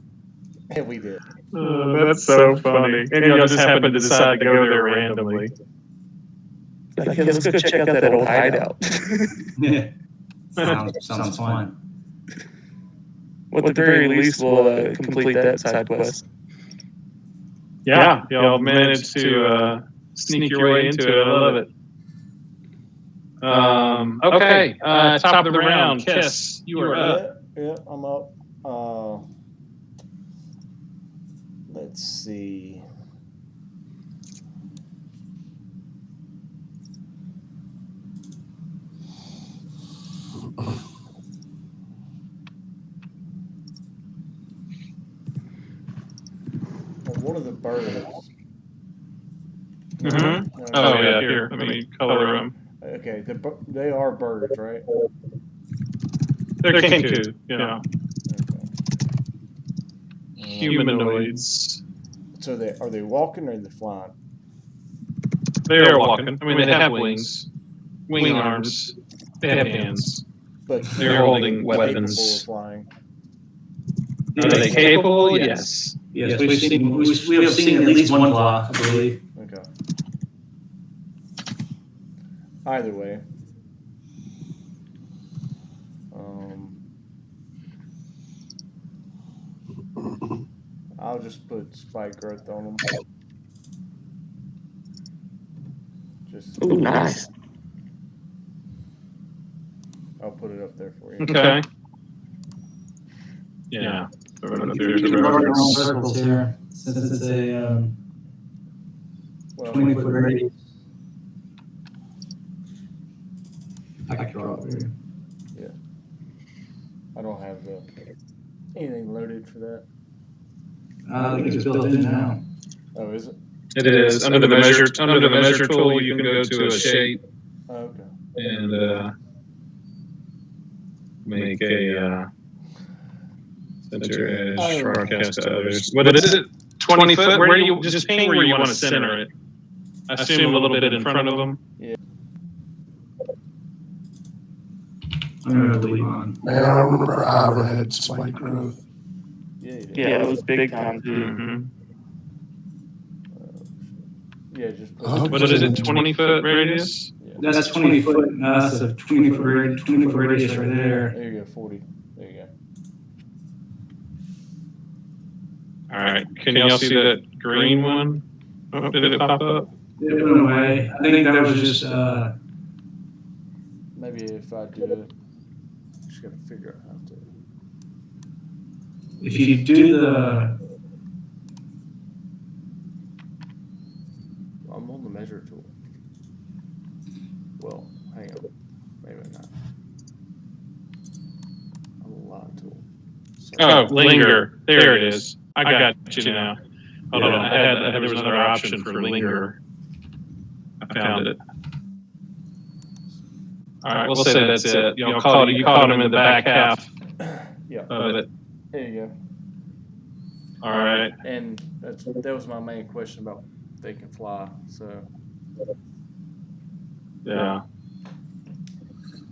[SPEAKER 6] Yeah, we did.
[SPEAKER 3] That's so funny. And y'all just happened to decide to go there randomly.
[SPEAKER 4] Like, hey, let's go check out that old hideout.
[SPEAKER 7] Yeah. Sounds fun.
[SPEAKER 4] Well, at the very least, we'll complete that side quest.
[SPEAKER 3] Yeah, y'all managed to sneak your way into it. I love it. Okay, top of the round. Kiss, you are up.
[SPEAKER 1] Yeah, I'm up. Let's see. What are the birds?
[SPEAKER 3] Mm-hmm. Oh yeah, here. Let me color them.
[SPEAKER 1] Okay, they are birds, right?
[SPEAKER 3] They're Kenku. Yeah.
[SPEAKER 1] Okay.
[SPEAKER 3] Humanoids.
[SPEAKER 1] So are they walking or are they flying?
[SPEAKER 3] They are walking. I mean, they have wings, wing arms. They have hands.
[SPEAKER 1] But
[SPEAKER 3] They're holding
[SPEAKER 1] capable of
[SPEAKER 3] weapons.
[SPEAKER 1] flying.
[SPEAKER 3] Are they capable? Yes.
[SPEAKER 7] Yes, we have seen at least one fly, I believe.
[SPEAKER 1] Okay. Either way. I'll just put spike growth on them. Just
[SPEAKER 4] Ooh, nice.
[SPEAKER 1] I'll put it up there for you.
[SPEAKER 3] Okay. Yeah.
[SPEAKER 7] Circles here, since it's a 20-foot radius. I can draw it here.
[SPEAKER 1] Yeah. I don't have anything loaded for that.
[SPEAKER 7] I think it's built in now.
[SPEAKER 1] Oh, is it?
[SPEAKER 3] It is under the measure tool. You can go to a shape
[SPEAKER 1] Oh, okay.
[SPEAKER 3] and make a center edge broadcast to others. What is it? 20 foot? Where do you just ping where you want to center it? I assume a little bit in front of them.
[SPEAKER 1] Yeah.
[SPEAKER 7] I'm gonna delete mine.
[SPEAKER 5] Man, I remember Ira had spike growth.
[SPEAKER 4] Yeah, it was big time too.
[SPEAKER 3] Mm-hmm.
[SPEAKER 1] Yeah, just put
[SPEAKER 3] What is it? 20 foot radius?
[SPEAKER 1] Yeah.
[SPEAKER 7] That's 20 foot. That's a 20 foot radius right there.
[SPEAKER 1] There you go, 40. There you go.
[SPEAKER 3] All right. Can y'all see that green one? Oh, did it pop up?
[SPEAKER 7] It went away. I think that was just,
[SPEAKER 1] Maybe if I do it, just gotta figure out how to.
[SPEAKER 7] if you do the,
[SPEAKER 1] I'm on the measure tool. Well, hang on. Maybe not. I'm on the line tool.
[SPEAKER 3] Oh, linger. There it is. I got you now. Hold on. There was another option for linger. I found it. All right, we'll say that's it. You caught him in the back half
[SPEAKER 1] Yeah.
[SPEAKER 3] of it.
[SPEAKER 1] There you go.
[SPEAKER 3] All right.
[SPEAKER 1] And that was my main question about they can fly. So
[SPEAKER 3] Yeah.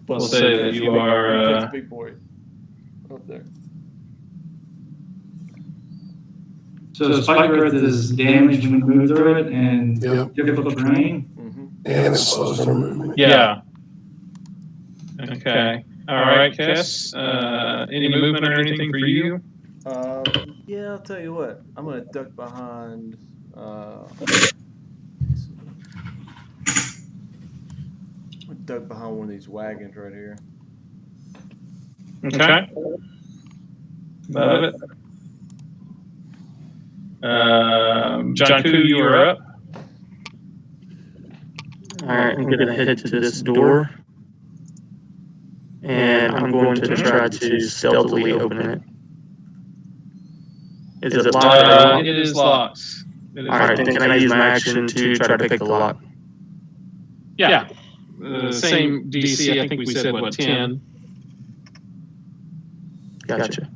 [SPEAKER 3] We'll say that you are.
[SPEAKER 1] the big boy up there.
[SPEAKER 7] so spike growth is damaged when you move through it and
[SPEAKER 5] Yep.
[SPEAKER 7] difficult terrain.
[SPEAKER 1] Mm-hmm.
[SPEAKER 5] And it slows down movement.
[SPEAKER 3] Yeah. Okay. All right, Kess. Any movement or anything for you?
[SPEAKER 1] Yeah, I'll tell you what. I'm gonna duck behind. I'm gonna duck behind one of these wagons right here.
[SPEAKER 3] Okay. Love it. John Koo, you are up.
[SPEAKER 4] All right, I'm gonna head to this door, and I'm going to try to stealthily open it. Is it locked?
[SPEAKER 3] It is locked.
[SPEAKER 4] All right, then can I use my action to try to pick the lock?
[SPEAKER 3] Yeah. Same DC. I think we said what, 10.
[SPEAKER 4] Gotcha.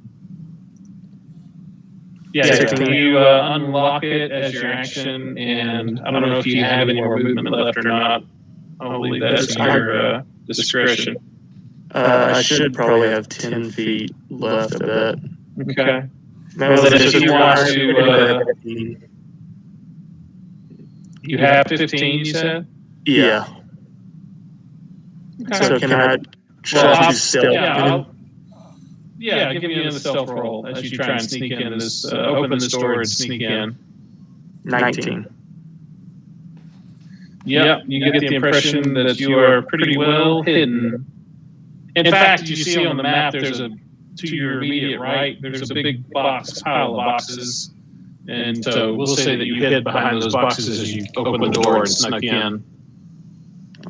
[SPEAKER 3] Yeah. So can you unlock it as your action? And I don't know if you have any more movement left or not. I'll leave that to your discretion.
[SPEAKER 4] I should probably have 10 feet left, I bet.
[SPEAKER 3] Okay.
[SPEAKER 4] Well,
[SPEAKER 3] then if you want to, you have 15, you said?
[SPEAKER 4] yeah.
[SPEAKER 3] Okay.
[SPEAKER 4] So can I try to stealth?
[SPEAKER 3] Yeah, give me another stealth roll as you try and sneak in this, open this door and sneak in.
[SPEAKER 4] 19.
[SPEAKER 3] Yep, you get the impression that you are pretty well hidden. In fact, you see on the map there's to your immediate right, there's a big pile of boxes. And so we'll say that you hid behind those boxes as you open the door and snuck in.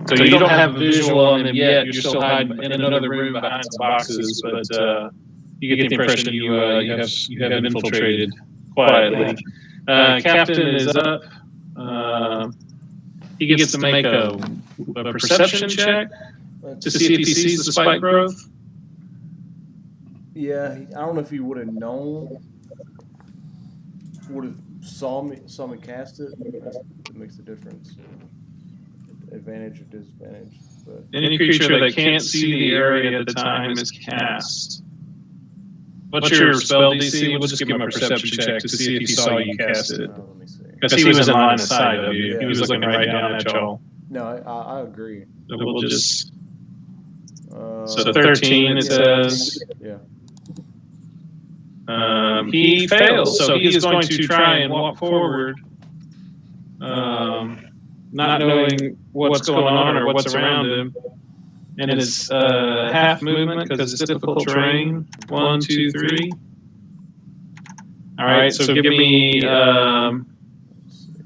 [SPEAKER 3] So you don't have a visual on them yet. You're still hiding in another room behind some boxes, but you get the impression that you have infiltrated quietly. Captain is up. He gets to make a perception check to see if he sees the spike growth.
[SPEAKER 1] Yeah, I don't know if he would have known. Would have saw me cast it. That makes a difference. Advantage or disadvantage. But
[SPEAKER 3] Any creature that can't see the area at the time is cast. What's your spell DC? We'll just give him a perception check to see if he saw you cast it.
[SPEAKER 1] let me see.
[SPEAKER 3] Because he was in line of sight of you. He was looking right down at y'all.
[SPEAKER 1] No, I agree.
[SPEAKER 3] So we'll just. So 13 it says.
[SPEAKER 1] Yeah.
[SPEAKER 3] He fails, so he is going to try and walk forward, not knowing what's going on or what's around him. And it's half movement because it's difficult terrain. 1, 2, 3. All right, so give me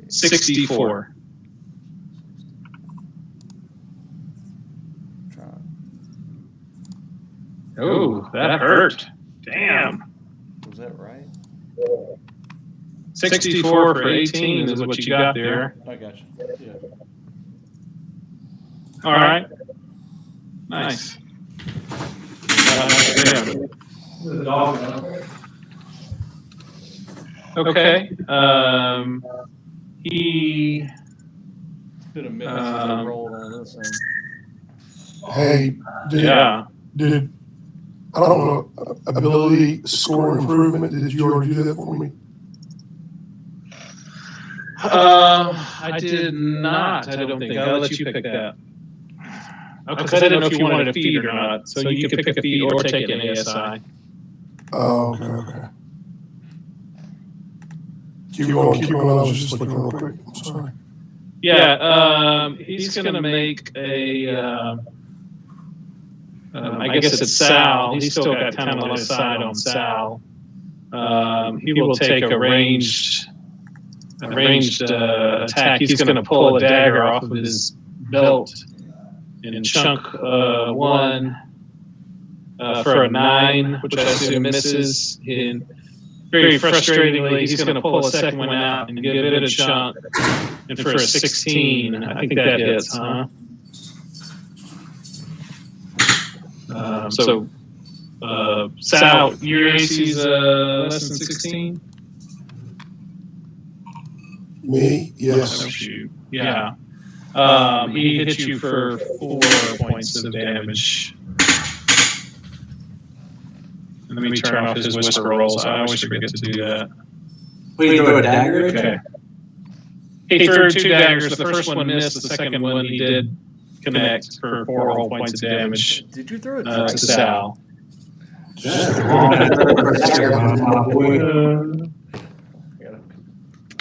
[SPEAKER 3] 64. Oh, that hurt. Damn.
[SPEAKER 1] Was that right?
[SPEAKER 3] 64 for 18 is what you got there.
[SPEAKER 1] I got you. Yeah.
[SPEAKER 3] All right. Nice. Okay. He.
[SPEAKER 1] Been a minute since I rolled on this thing.
[SPEAKER 5] Hey,
[SPEAKER 3] Yeah.
[SPEAKER 5] did I don't know, ability score improvement, did you already do that for me?
[SPEAKER 3] I did not. I don't think. I'll let you pick that. Because I didn't know if you wanted a feed or not. So you could pick a feed or take an ASI.
[SPEAKER 5] Oh, okay. Keep going. I was just looking real quick. I'm sorry.
[SPEAKER 3] Yeah, he's going to make a. I guess it's Sal. He's still got kind of line of sight on Sal. He will take a ranged attack. He's going to pull a dagger off of his belt and chunk one for a 9, which I assume misses. And very frustratingly, he's going to pull a second one out and give it a chunk. And for a 16, I think that hits, huh? Sal, your AC's less than 16?
[SPEAKER 5] Me? Yes.
[SPEAKER 3] Yeah. He hit you for 4 points of damage. And let me turn off his whisper rolls. I always forget to do that.
[SPEAKER 7] Wait, you throw a dagger?
[SPEAKER 3] Okay. He threw 2 daggers. The first one missed. The second one he did connect for 4 whole points of damage.
[SPEAKER 1] Did you throw it
[SPEAKER 3] To Sal.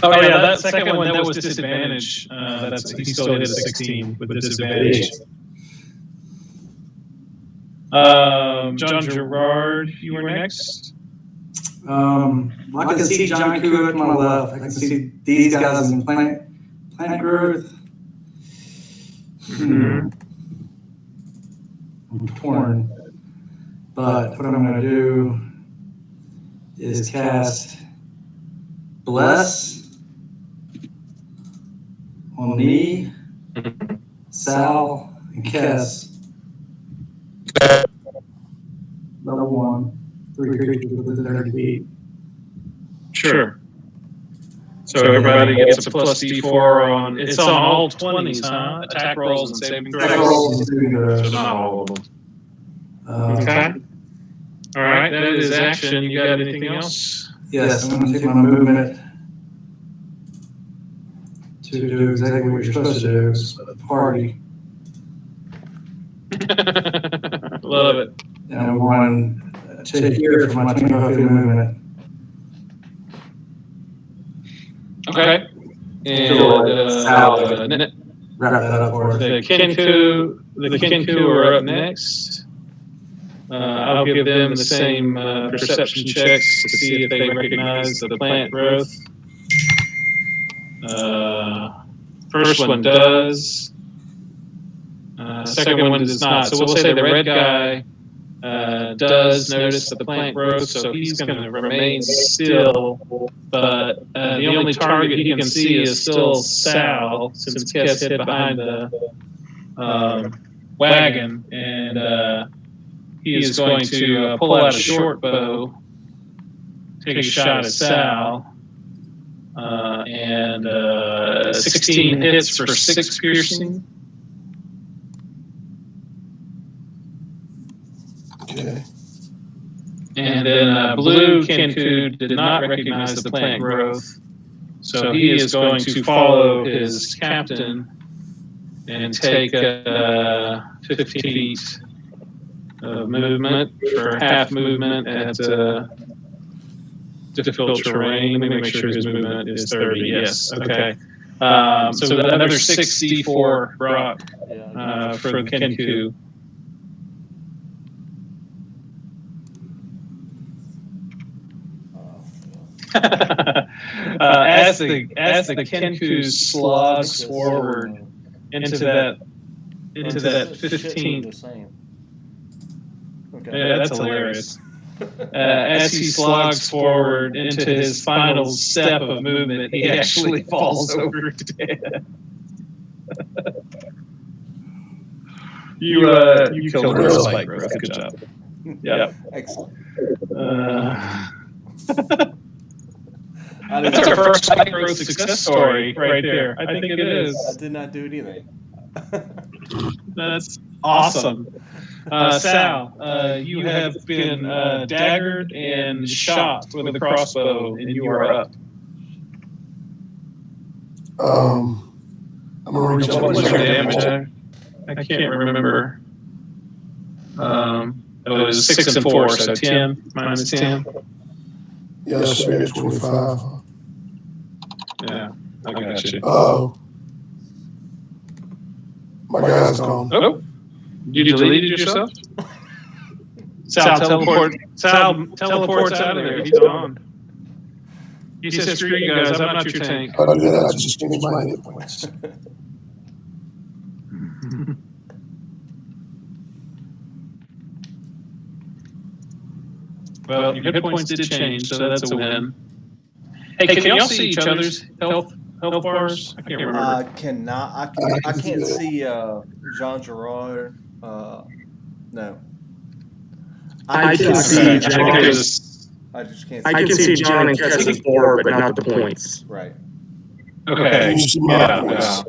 [SPEAKER 3] Oh yeah, that second one that was disadvantage. He still hit a 16 with disadvantage. John Gerard, you were next.
[SPEAKER 7] I can see John Q to my left. I can see these guys in plant growth. I'm torn. But what I'm going to do is cast Bless on me, Sal, and Kess. Level 1. 3 creatures within 30 feet.
[SPEAKER 3] Sure. So everybody gets a plus D4 on. It's on all 20s, huh? Attack rolls and saving throws.
[SPEAKER 7] Attack rolls and saving throws.
[SPEAKER 3] So not all of them. Okay. All right. That is action. You got anything else?
[SPEAKER 7] Yes, I'm going to take my movement to do exactly what you're supposed to do. It's a party.
[SPEAKER 3] Love it.
[SPEAKER 7] And I'm going to here for my 25 feet of movement.
[SPEAKER 3] Okay. And
[SPEAKER 7] wrap that up for us.
[SPEAKER 3] the Kenku are up next. I'll give them the same perception checks to see if they recognize the plant growth. First one does. Second one does not. So we'll say the red guy does notice the plant growth, so he's going to remain still. But the only target he can see is still Sal, since Kess hid behind the wagon, and he is going to pull out a short bow, take a shot at Sal, and 16 hits for 6 piercing.
[SPEAKER 5] Okay.
[SPEAKER 3] And then Blue Kenku did not recognize the plant growth, so he is going to follow his captain and take 50 feet of movement for half movement at difficult terrain. Let me make sure his movement is 30. Yes. Okay. So another 6d4 Brock for the Kenku. As the Kenku slogs forward into that 15.
[SPEAKER 1] Okay.
[SPEAKER 3] Yeah, that's hilarious. As he slogs forward into his final step of movement, he actually falls over dead. You killed her spike growth. Good job. Yeah.
[SPEAKER 1] Excellent.
[SPEAKER 3] That's our first spike growth success story right there. I think it is.
[SPEAKER 1] I did not do anything.
[SPEAKER 3] That's awesome. Sal, you have been daggered and shot with a crossbow, and you are up.
[SPEAKER 5] I'm gonna reach
[SPEAKER 3] What
[SPEAKER 5] out.
[SPEAKER 3] was your damage? I can't remember. It was 6 and 4, so 10 minus 10.
[SPEAKER 5] Yes, sir. 25.
[SPEAKER 3] Yeah, I got you.
[SPEAKER 5] Oh. My guy's gone.
[SPEAKER 3] Oh, you deleted yourself? Sal teleports out of there. He's gone. He says, "Screw you guys. I'm not your tank."
[SPEAKER 5] How do I do that? I just changed my hit points.
[SPEAKER 3] Well, your hit points did change, so that's a win. Hey, can y'all see each other's health bars? I can't remember.
[SPEAKER 1] I cannot. I can't see Jean Gerard. No.
[SPEAKER 4] I can see
[SPEAKER 3] Okay, I
[SPEAKER 4] John.
[SPEAKER 3] think there's
[SPEAKER 1] I just can't.
[SPEAKER 4] I can see John and Chess's board, but not the points.
[SPEAKER 1] Right.
[SPEAKER 3] okay. Yeah.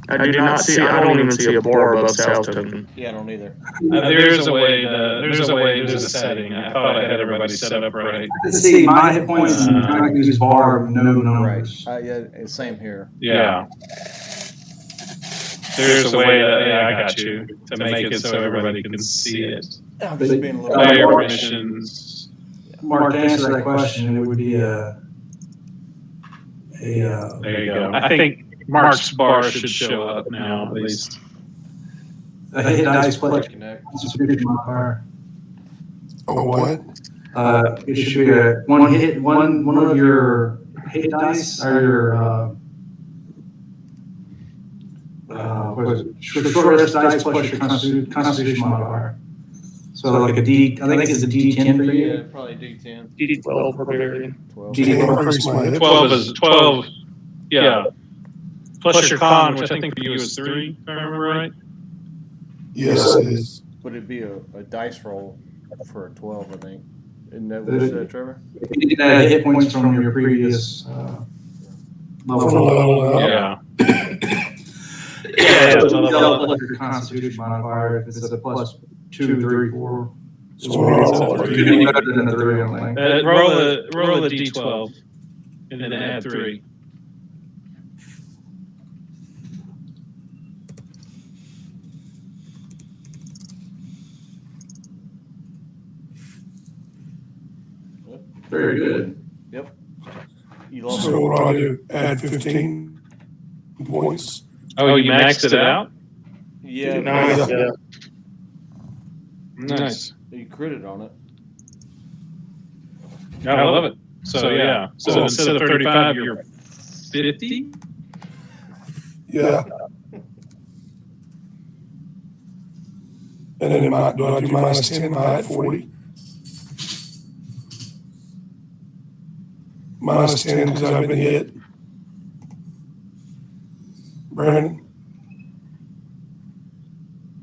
[SPEAKER 4] I do not see. I don't even see a board above Sal's token.
[SPEAKER 1] Yeah, I don't either.
[SPEAKER 3] There's a way. There's a setting. I thought I had everybody set up right.
[SPEAKER 7] Let's see, my hit points and Tiger's bar, no numbers.
[SPEAKER 1] Right. Yeah, same here.
[SPEAKER 3] Yeah. There's a way. Yeah, I got you to make it so everybody can see it.
[SPEAKER 1] I'm just being a little.
[SPEAKER 3] Player permissions.
[SPEAKER 7] Mark, to answer that question, it would be a
[SPEAKER 3] There you go. I think Mark's bar should show up now, at least.
[SPEAKER 7] hit dice play.
[SPEAKER 1] Connect.
[SPEAKER 7] Subscription modifier.
[SPEAKER 5] Oh, what?
[SPEAKER 7] It should be a one of your hit dice or your what is it? Short rest dice plus your constitution modifier. So like a D, I think it's a D10 for you.
[SPEAKER 1] Yeah, probably D10.
[SPEAKER 4] DD12 barbarian.
[SPEAKER 1] 12.
[SPEAKER 5] D10.
[SPEAKER 3] 12 is 12. Yeah. Plus your con, which I think for you is 3, if I remember right.
[SPEAKER 5] Yes, it is.
[SPEAKER 1] Would it be a dice roll for a 12? I think. Isn't that what you said, Trevor?
[SPEAKER 7] You get hit points from your previous level.
[SPEAKER 3] Yeah.
[SPEAKER 7] Yeah, plus your constitution modifier. If it's a plus 2, 3, 4.
[SPEAKER 5] So we're all
[SPEAKER 7] You can be better than a 3 on length.
[SPEAKER 3] Roll a D12 and then add 3.
[SPEAKER 7] Very good.
[SPEAKER 1] Yep. You lost.
[SPEAKER 5] So what do I do? Add 15 points.
[SPEAKER 3] Oh, you maxed it out?
[SPEAKER 1] Yeah.
[SPEAKER 4] Nice. Yeah.
[SPEAKER 3] Nice.
[SPEAKER 1] You critted on it.
[SPEAKER 3] I love it. So yeah. So instead of 35, you're 50?
[SPEAKER 5] Yeah. And then do I do minus 10? Am I at 40? Minus 10 because I've been hit. Brandon?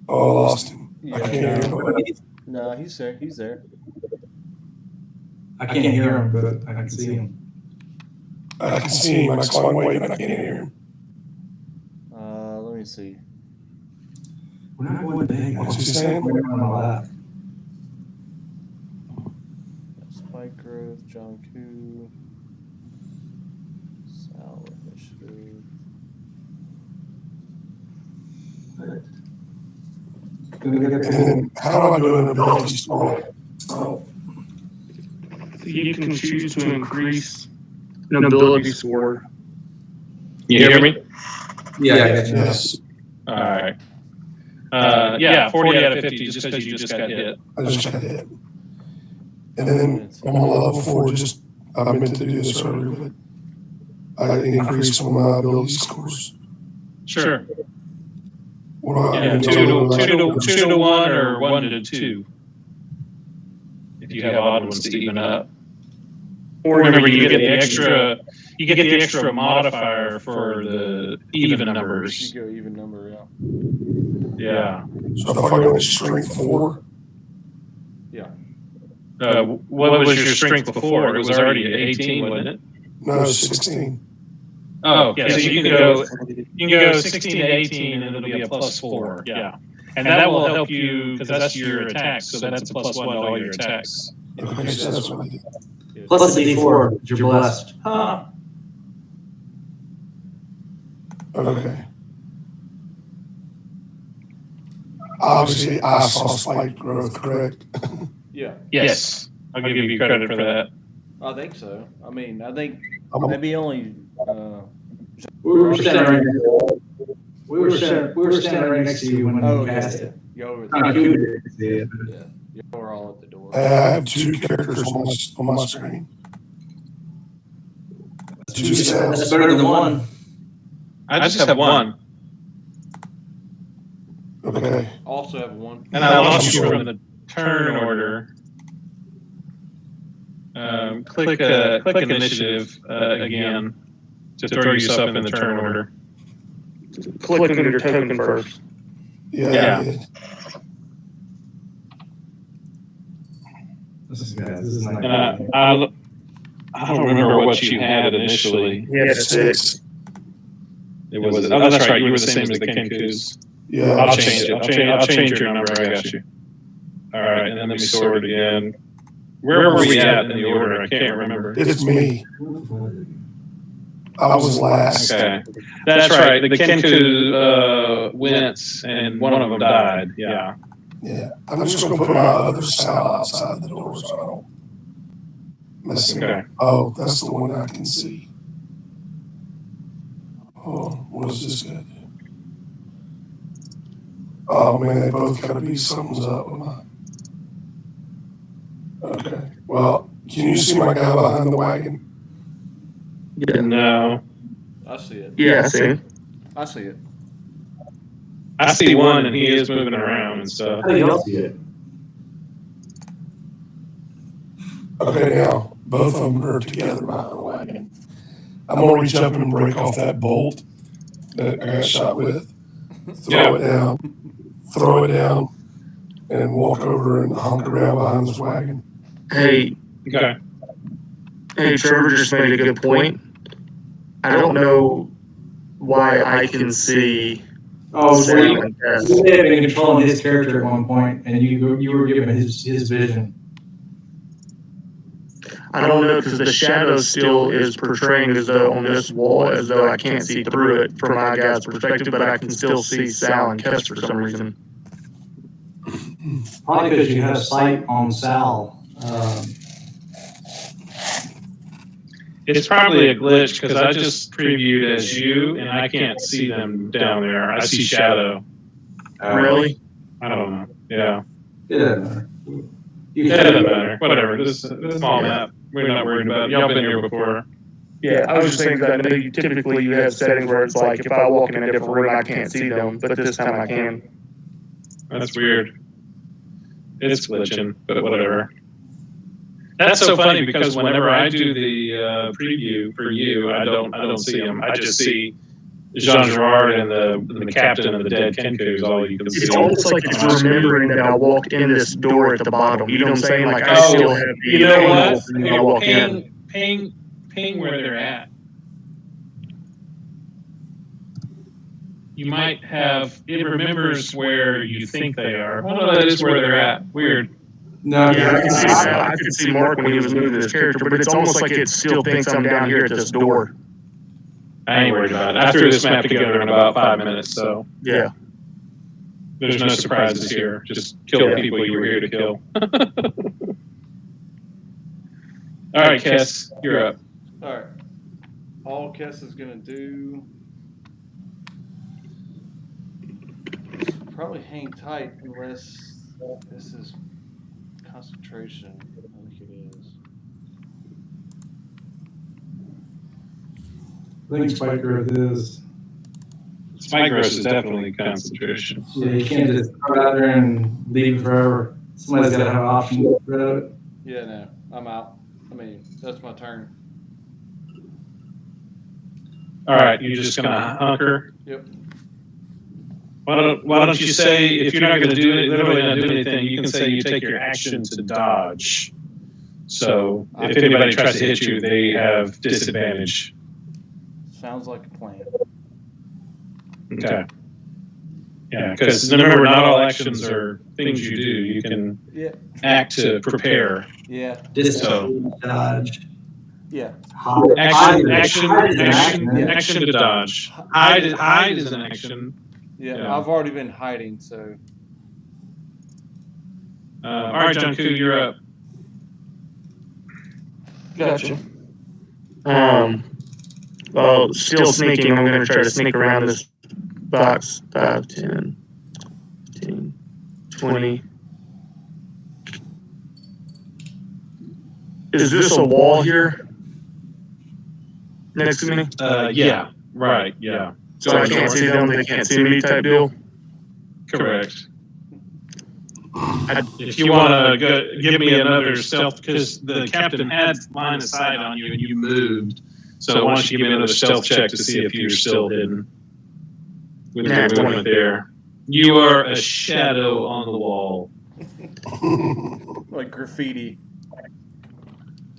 [SPEAKER 5] Oh, I lost him. I can't hear him.
[SPEAKER 1] No, he's there. He's there.
[SPEAKER 7] I can't hear him, but I can see him.
[SPEAKER 5] I can see him. That's why I'm waving. I can't hear him.
[SPEAKER 1] Let me see.
[SPEAKER 7] We're not going big.
[SPEAKER 5] What's he saying?
[SPEAKER 7] We're on my lap.
[SPEAKER 1] Spike growth, John Koo, Sal initiative.
[SPEAKER 5] And then how do I do an ability score? Oh,
[SPEAKER 4] You can choose to increase an ability score.
[SPEAKER 3] You hear me?
[SPEAKER 7] Yeah.
[SPEAKER 5] yes.
[SPEAKER 3] All right. Yeah, 40 out of 50 just because you just got hit.
[SPEAKER 5] I just got hit. And then I'm on level 4. Just I meant to do this earlier, but I increased one of my ability scores.
[SPEAKER 3] Sure.
[SPEAKER 5] What do I
[SPEAKER 3] Yeah,
[SPEAKER 5] do?
[SPEAKER 3] 2 to 1 or 1 to 2. If you have odd ones to even up. Or remember, you get the extra modifier for the even numbers.
[SPEAKER 1] You go even number, yeah.
[SPEAKER 3] Yeah.
[SPEAKER 5] So if I go to strength 4,
[SPEAKER 1] Yeah.
[SPEAKER 3] What was your strength before? It was already at 18, wasn't it?
[SPEAKER 5] no, 16.
[SPEAKER 3] Oh, yeah. So you can go 16 to 18, and it'll be a +4. Yeah. And that will help you because that's your attacks. So that's a +1 to all your attacks.
[SPEAKER 5] Okay, so that's what I did.
[SPEAKER 7] Plus a D4, you're blessed.
[SPEAKER 5] Okay. Obviously, I saw spike growth, correct?
[SPEAKER 1] Yeah.
[SPEAKER 3] Yes. I'll give you credit for that.
[SPEAKER 1] I think so. I mean, I think
[SPEAKER 5] I'm-
[SPEAKER 1] maybe only
[SPEAKER 7] We were standing right next to you when
[SPEAKER 1] Oh,
[SPEAKER 7] you cast
[SPEAKER 1] yeah.
[SPEAKER 7] it.
[SPEAKER 1] Y'all were,
[SPEAKER 7] Kind of cute to see it.
[SPEAKER 1] yeah, y'all were all at the door.
[SPEAKER 5] I have two characters on my screen. Two
[SPEAKER 7] That's
[SPEAKER 5] cells.
[SPEAKER 7] better than one.
[SPEAKER 3] I just have one.
[SPEAKER 5] Okay.
[SPEAKER 1] Also have one.
[SPEAKER 3] And I lost you from the turn order. Click initiative again to throw yourself in the turn order.
[SPEAKER 4] Click under token first.
[SPEAKER 5] Yeah.
[SPEAKER 7] This is not
[SPEAKER 3] And I don't remember what you had initially.
[SPEAKER 4] Yeah, 6.
[SPEAKER 3] It was. Oh, that's right. You were the same as the Kenkus.
[SPEAKER 5] Yeah.
[SPEAKER 3] I'll change it. I'll change your number. I got you. All right, and then let me sort it again. Where were we at in the order? I can't remember.
[SPEAKER 5] It's me. I was last.
[SPEAKER 3] Okay, that's right. The Kenku went, and one of them died. Yeah.
[SPEAKER 5] Yeah. I'm just going to put my other cell outside the door so I don't mess it
[SPEAKER 3] Okay.
[SPEAKER 5] up. Oh, that's the one I can see. Oh, what is this guy do? Oh, man, they both got to be something's up with my... Okay. Well, can you see my guy behind the wagon?
[SPEAKER 4] Yeah.
[SPEAKER 3] No,
[SPEAKER 1] I see it.
[SPEAKER 4] Yeah, I see.
[SPEAKER 1] I see it.
[SPEAKER 3] I see one, and he is moving around and stuff.
[SPEAKER 7] How do y'all see it?
[SPEAKER 5] Okay, now, both of them are together behind the wagon. I'm going to reach up and break off that bolt that I got shot with. Throw it down, and walk over and honk around behind this wagon.
[SPEAKER 4] Hey,
[SPEAKER 3] Okay.
[SPEAKER 4] Trevor just made a good point. I don't know why I can see.
[SPEAKER 7] Oh, so
[SPEAKER 4] Sam
[SPEAKER 7] you
[SPEAKER 4] and Tess.
[SPEAKER 7] may have been controlling his character at one point, and you were given his vision.
[SPEAKER 4] I don't know because the shadow still is portraying as though on this wall, as though I can't see through it from my guy's perspective, but I can still see Sal and Kess for some reason.
[SPEAKER 7] Probably because you have sight on Sal.
[SPEAKER 3] It's probably a glitch because I just previewed as you, and I can't see them down there. I see shadow.
[SPEAKER 4] Really?
[SPEAKER 3] I don't know. Yeah.
[SPEAKER 7] It doesn't matter.
[SPEAKER 3] It doesn't matter. Whatever. This is a small map. We're not worried about it. Y'all been here before.
[SPEAKER 4] Yeah, I was just saying that I know you typically you have settings where it's like if I walk in a different room I can't see them, but this time I can.
[SPEAKER 3] That's weird. It's glitching, but whatever. That's so funny because whenever I do the preview for you, I don't see him. I just see Jean Girard and the captain and the dead Kenku is all you can see.
[SPEAKER 4] It's almost like it's remembering that I walked in this door at the bottom. You know what I'm saying? Like I
[SPEAKER 3] Oh,
[SPEAKER 4] still have the
[SPEAKER 3] you know
[SPEAKER 4] angle
[SPEAKER 3] what?
[SPEAKER 4] when I walk in.
[SPEAKER 3] Ping where they're at. You might have it remembers where you think they are. Oh no, that is where they're at. Weird.
[SPEAKER 7] No,
[SPEAKER 4] Yeah, I could see Mark when he was moving his character, but it's almost like it still thinks I'm down here at this door.
[SPEAKER 3] I ain't worried about it. I threw this map together in about 5 minutes, so
[SPEAKER 4] Yeah.
[SPEAKER 3] there's no surprises here. Just kill the people you were here to kill. All right, Kess, you're up.
[SPEAKER 1] All right. All Kess is going to do is probably hang tight unless this is concentration. I think it is.
[SPEAKER 7] I think spike growth is.
[SPEAKER 3] Spike growth is definitely concentration.
[SPEAKER 7] Yeah, you can't just throw it out there and leave it forever. Somebody's got to have an option to get rid of it.
[SPEAKER 1] Yeah, no, I'm out. I mean, that's my turn.
[SPEAKER 3] All right, you're just gonna hunker.
[SPEAKER 1] Yep.
[SPEAKER 3] Why don't you say if you're not gonna do it, literally not do anything, you can say you take your action to dodge. So if anybody tries to hit you, they have disadvantage.
[SPEAKER 1] Sounds like a plan.
[SPEAKER 3] Okay. Yeah, because remember, not all actions are things you do. You can
[SPEAKER 1] Yeah.
[SPEAKER 3] act to prepare.
[SPEAKER 1] Yeah.
[SPEAKER 7] Dodge.
[SPEAKER 1] Yeah.
[SPEAKER 3] Action to dodge. Hide is an action.
[SPEAKER 1] Yeah. I've already been hiding, so.
[SPEAKER 3] All right, John Koo, you're up.
[SPEAKER 4] Gotcha. Well, still sneaking. I'm going to try to sneak around this box. 5, 10, 15, 20. Is this a wall here next to me?
[SPEAKER 3] Yeah. Right. Yeah.
[SPEAKER 4] So I can't see them, they can't see me type deal?
[SPEAKER 3] Correct. If you want to give me another stealth, because the captain had line of sight on you and you moved. So why don't you give me another stealth check to see if you're still hidden with your movement there. You are a shadow on the wall.
[SPEAKER 1] Like graffiti.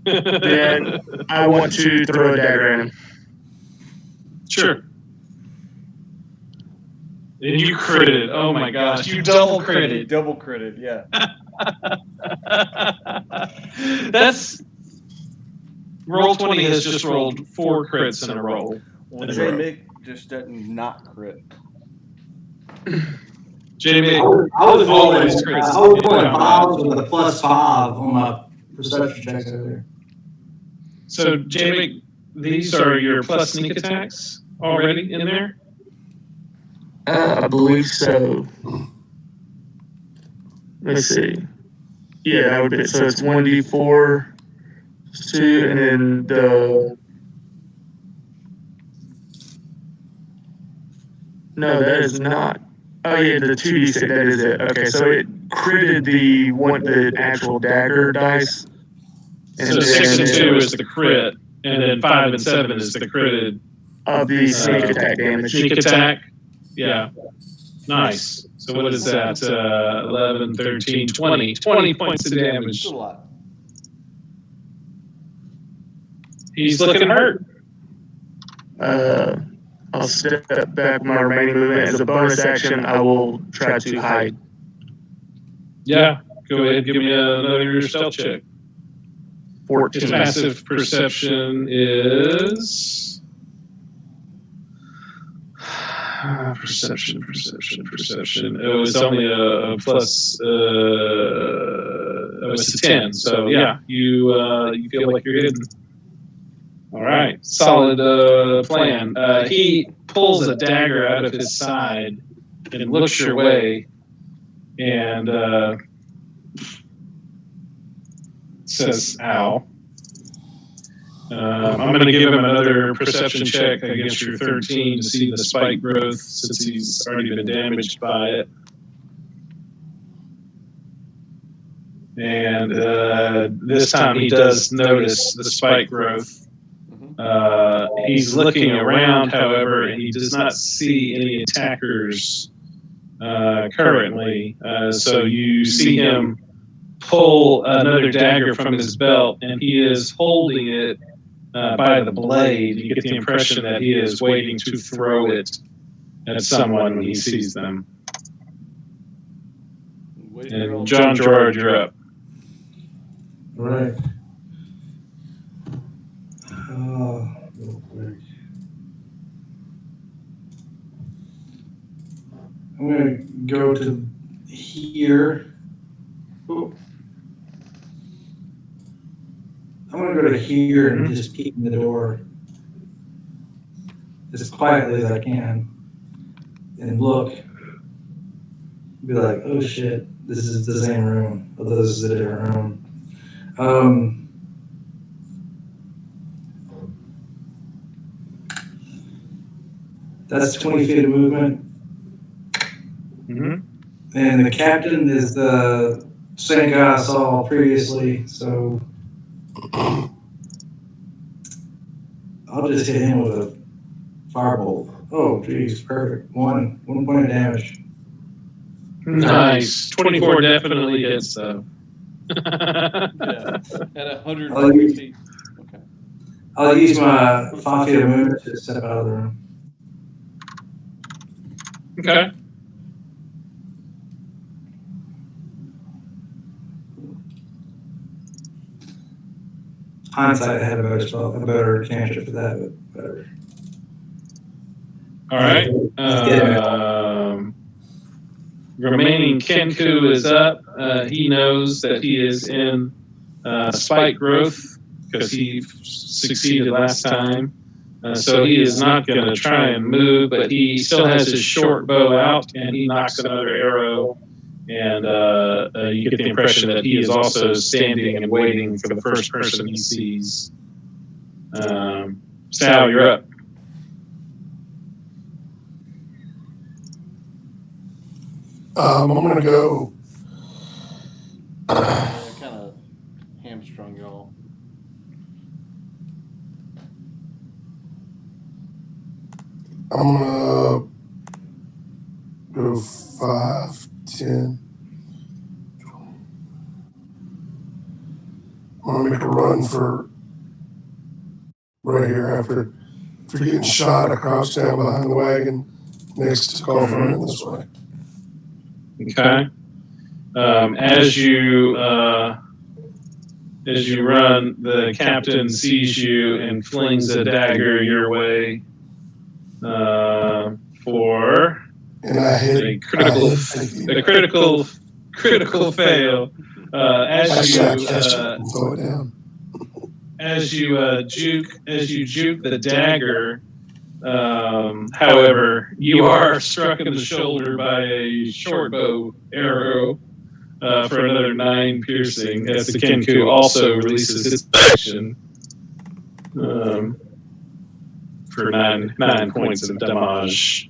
[SPEAKER 4] Then I want to throw a dagger at him.
[SPEAKER 3] Sure. And you critted. Oh my gosh. You double critted.
[SPEAKER 1] Double critted, yeah.
[SPEAKER 3] That's roll 20 has just rolled 4 crits in a row.
[SPEAKER 1] Well, J Mick just doesn't not crit.
[SPEAKER 3] Jamie,
[SPEAKER 7] I was
[SPEAKER 3] always
[SPEAKER 7] rolling
[SPEAKER 3] crits.
[SPEAKER 7] fives with a +5 on my perception checks over there.
[SPEAKER 3] So, Jamie, these are your plus sneak attacks already in there?
[SPEAKER 4] I believe so. Let's see. Yeah, that would be so. It's 1d4, 2, and then the. No, that is not. Oh yeah, the 2d6. That is it. Okay, so it critted the actual dagger dice.
[SPEAKER 3] So 6 and 2 is the crit, and then 5 and 7 is the critted
[SPEAKER 4] of the sneak attack damage.
[SPEAKER 3] Sneak attack. Yeah. Nice. So what is that? 11, 13, 20. 20 points of damage.
[SPEAKER 1] That's a lot.
[SPEAKER 3] He's looking hurt.
[SPEAKER 4] I'll step back my remaining movement. As a bonus action, I will try to hide.
[SPEAKER 3] Yeah. Go ahead. Give me another stealth check.
[SPEAKER 4] 14.
[SPEAKER 3] His passive perception is... Perception. Oh, it's only a plus. It's a 10. So yeah, you feel like you're hidden. All right, solid plan. He pulls a dagger out of his side and looks your way, and says, "Ow." I'm going to give him another perception check against your 13 to see the spike growth, since he's already been damaged by it. And this time he does notice the spike growth. He's looking around, however, and he does not see any attackers currently. So you see him pull another dagger from his belt, and he is holding it by the blade. You get the impression that he is waiting to throw it at someone when he sees them. And John Gerard, you're up.
[SPEAKER 7] Right. Real quick. I'm gonna go to here. Ooh. I'm gonna go to here and just peek in the door as quietly as I can and look. Be like, oh shit, this is the same room, although this is a different room. That's 20 feet of movement.
[SPEAKER 3] Mm-hmm.
[SPEAKER 7] And the captain is the same guy I saw previously, so I'll just hit him with a firebolt. Oh, geez, perfect. One point of damage.
[SPEAKER 3] Nice. 24 definitely hits, though.
[SPEAKER 1] Yeah. At 120 feet. Okay.
[SPEAKER 7] I'll use my 5 feet of movement to step out of the room.
[SPEAKER 3] Okay.
[SPEAKER 7] Hindsight, I had a better cantrip for that, but whatever.
[SPEAKER 3] All right. Remaining Kenku is up. He knows that he is in spike growth because he succeeded last time. So he is not going to try and move, but he still has his short bow out, and he knocks another arrow. And you get the impression that he is also standing and waiting for the first person he sees. Sal, you're up.
[SPEAKER 5] I'm gonna go.
[SPEAKER 1] Yeah, kind of hamstrung y'all.
[SPEAKER 5] I'm gonna go 5, 10. I'm gonna make a run for right here after getting shot. I crouch down behind the wagon next to Coffin running this way.
[SPEAKER 3] Okay. As you run, the captain sees you and flings a dagger your way for
[SPEAKER 5] And I hit
[SPEAKER 3] a critical fail. As
[SPEAKER 5] Actually, I
[SPEAKER 3] you
[SPEAKER 5] catch it and throw it down.
[SPEAKER 3] as you juke the dagger. However, you are struck in the shoulder by a short bow arrow for another 9 piercing. As the Kenku also releases his action for 9 points of damage.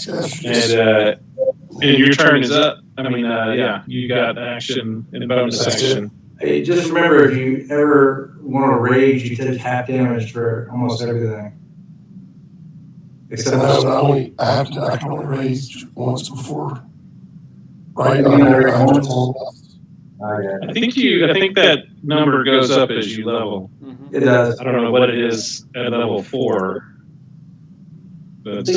[SPEAKER 3] And your turn is up. I mean, you got action and bonus action.
[SPEAKER 7] Hey, just remember, if you ever want to rage, you take half damage for almost everything. Except
[SPEAKER 5] No, not only I can only rage once before. Right?
[SPEAKER 7] I
[SPEAKER 3] think that number goes up as you level.
[SPEAKER 7] It does.
[SPEAKER 3] I don't know what it is at level 4. But
[SPEAKER 7] I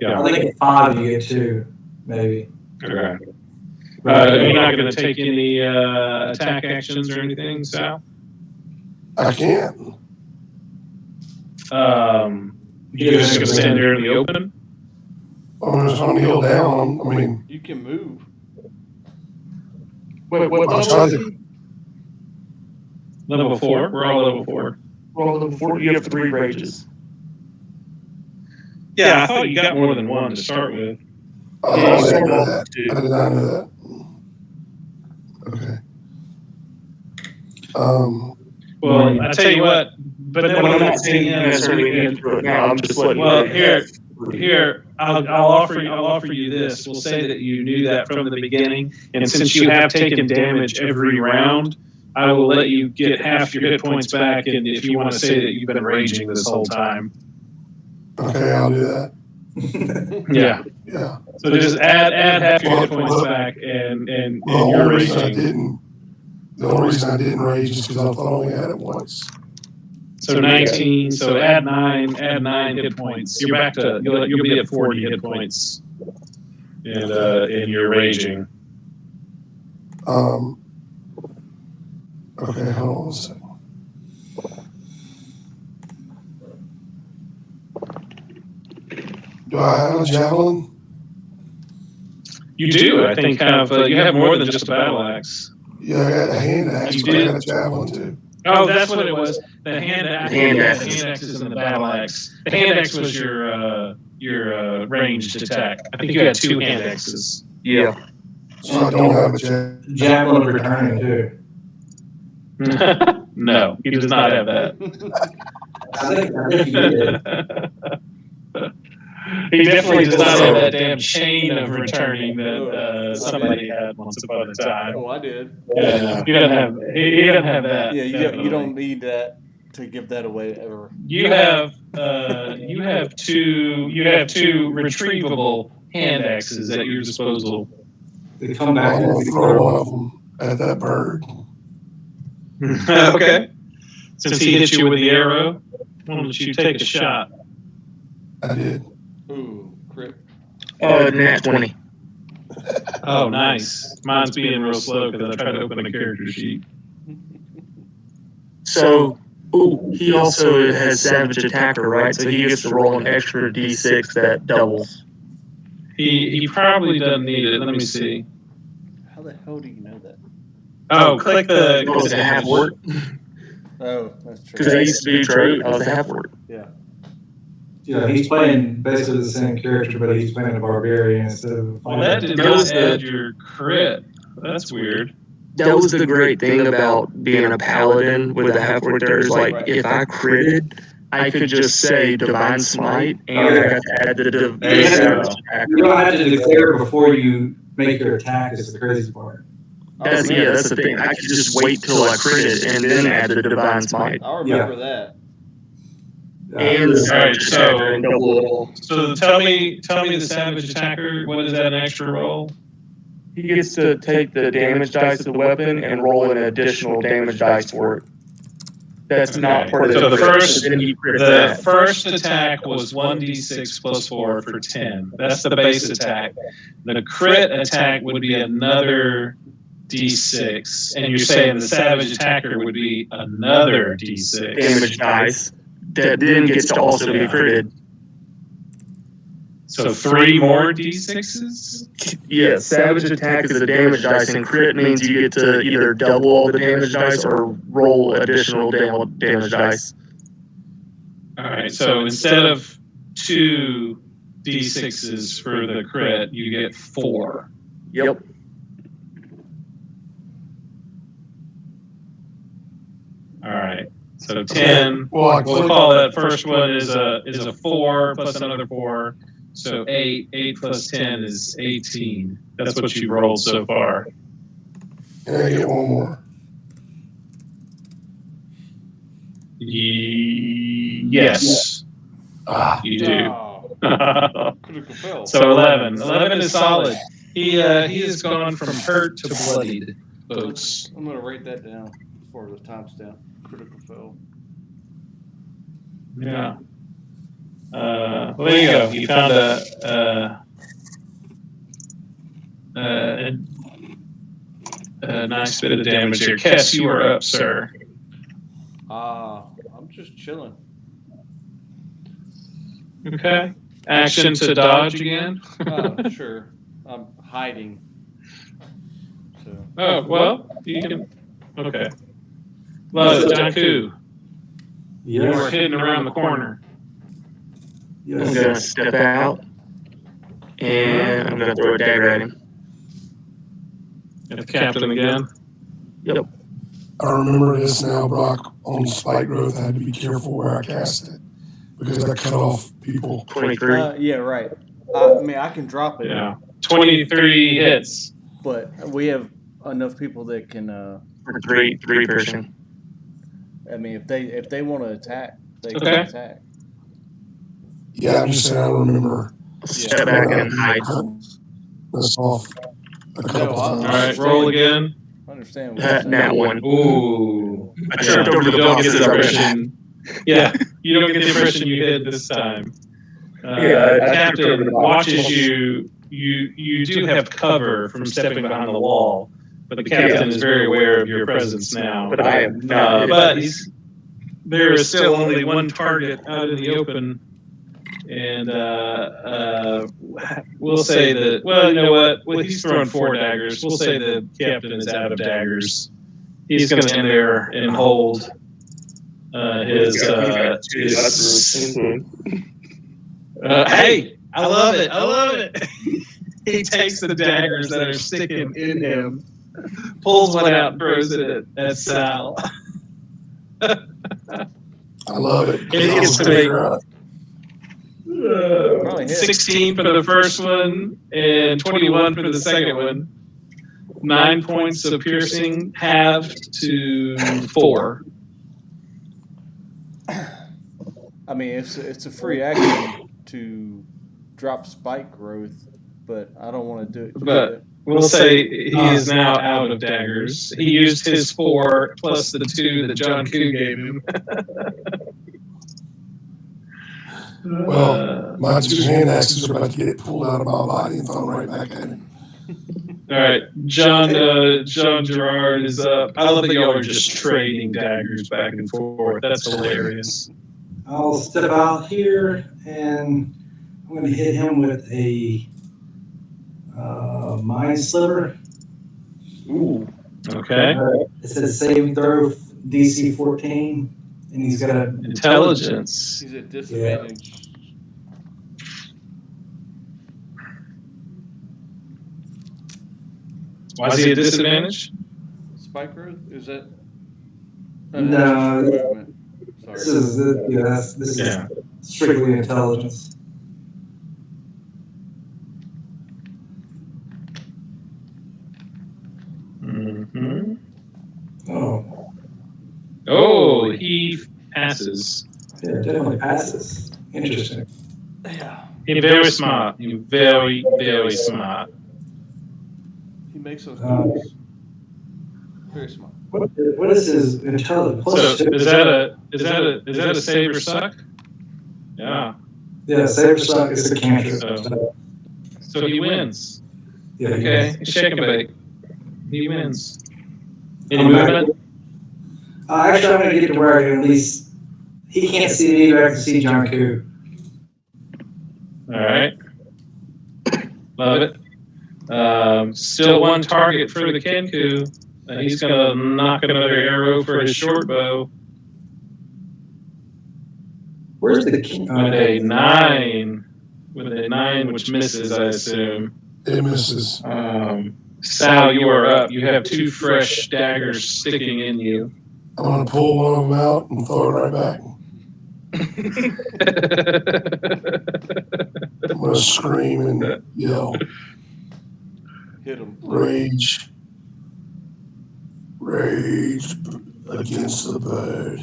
[SPEAKER 3] yeah.
[SPEAKER 7] think at 5 you get 2, maybe.
[SPEAKER 3] Okay. You're not going to take any attack actions or anything, Sal?
[SPEAKER 5] I can't.
[SPEAKER 3] You're just going to stand there in the open?
[SPEAKER 5] I'm just gonna kneel down. I mean,
[SPEAKER 1] You can move.
[SPEAKER 4] Wait, what
[SPEAKER 5] I'll
[SPEAKER 4] level
[SPEAKER 5] try
[SPEAKER 4] is
[SPEAKER 5] to.
[SPEAKER 4] he?
[SPEAKER 3] Level 4? We're all level 4.
[SPEAKER 4] Roll level 4. You have 3 rages.
[SPEAKER 3] Yeah, I thought you got more than one to start with.
[SPEAKER 5] Oh,
[SPEAKER 4] Yeah,
[SPEAKER 5] I
[SPEAKER 4] you
[SPEAKER 5] didn't know
[SPEAKER 4] rolled
[SPEAKER 5] that.
[SPEAKER 4] 2.
[SPEAKER 5] I did not know that. Okay.
[SPEAKER 3] Well, I tell you what, but then
[SPEAKER 4] Well, I'm
[SPEAKER 3] I'm
[SPEAKER 4] not saying you necessarily need to do it now. I'm just letting
[SPEAKER 3] well,
[SPEAKER 4] you know.
[SPEAKER 3] here, I'll offer you this. We'll say that you knew that from the beginning, and since you have taken damage every round, I will let you get half your hit points back. And if you want to say that you've been raging this whole time,
[SPEAKER 5] Okay, I'll do that.
[SPEAKER 3] yeah.
[SPEAKER 5] Yeah.
[SPEAKER 3] So just add half your hit points back, and
[SPEAKER 5] The
[SPEAKER 3] you're
[SPEAKER 5] only reason I
[SPEAKER 3] raging.
[SPEAKER 5] didn't. The only reason I didn't rage is because I thought I only had it once.
[SPEAKER 3] So 19. So add 9 hit points. You're back to you'll be at 40 hit points, and you're raging.
[SPEAKER 5] Okay, hold on a second. Do I have a javelin?
[SPEAKER 3] You do, I think, you have more than just a battle axe.
[SPEAKER 5] Yeah, I got a hand axe,
[SPEAKER 3] You
[SPEAKER 5] but I
[SPEAKER 3] did?
[SPEAKER 5] got a javelin too.
[SPEAKER 3] Oh, that's what it was. The hand axe.
[SPEAKER 4] Hand
[SPEAKER 3] The
[SPEAKER 4] axes.
[SPEAKER 3] hand axes and the battle axe. The hand axe was your ranged attack. I think you had 2 hand axes.
[SPEAKER 4] Yeah.
[SPEAKER 5] So I don't have a javelin.
[SPEAKER 7] Javelin returning, too.
[SPEAKER 3] No, he does not have that.
[SPEAKER 7] I think you did.
[SPEAKER 3] He definitely does not have that damn chain of returning that somebody had once upon a time.
[SPEAKER 1] Oh, I did.
[SPEAKER 3] Yeah, he doesn't have. He doesn't have that.
[SPEAKER 1] Yeah, you
[SPEAKER 3] definitely.
[SPEAKER 1] don't need that to give that away ever.
[SPEAKER 3] You have two retrievable hand axes at your disposal.
[SPEAKER 7] They come back.
[SPEAKER 5] I'm going to throw one of them at that bird.
[SPEAKER 3] Okay. Since he hit you with the arrow, why don't you take a shot?
[SPEAKER 5] I did.
[SPEAKER 1] Ooh, crit.
[SPEAKER 4] Nat 20.
[SPEAKER 3] Oh, nice. Mine's being real slow because I tried to open a character sheet.
[SPEAKER 4] So, he also has Savage Attacker, right? So he gets to roll an extra d6 that doubles.
[SPEAKER 3] He probably doesn't need it. Let me see.
[SPEAKER 1] How the hell do you know that?
[SPEAKER 3] Oh, click the.
[SPEAKER 4] Oh, does it have work?
[SPEAKER 1] Oh, that's true.
[SPEAKER 4] Because I used to do trade. I was a half orc.
[SPEAKER 8] Yeah, he's playing basically the same character, but he's playing a barbarian instead of.
[SPEAKER 3] Well, that did not add your crit. That's weird.
[SPEAKER 4] That was the great thing about being a paladin with a half orc. There is like, if I critted, I could just say Divine Smite, and I got to add the
[SPEAKER 3] There you
[SPEAKER 4] Savage
[SPEAKER 3] go.
[SPEAKER 4] Attacker.
[SPEAKER 8] You don't have to declare before you make your attack. Is the crazy part.
[SPEAKER 4] That's the thing. I could just wait till I critted and then add the Divine Smite.
[SPEAKER 1] I remember that.
[SPEAKER 4] And the Savage
[SPEAKER 3] so-
[SPEAKER 4] Attacker and double it all.
[SPEAKER 3] So tell me the Savage Attacker. What is that an extra roll?
[SPEAKER 4] He gets to take the damage dice of the weapon and roll an additional damage dice for it. That's not part of
[SPEAKER 3] So the first-
[SPEAKER 4] then you crit
[SPEAKER 3] The
[SPEAKER 4] that.
[SPEAKER 3] first attack was 1d6 plus 4 for 10. That's the base attack. The crit attack would be another d6, and you're saying the Savage Attacker would be another d6.
[SPEAKER 4] Damage dice that then gets to also be critted.
[SPEAKER 3] So 3 more d6s?
[SPEAKER 4] Yeah, Savage Attack is a damage dice, and crit means you get to either double all the damage dice or roll additional damage dice.
[SPEAKER 3] All right, so instead of 2 d6s for the crit, you get 4.
[SPEAKER 4] Yep.
[SPEAKER 3] All right, so 10.
[SPEAKER 5] Well, I
[SPEAKER 3] We'll call that first one is a 4 plus another 4. So 8 plus 10 is 18. That's what you rolled so far.
[SPEAKER 5] and I get one more.
[SPEAKER 3] Yes,
[SPEAKER 5] Ah,
[SPEAKER 3] you do.
[SPEAKER 1] Oh, critical fail.
[SPEAKER 3] So 11. 11 is solid. He has gone from hurt to bloodied, folks.
[SPEAKER 1] I'm gonna write that down for the timestamp. Critical fail.
[SPEAKER 3] Yeah. Well, there you go. You found a nice bit of damage here. Kess, you are up, sir.
[SPEAKER 1] I'm just chilling.
[SPEAKER 3] Okay. Action to dodge again.
[SPEAKER 1] Sure. I'm hiding. So.
[SPEAKER 3] Oh, well, you can. Okay. Well, Janku, you were
[SPEAKER 8] Yes.
[SPEAKER 3] hidden around the corner.
[SPEAKER 4] I'm
[SPEAKER 8] Yes.
[SPEAKER 4] gonna step out, and I'm gonna throw a dagger at him.
[SPEAKER 3] At the captain again.
[SPEAKER 5] I remember this now, Brock. On spike growth, I had to be careful where I cast it because I cut off people.
[SPEAKER 4] 23.
[SPEAKER 1] Yeah, right. I mean, I can drop it,
[SPEAKER 3] Yeah. 23 hits.
[SPEAKER 1] but we have enough people that can.
[SPEAKER 4] For three person.
[SPEAKER 1] I mean, if they want to attack, they
[SPEAKER 3] Okay.
[SPEAKER 1] can attack.
[SPEAKER 5] Yeah, I'm just saying. I remember
[SPEAKER 4] Step back and hide.
[SPEAKER 5] cutting this off a couple
[SPEAKER 1] No,
[SPEAKER 3] All
[SPEAKER 5] times.
[SPEAKER 3] right, roll again.
[SPEAKER 1] I understand what you're saying.
[SPEAKER 4] Nat one.
[SPEAKER 3] Ooh.
[SPEAKER 4] I tripped over
[SPEAKER 3] You
[SPEAKER 4] the
[SPEAKER 3] don't
[SPEAKER 4] box
[SPEAKER 3] get the
[SPEAKER 4] as I was.
[SPEAKER 3] impression. Yeah, you don't get the impression you hid this time.
[SPEAKER 4] Yeah, I tripped over
[SPEAKER 3] Captain
[SPEAKER 4] the box.
[SPEAKER 3] watches you. You do have cover from stepping behind the wall, but the captain is very aware of your presence now.
[SPEAKER 4] But I am not.
[SPEAKER 3] But there is still only one target out in the open, and we'll say that. Well, you know what? Well, he's throwing 4 daggers. We'll say the captain is out of daggers. He's going to stand there and hold his. Hey, I love it. I love it. He takes the daggers that are sticking in him, pulls one out, and throws it at Sal.
[SPEAKER 5] I love it.
[SPEAKER 3] It gets to
[SPEAKER 5] Figure
[SPEAKER 3] make-
[SPEAKER 5] out.
[SPEAKER 1] Probably hit.
[SPEAKER 3] 16 for the first one and 21 for the second one. 9 points of piercing, halved to 4.
[SPEAKER 1] I mean, it's a free action to drop spike growth, but I don't want to do it.
[SPEAKER 3] But we'll say he is now out of daggers. He used his 4 plus the 2 that John Koo gave him.
[SPEAKER 5] Well, my 2 hand axes are about to get pulled out of my body and thrown right back at him.
[SPEAKER 3] All right, John Gerard is up. I love that y'all are just trading daggers back and forth. That's hilarious.
[SPEAKER 8] I'll step out here and I'm going to hit him with a Mind Sliver.
[SPEAKER 3] Ooh. Okay.
[SPEAKER 8] It says saving throw DC 14, and he's got a
[SPEAKER 3] Intelligence.
[SPEAKER 1] He's at disadvantage.
[SPEAKER 3] Why is he at disadvantage?
[SPEAKER 1] Spike growth? Is that?
[SPEAKER 8] No.
[SPEAKER 1] that's just movement.
[SPEAKER 8] This
[SPEAKER 1] Sorry.
[SPEAKER 8] is this is strictly intelligence.
[SPEAKER 3] Mm-hmm.
[SPEAKER 8] Oh,
[SPEAKER 3] Oh, he passes.
[SPEAKER 8] yeah, definitely passes. Interesting.
[SPEAKER 1] Yeah.
[SPEAKER 3] He's very smart. He's very, very smart.
[SPEAKER 1] He makes those
[SPEAKER 8] Um,
[SPEAKER 1] moves. Very smart.
[SPEAKER 8] What is his intelligence?
[SPEAKER 3] So
[SPEAKER 8] Plus two.
[SPEAKER 3] is that a save or suck? Yeah.
[SPEAKER 8] Yeah, Saber Suck is the cantrip.
[SPEAKER 3] So he wins.
[SPEAKER 8] Yeah, he
[SPEAKER 3] Okay,
[SPEAKER 8] is.
[SPEAKER 3] shake and bake. He wins. Any movement?
[SPEAKER 8] Actually, I'm going to get to where I can at least. He can't see me, but I can see John Koo.
[SPEAKER 3] All right. Love it. Still one target for the Kenku. He's going to knock another arrow for his short bow
[SPEAKER 8] Where's the king?
[SPEAKER 3] with a 9. With a 9, which misses, I assume.
[SPEAKER 5] It misses.
[SPEAKER 3] Sal, you are up. You have 2 fresh daggers sticking in you.
[SPEAKER 5] I'm going to pull one of them out and throw it right back. I'm going to scream and yell.
[SPEAKER 1] Hit him.
[SPEAKER 5] Rage. Rage against the bird.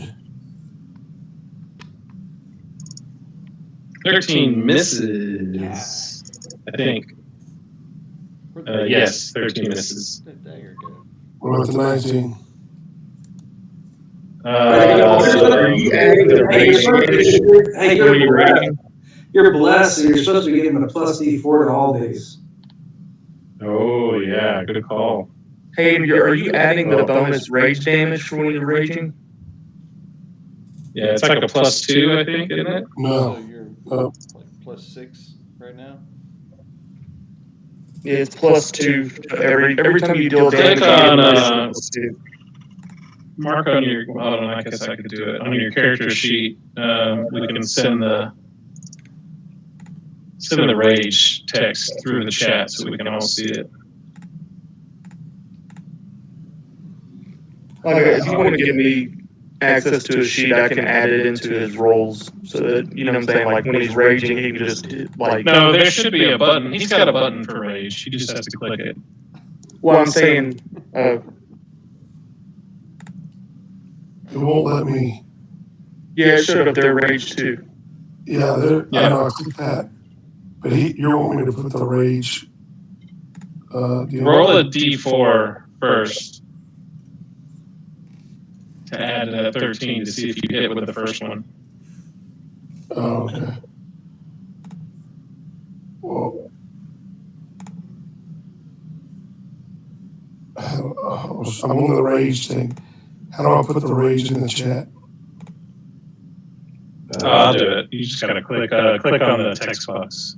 [SPEAKER 3] 13 misses, I think. Yes, 13 misses.
[SPEAKER 1] That dagger go.
[SPEAKER 5] What about the 19?
[SPEAKER 3] Are you adding the rage damage?
[SPEAKER 8] Hey,
[SPEAKER 3] What are you rating?
[SPEAKER 8] you're blessed, so you're supposed to be getting a plus D4 to all these.
[SPEAKER 3] Oh, yeah, good call.
[SPEAKER 4] Hey, are you adding the bonus rage damage for when you're raging?
[SPEAKER 3] Yeah, it's like a +2, I think, isn't it?
[SPEAKER 1] So
[SPEAKER 5] No.
[SPEAKER 1] you're
[SPEAKER 5] No.
[SPEAKER 1] like +6 right now.
[SPEAKER 4] Yeah, it's +2 every time you deal
[SPEAKER 3] Click
[SPEAKER 4] damage.
[SPEAKER 3] on,
[SPEAKER 4] you get +2.
[SPEAKER 3] Mark on your, well, hold on, I guess I could do it. On your character sheet, we can send the rage text through the chat so we can all see it.
[SPEAKER 4] Like, if you want to give me access to his sheet, I can add it into his rolls so that, you know what I'm saying, like when he's raging, he can just, like...
[SPEAKER 3] No, there should be a button. He's got a button for rage. He just has to click it.
[SPEAKER 4] Well, I'm saying,
[SPEAKER 5] It won't let me.
[SPEAKER 4] yeah, it showed up there, rage too.
[SPEAKER 5] Yeah, there.
[SPEAKER 3] Yeah.
[SPEAKER 5] I know I clicked that. But you want me to put the rage.
[SPEAKER 3] Roll a d4 first to add 13 to see if you hit with the first one.
[SPEAKER 5] Oh, okay. Well, I'm on the rage thing. How do I put the rage in the chat?
[SPEAKER 3] I'll do it. You just gotta click on the text box.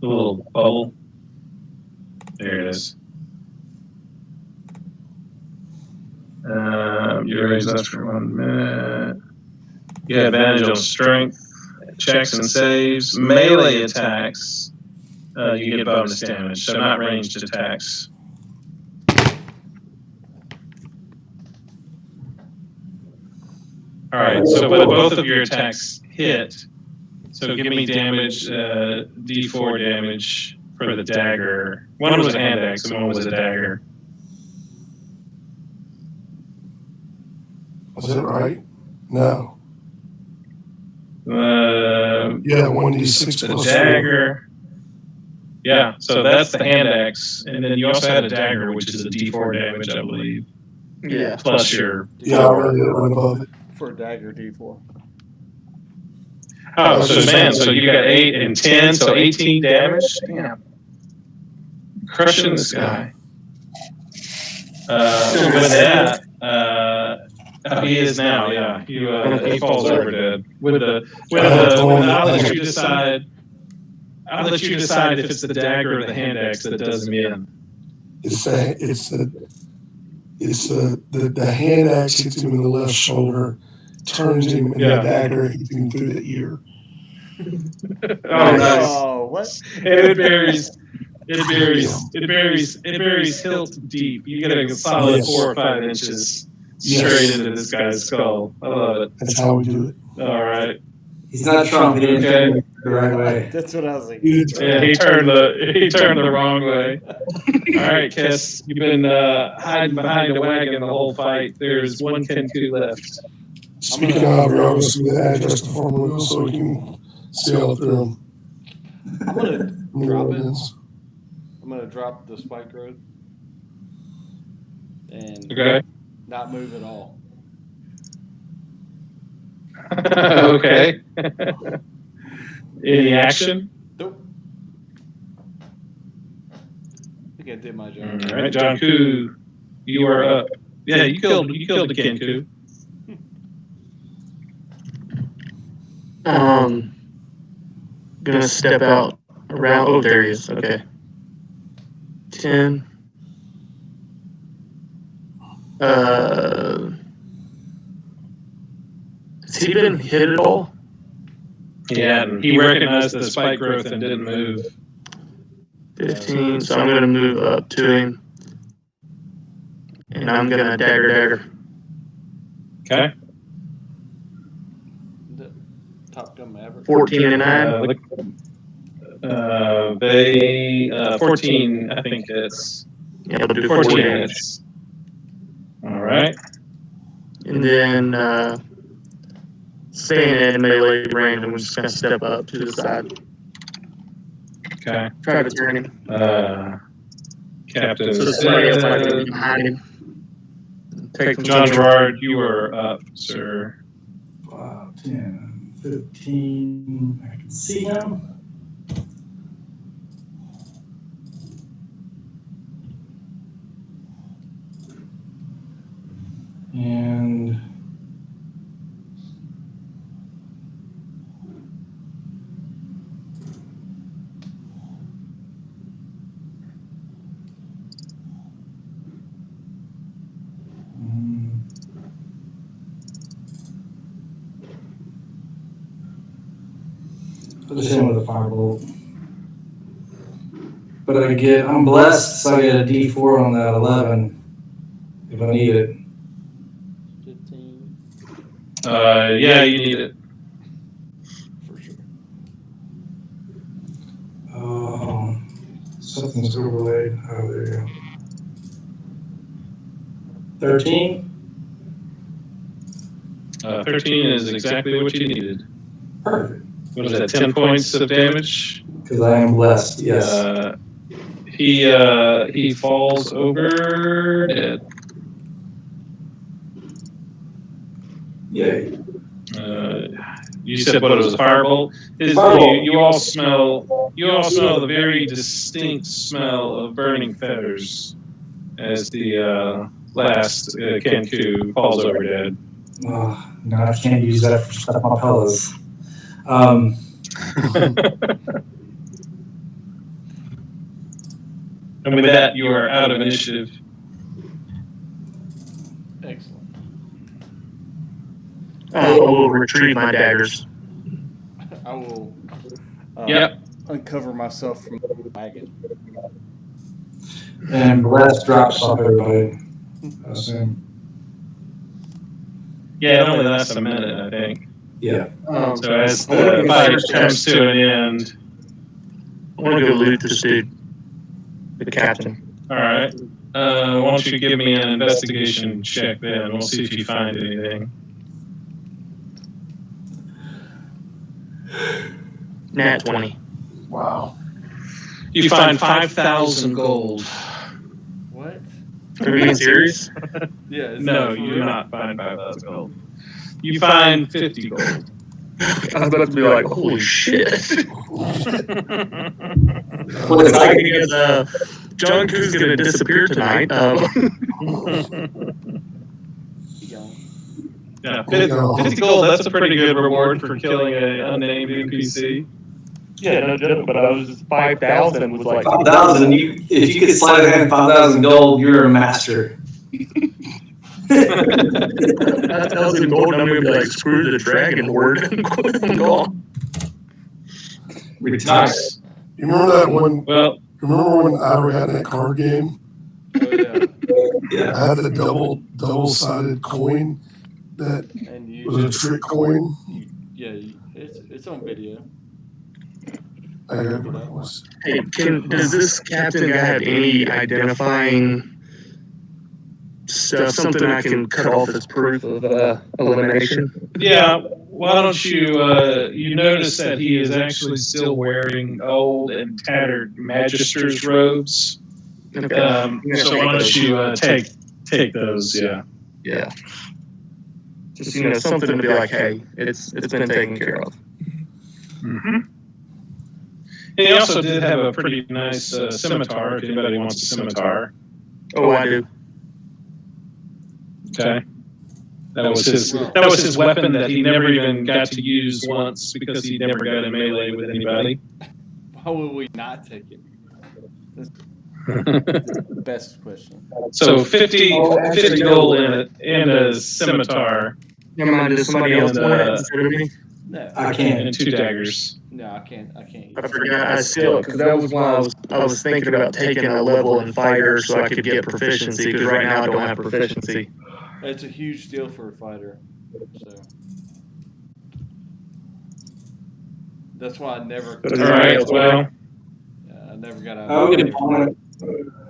[SPEAKER 3] The little bubble. There it is. You raise us for 1 minute. You have advantage on strength, checks and saves, melee attacks. You get bonus damage, so not ranged attacks. All right, so but both of your attacks hit. So give me damage, D4 damage for the dagger. One was a hand axe and one was a dagger.
[SPEAKER 5] Was it right? No.
[SPEAKER 3] Yeah,
[SPEAKER 5] 1d6
[SPEAKER 3] the
[SPEAKER 5] plus
[SPEAKER 3] dagger. Yeah, so that's the hand axe, and then you also had a dagger, which is a D4 damage, I believe.
[SPEAKER 4] Yeah.
[SPEAKER 3] Plus your.
[SPEAKER 5] Yeah, I read it right above it.
[SPEAKER 1] For a dagger D4.
[SPEAKER 3] Oh, so man, so you got 8 and 10, so 18 damage. Damn. Crushing this guy. With that, he is now. Yeah, he falls over dead. I'll let you decide. I'll let you decide if it's the dagger or the hand axe that does him in.
[SPEAKER 5] It's the It's the hand axe hits him in the left shoulder, turns him, and
[SPEAKER 3] Yeah.
[SPEAKER 5] the dagger hits him through the ear.
[SPEAKER 3] Oh, nice.
[SPEAKER 1] Oh, what?
[SPEAKER 3] And it buries hilt deep. You get a solid
[SPEAKER 5] Yes.
[SPEAKER 3] 4 or 5 inches
[SPEAKER 5] Yes.
[SPEAKER 3] straight into this guy's skull. I love it.
[SPEAKER 5] That's how we do it.
[SPEAKER 3] All right.
[SPEAKER 8] He's not Trump. He didn't
[SPEAKER 3] Okay.
[SPEAKER 8] do it the right way.
[SPEAKER 1] That's what I was like.
[SPEAKER 3] Yeah, he turned the wrong way. All right, Kiss, you've been hiding behind a wagon the whole fight. There's one Kenku left.
[SPEAKER 5] Speaking of, we're always with the address to Farmer Wheel so we can sail through them.
[SPEAKER 1] I'm gonna drop it.
[SPEAKER 5] Ordinance.
[SPEAKER 1] I'm gonna drop the spike road and
[SPEAKER 3] Okay.
[SPEAKER 1] not move at all.
[SPEAKER 3] Okay. Any action?
[SPEAKER 1] Nope. I think I did my
[SPEAKER 3] All
[SPEAKER 1] job.
[SPEAKER 3] right, John Koo, you are up. Yeah, you killed the Kenku.
[SPEAKER 4] Gonna step out around. Oh, there he is. Okay. 10. Has he been hit at all?
[SPEAKER 3] Yeah, he recognized the spike growth and didn't move.
[SPEAKER 4] 15. So I'm gonna move up to him, and I'm gonna dagger.
[SPEAKER 3] Okay.
[SPEAKER 1] The Top Gun Maverick.
[SPEAKER 4] 14 and 9.
[SPEAKER 3] They 14. I think it's
[SPEAKER 4] Yeah, I'll do
[SPEAKER 3] 14
[SPEAKER 4] 14
[SPEAKER 3] minutes. All right.
[SPEAKER 4] And then staying in melee range, I'm just gonna step up to the side.
[SPEAKER 3] Okay.
[SPEAKER 4] Try to turn him.
[SPEAKER 3] Captain
[SPEAKER 4] So somebody else might be behind him. Take some
[SPEAKER 3] John Gerard, you are up, sir.
[SPEAKER 8] 5, 10, 15. I can see him. And I'll just hit him with a firebolt. But I'm blessed, so I get a D4 on that 11 if I need it.
[SPEAKER 1] 15
[SPEAKER 3] Yeah, you need it.
[SPEAKER 1] for sure.
[SPEAKER 8] Something's overlaid. Oh, there you go. 13.
[SPEAKER 3] 13 is exactly what you needed.
[SPEAKER 8] Perfect.
[SPEAKER 3] What is that? 10 points of damage.
[SPEAKER 8] Because I am blessed. Yes.
[SPEAKER 3] He falls over dead.
[SPEAKER 8] Yay.
[SPEAKER 3] You said what it was, a firebolt.
[SPEAKER 8] Firebolt.
[SPEAKER 3] You all smell the very distinct smell of burning feathers as the last Kenku falls over dead.
[SPEAKER 8] Oh, no, I can't use that for stuff on pillows.
[SPEAKER 3] And with that, you are out of initiative.
[SPEAKER 1] Excellent.
[SPEAKER 4] I will retrieve my daggers.
[SPEAKER 1] I will uncover myself from the wagon.
[SPEAKER 8] And blessed drops off everybody. I assume.
[SPEAKER 3] Yeah, it only lasts a minute, I think.
[SPEAKER 8] Yeah.
[SPEAKER 3] So as the fight comes to an end,
[SPEAKER 4] I want to go loot this dude, the captain.
[SPEAKER 3] all right. Why don't you give me an investigation check then? We'll see if you find anything.
[SPEAKER 4] Nat 20.
[SPEAKER 5] Wow.
[SPEAKER 3] You find 5,000 gold.
[SPEAKER 1] What?
[SPEAKER 4] Are we being serious?
[SPEAKER 1] Yeah. It's
[SPEAKER 3] No,
[SPEAKER 1] for
[SPEAKER 3] you do
[SPEAKER 1] real.
[SPEAKER 3] not find 5,000 gold. You find 50 gold.
[SPEAKER 4] I was about to be like, holy shit.
[SPEAKER 8] What
[SPEAKER 4] Well, it's like because John Koo's going to disappear tonight.
[SPEAKER 3] Yeah, 50 gold, that's a pretty good reward for killing an unnamed NPC.
[SPEAKER 4] Yeah, no joke, but I was 5,000 was like
[SPEAKER 8] 5,000. If you could slide in 5,000 gold, you're a master.
[SPEAKER 4] That tells him golden. I'm gonna be like, screw the dragon horde. I'm gone.
[SPEAKER 3] Nice.
[SPEAKER 5] You remember that one?
[SPEAKER 3] Well,
[SPEAKER 5] Remember when I had that card game?
[SPEAKER 1] Oh yeah.
[SPEAKER 7] Yeah.
[SPEAKER 5] I had the double-sided coin that
[SPEAKER 1] And you
[SPEAKER 5] was a
[SPEAKER 1] just
[SPEAKER 5] trick coin.
[SPEAKER 1] it's on video.
[SPEAKER 5] I gotta go back and watch it.
[SPEAKER 4] Hey, does this captain guy have any identifying stuff? Something I can cut off as proof of elimination?
[SPEAKER 3] yeah. Why don't you? You notice that he is actually still wearing old and tattered magister's robes.
[SPEAKER 4] Okay.
[SPEAKER 3] So why don't you take those? Yeah.
[SPEAKER 4] Yeah. Just something to be like, hey, it's been taken care of.
[SPEAKER 3] Mm-hmm. And he also did have a pretty nice scimitar. If anybody wants a scimitar.
[SPEAKER 4] Oh, I do.
[SPEAKER 3] Okay. That was his weapon that he never even got to use once because he never got in melee with anybody.
[SPEAKER 1] Why would we not take it? That's the best question.
[SPEAKER 3] So 50 gold in it and a scimitar.
[SPEAKER 4] Never mind, does somebody else want it instead of me?
[SPEAKER 1] No,
[SPEAKER 7] I can't.
[SPEAKER 3] And 2 daggers.
[SPEAKER 1] no, I can't.
[SPEAKER 4] I forgot. I still, because that was why I was thinking about taking a level in fighter so I could get proficiency. Because right now I don't have proficiency.
[SPEAKER 1] It's a huge deal for a fighter. So that's why I never.
[SPEAKER 3] All right. Well,
[SPEAKER 1] I never got out.
[SPEAKER 8] Oh, we can pawn it.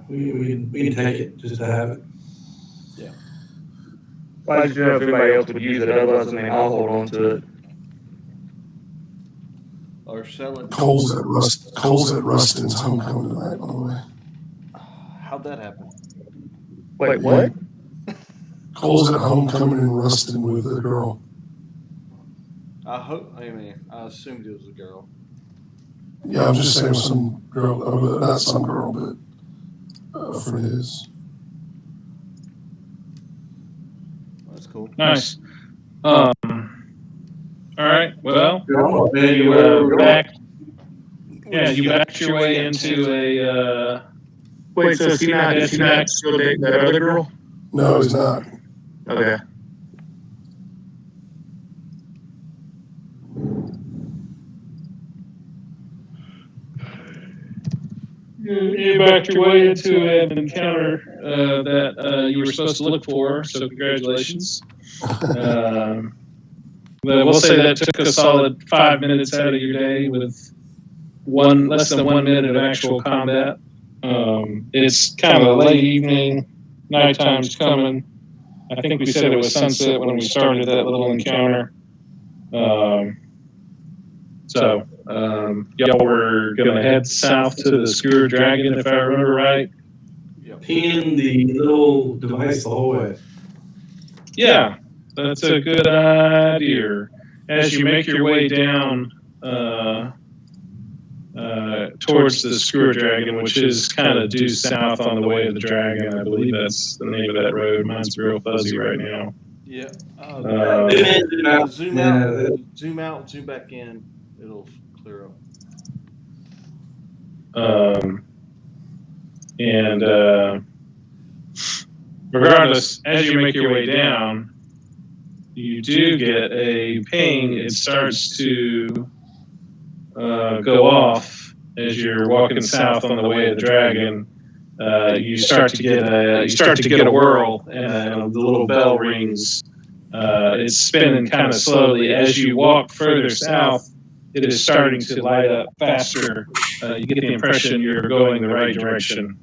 [SPEAKER 8] We can take it just to have it.
[SPEAKER 4] I just didn't know if anybody else would use it. Otherwise, I'll hold on to it.
[SPEAKER 1] Or sell it.
[SPEAKER 5] Cole's at Rustin's homecoming tonight, by the way.
[SPEAKER 1] How'd that happen?
[SPEAKER 4] Wait, what?
[SPEAKER 5] Cole's at homecoming in Rustin with a girl.
[SPEAKER 1] I assumed it was a girl.
[SPEAKER 5] Yeah, I'm just saying some girl, not some girl, but a friend of his.
[SPEAKER 1] That's cool.
[SPEAKER 3] nice. All right. Well,
[SPEAKER 8] Maybe
[SPEAKER 3] you back. Yeah, you backed your way into a.
[SPEAKER 4] Wait, so is he not still dating that other girl?
[SPEAKER 5] No, he's not.
[SPEAKER 4] Okay.
[SPEAKER 3] You backed your way into an encounter that you were supposed to look for, so congratulations. But we'll say that took a solid 5 minutes out of your day with less than 1 minute of actual combat. It's kind of a late evening, nighttime's coming. I think we said it was sunset when we started that little encounter. Y'all were going to head south to the Skewer Dragon, if I remember right.
[SPEAKER 8] Pin the little device the whole way.
[SPEAKER 3] Yeah, that's a good idea. As you make your way down towards the Skewer Dragon, which is kind of due south on the way of the dragon, I believe that's the name of that road. Mine's real fuzzy right now.
[SPEAKER 1] Yeah. Zoom out, zoom back in. It'll clear up.
[SPEAKER 3] Regardless, as you make your way down, you do get a ping. It starts to go off as you're walking south on the way of the dragon. You start to get a whirl, and the little bell rings. It's spinning kind of slowly as you walk further south. It is starting to light up faster. You get the impression you're going the right direction.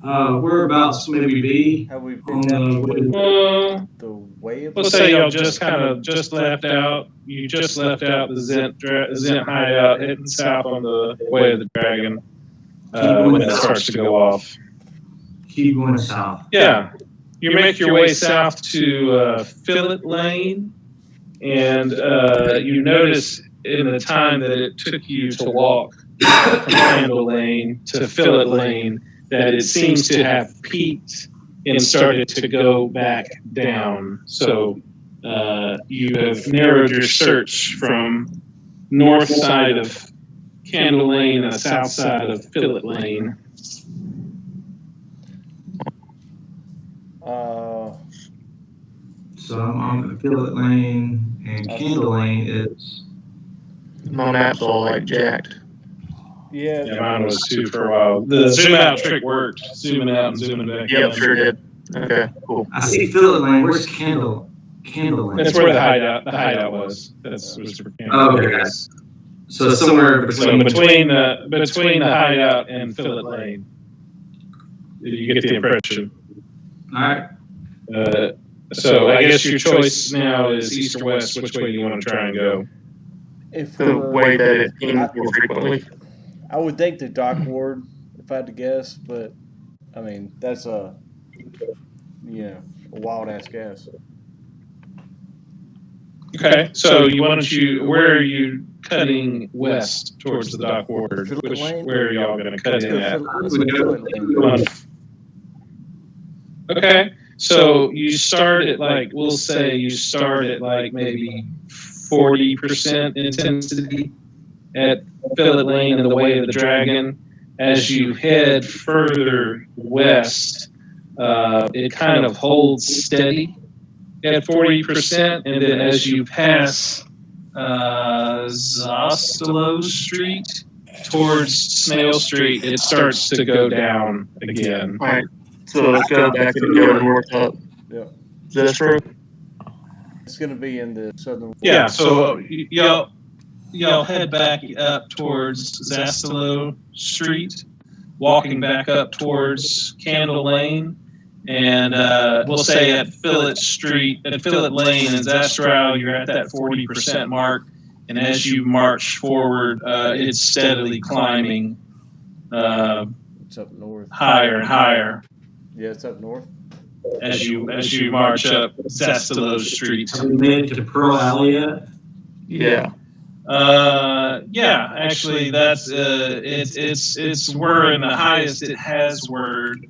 [SPEAKER 8] Whereabouts maybe be?
[SPEAKER 1] Have we
[SPEAKER 8] On
[SPEAKER 1] been down
[SPEAKER 8] the
[SPEAKER 1] the way of
[SPEAKER 3] Let's say y'all just left out. You just left out the Zent hideout, heading south on the way of the dragon. When it starts to go off.
[SPEAKER 7] Keep going south.
[SPEAKER 3] Yeah, you make your way south to Fillet Lane, and you notice in the time that it took you to walk from Candle Lane to Fillet Lane that it seems to have peaked and started to go back down. So you have narrowed your search from north side of Candle Lane and the south side of Fillet Lane.
[SPEAKER 7] So I'm on Phillip Lane, and Candle Lane is.
[SPEAKER 4] My map's all like jacked.
[SPEAKER 3] Yeah, mine was too for a while. The zoom out trick worked. Zooming out and zooming back in.
[SPEAKER 4] Yep, sure did. Okay, cool.
[SPEAKER 7] I see Phillip Lane. Where's Candle Lane?
[SPEAKER 3] That's where the hideout was. That's was for Candle.
[SPEAKER 7] Oh, okay. So somewhere
[SPEAKER 3] So
[SPEAKER 7] between.
[SPEAKER 3] between the hideout and Phillip Lane, you get the impression.
[SPEAKER 7] All right.
[SPEAKER 3] So I guess your choice now is east or west. Which way do you want to try and go?
[SPEAKER 6] If
[SPEAKER 4] The way that it came more frequently.
[SPEAKER 6] I would think the dock ward, if I had to guess, but I mean that's a wild ass guess.
[SPEAKER 3] Okay, so where are you cutting west towards the dock ward? Where are y'all going to cut in at? Okay, so you start at we'll say you start at maybe 40% intensity at Phillip Lane and the Way of the Dragon. As you head further west, it kind of holds steady at 40%, and then as you pass Zostalo Street towards Snail Street, it starts to go down again.
[SPEAKER 4] All right, so let's go back to go north up.
[SPEAKER 6] Yeah.
[SPEAKER 4] Is that true?
[SPEAKER 6] It's going to be in the southern.
[SPEAKER 3] Yeah, so y'all head back up towards Zastalo Street, walking back up towards Candle Lane, and we'll say at Phillip Lane and Zastrow, you're at that 40% mark, and as you march forward, it's steadily climbing
[SPEAKER 6] It's up north.
[SPEAKER 3] higher and higher
[SPEAKER 6] Yeah, it's up north.
[SPEAKER 3] as you march up Zastalo Street.
[SPEAKER 7] Have we made it to Pearl Alley yet?
[SPEAKER 4] Yeah.
[SPEAKER 3] Yeah, actually, that's it's we're in the highest it has word.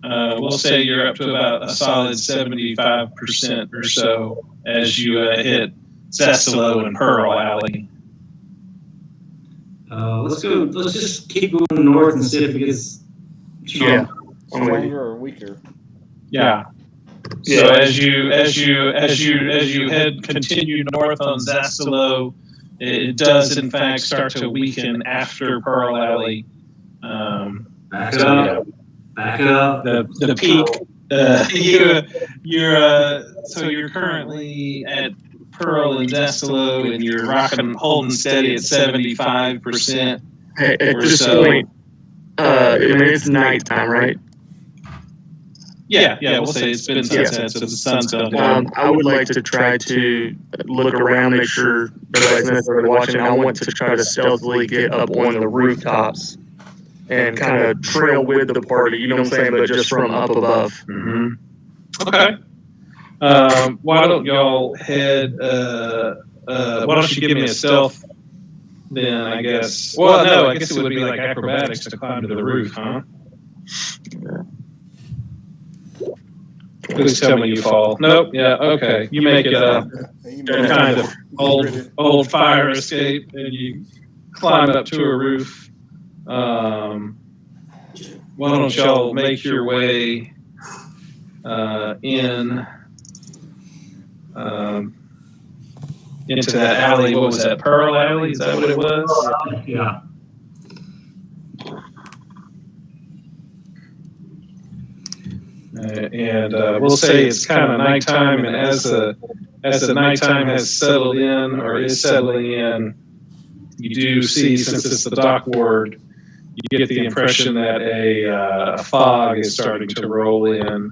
[SPEAKER 3] We'll say you're up to about a solid 75% or so as you hit Zestalo and Pearl Alley.
[SPEAKER 7] Let's go. Let's just keep going north and see if it gets
[SPEAKER 4] Yeah.
[SPEAKER 6] Stronger or weaker?
[SPEAKER 3] Yeah. So as you continue north on Zastalo, it does in fact start to weaken after Pearl Alley.
[SPEAKER 7] Back it up. Back it up.
[SPEAKER 3] The peak. You're currently at Pearl and Zastalo, and you're holding steady at 75%.
[SPEAKER 4] Hey, at
[SPEAKER 3] Or
[SPEAKER 4] this
[SPEAKER 3] so.
[SPEAKER 4] point, I mean, it's nighttime, right?
[SPEAKER 3] Yeah, we'll say it's been sunset, so the sun's gone down.
[SPEAKER 4] I would like to try to look around, make sure nobody's necessarily watching. I want to try to stealthily get up on the rooftops and kind of trail with the party, you know what I'm saying, but just from up above.
[SPEAKER 3] Mm-hmm. Okay. Why don't y'all head? Why don't you give me a stealth? Then I guess. Well, no, I guess it would be like acrobatics to climb to the roof, huh? Please tell me you fall. Nope. Yeah. Okay. You make it a kind of old fire escape, and you climb up to a roof. Why don't y'all make your way into that alley? What was that? Pearl Alley? Is that what it was?
[SPEAKER 7] Yeah.
[SPEAKER 3] And we'll say it's kind of nighttime, and as the nighttime has settled in or is settling in, you do see, since it's the dock ward, you get the impression that a fog is starting to roll in.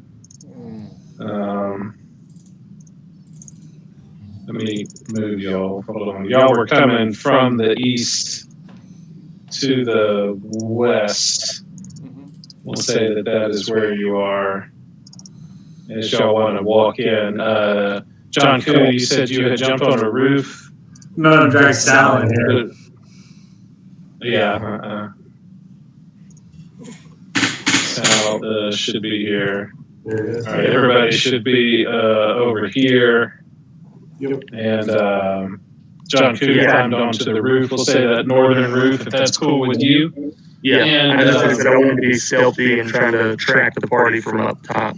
[SPEAKER 3] Let me move y'all. Hold on. Y'all were coming from the east to the west. We'll say that is where you are. As y'all want to walk in. John Cooney, you said you had jumped on a roof.
[SPEAKER 7] No, I'm dragging Sal in here.
[SPEAKER 3] Yeah. Sal should be here.
[SPEAKER 8] There it is.
[SPEAKER 3] All right, everybody should be over here.
[SPEAKER 8] Yep.
[SPEAKER 3] And John Cooney climbed onto the roof. We'll say that northern roof, if that's cool with you.
[SPEAKER 4] Yeah,
[SPEAKER 3] And,
[SPEAKER 4] I just like I said, I want to be stealthy and trying to track the party from up top.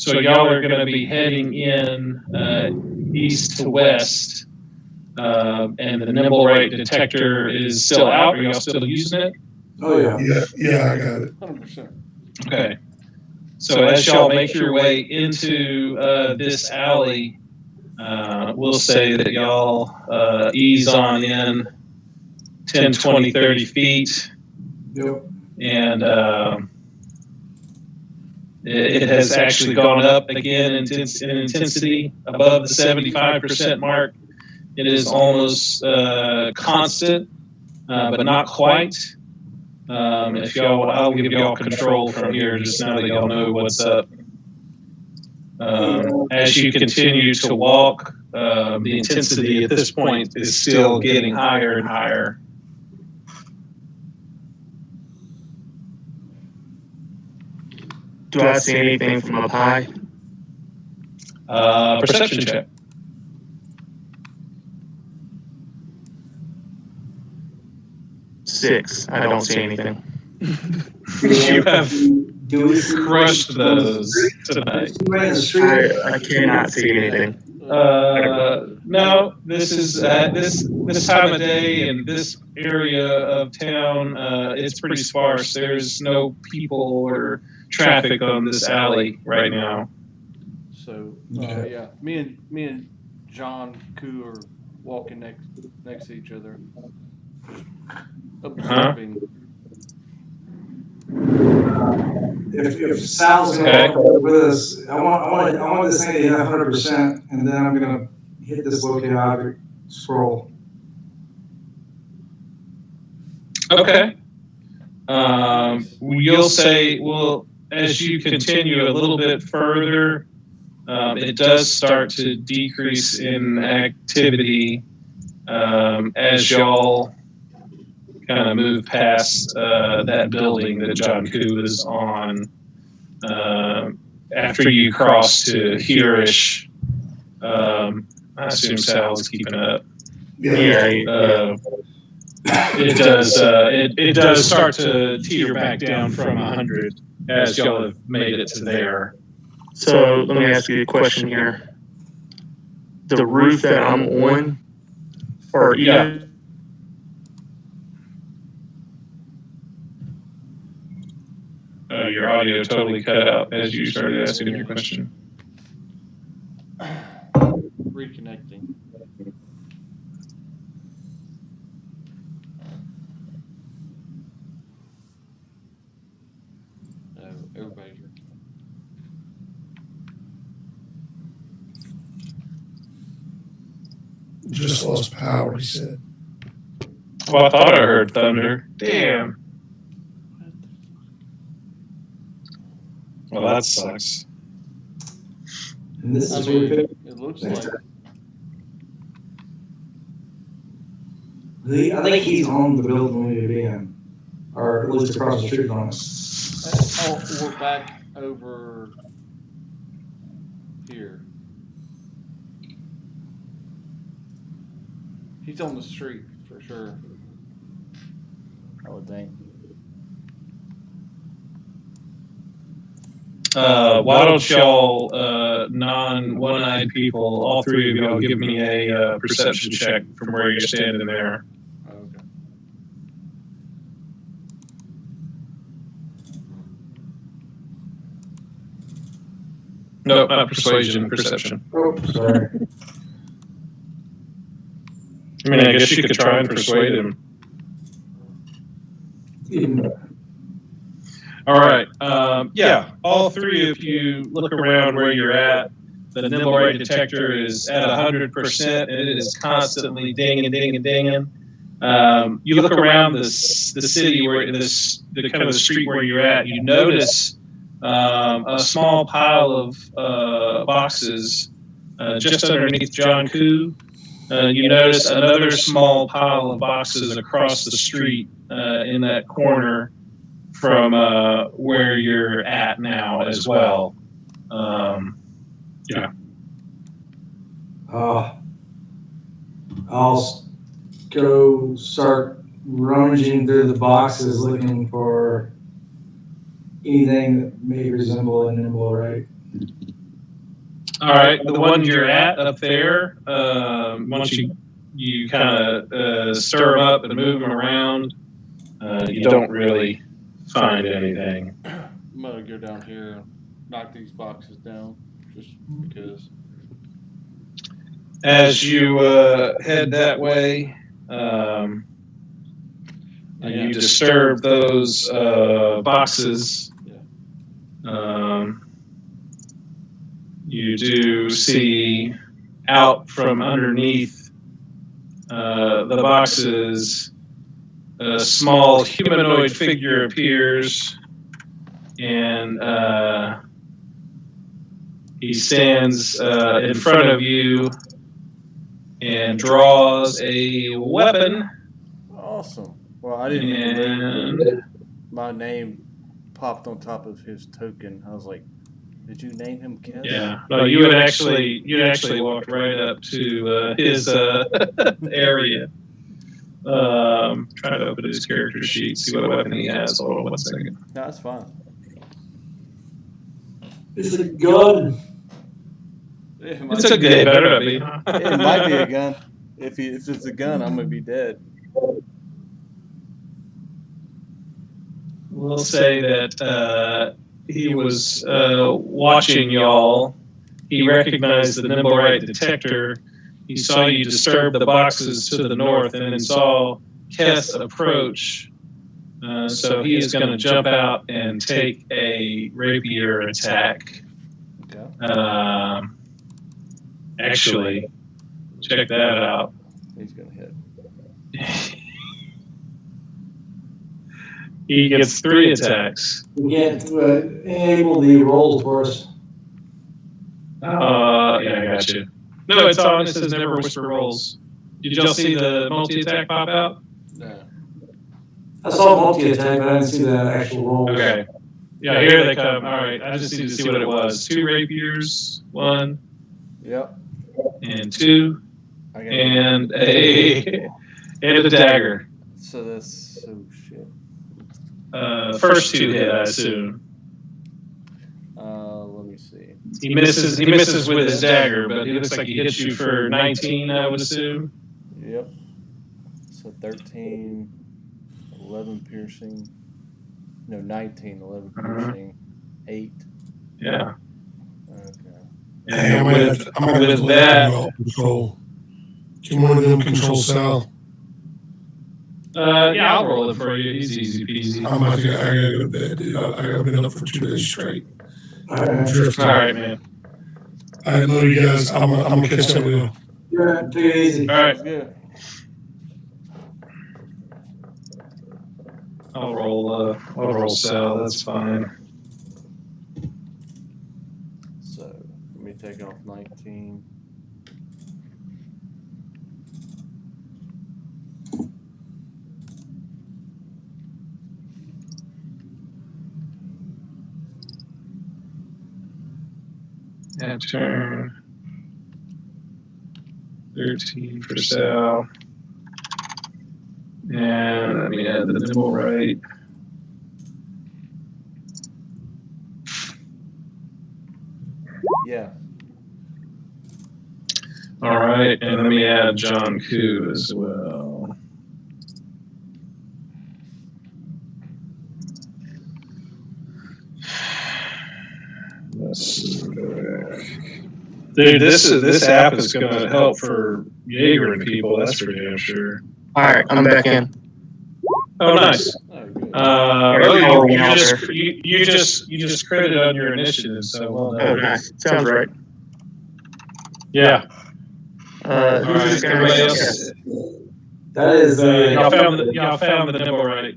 [SPEAKER 3] So y'all are going to be heading in east to west, and the nimble rate detector is still out. Are y'all still using it?
[SPEAKER 8] Oh, yeah.
[SPEAKER 5] Yeah, I got it.
[SPEAKER 1] 100%.
[SPEAKER 3] Okay. So as y'all make your way into this alley, we'll say that y'all ease on in 10, 20, 30 feet.
[SPEAKER 8] Yep.
[SPEAKER 3] And it has actually gone up again in intensity above the 75% mark. It is almost constant, but not quite. If y'all, I'll give y'all control from here just now that y'all know what's up. As you continue to walk, the intensity at this point is still getting higher and higher.
[SPEAKER 4] Do I see anything from up high?
[SPEAKER 3] Perception check.
[SPEAKER 4] Six. I don't see anything.
[SPEAKER 3] You have crushed those tonight.
[SPEAKER 4] I cannot see anything.
[SPEAKER 3] No, this is this time of day and this area of town. It's pretty sparse. There's no people or traffic on this alley right now.
[SPEAKER 1] So yeah, me and John Koo are walking next to each other, just observing.
[SPEAKER 8] If Sal's gonna go with us, I want this thing to hit 100%, and then I'm gonna hit this locate object scroll.
[SPEAKER 3] Okay. You'll say, well, as you continue a little bit further, it does start to decrease in activity as y'all kind of move past that building that John Koo is on. After you cross to Heerish, I assume Sal's keeping up.
[SPEAKER 5] Yeah.
[SPEAKER 3] It does start to teeter back down from 100 as y'all have made it to there.
[SPEAKER 4] So let me ask you a question here. The roof that I'm on, or
[SPEAKER 3] Yeah. Your audio totally cut out as you started asking your question.
[SPEAKER 1] Reconnecting. Everybody's reconnecting.
[SPEAKER 5] Just lost power, he said.
[SPEAKER 3] Well, I thought I heard thunder. Damn. Well, that sucks.
[SPEAKER 8] And this
[SPEAKER 1] I
[SPEAKER 8] is
[SPEAKER 1] mean,
[SPEAKER 8] where
[SPEAKER 1] it looks like.
[SPEAKER 8] I think he's on the building we need to be in, or at least across the street from us.
[SPEAKER 1] Oh, we're back over here. He's on the street for sure.
[SPEAKER 6] I would think.
[SPEAKER 3] Why don't y'all non-one-eyed people, all three of y'all, give me a perception check from where you're standing there.
[SPEAKER 1] Okay.
[SPEAKER 3] Nope, not persuasion, perception.
[SPEAKER 8] Oh, sorry.
[SPEAKER 3] I mean, I guess you could try and persuade him. All right. Yeah, all three of you look around where you're at. The nimble rate detector is at 100%, and it is constantly dinging, dinging, dinging. You look around the city where the kind of the street where you're at. You notice a small pile of boxes just underneath John Koo. You notice another small pile of boxes across the street in that corner from where you're at now as well. Yeah.
[SPEAKER 8] I'll go start rummaging through the boxes looking for anything that may resemble a nimble, right?
[SPEAKER 3] All right, the one you're at up there. Once you kind of stir them up and move them around, you don't really find anything.
[SPEAKER 1] I'm gonna go down here and knock these boxes down just because.
[SPEAKER 3] As you head that way, and you disturb those boxes, you do see out from underneath the boxes a small humanoid figure appears, and he stands in front of you and draws a weapon.
[SPEAKER 6] Awesome. Well, I didn't mean to
[SPEAKER 3] And
[SPEAKER 6] leave, but my name popped on top of his token. I was like, "Did you name him Kes?"
[SPEAKER 3] yeah, no, you had actually walked right up to his area. Trying to open his character sheet, see what weapon he has. Hold on 1 second.
[SPEAKER 6] No, that's fine.
[SPEAKER 8] It's a gun.
[SPEAKER 3] It's a good, better not be.
[SPEAKER 6] It might be a gun. If it's a gun, I'm gonna be dead.
[SPEAKER 3] We'll say that he was watching y'all. He recognized the nimble right detector. He saw you disturb the boxes to the north, and then saw Kess approach. So he is going to jump out and take a rapier attack.
[SPEAKER 6] Okay.
[SPEAKER 3] Actually, check that out.
[SPEAKER 6] He's gonna hit.
[SPEAKER 3] He gets 3 attacks.
[SPEAKER 8] We can't enable the rolls for us.
[SPEAKER 3] Yeah, I got you. No, it's on. It says never whisper rolls. Did y'all see the multi-attack pop out?
[SPEAKER 1] No.
[SPEAKER 8] I saw multi-attack, but I didn't see the actual roll.
[SPEAKER 3] Okay. Yeah, here they come. All right, I just need to see what it was. 2 rapiers, 1
[SPEAKER 6] Yep.
[SPEAKER 3] and 2,
[SPEAKER 6] I got
[SPEAKER 3] and a dagger.
[SPEAKER 6] So that's shit.
[SPEAKER 3] First 2 hit, I assume.
[SPEAKER 6] Let me see.
[SPEAKER 3] He misses with his dagger, but he looks like he hits you for 19, I would assume.
[SPEAKER 6] Yep. So 13, 11 piercing. No, 19, 11 piercing, 8.
[SPEAKER 3] Yeah.
[SPEAKER 6] Okay.
[SPEAKER 5] Hey, I'm
[SPEAKER 3] With
[SPEAKER 5] gonna have to let
[SPEAKER 3] that,
[SPEAKER 5] you all control. Can one of them control Sal?
[SPEAKER 3] yeah, I'll roll it for you. He's easy peasy.
[SPEAKER 5] I gotta go to bed, dude. I've been up for 2 days straight. I'm drifting.
[SPEAKER 3] All right, man.
[SPEAKER 5] I know you guys. I'm gonna catch up with you.
[SPEAKER 8] Yeah, take it easy.
[SPEAKER 3] All right.
[SPEAKER 6] Sounds good.
[SPEAKER 3] I'll roll Sal. That's fine.
[SPEAKER 6] So let me take off 19.
[SPEAKER 3] And turn 13 for Sal. And let me add the nimble right.
[SPEAKER 6] Yeah.
[SPEAKER 3] All right, and let me add John Koo as well. Let's go back. Dude, this app is going to help for Jaeger and people. That's for damn sure.
[SPEAKER 4] All right, I'm back in.
[SPEAKER 3] Oh, nice.
[SPEAKER 1] Oh, good.
[SPEAKER 3] You just credit on your initiative, so well done.
[SPEAKER 4] Oh, nice. Sounds right.
[SPEAKER 3] Yeah.
[SPEAKER 4] Who's
[SPEAKER 3] All right,
[SPEAKER 4] this guy
[SPEAKER 3] everybody
[SPEAKER 4] right
[SPEAKER 3] else.
[SPEAKER 8] That is,
[SPEAKER 3] Y'all found the nimble right.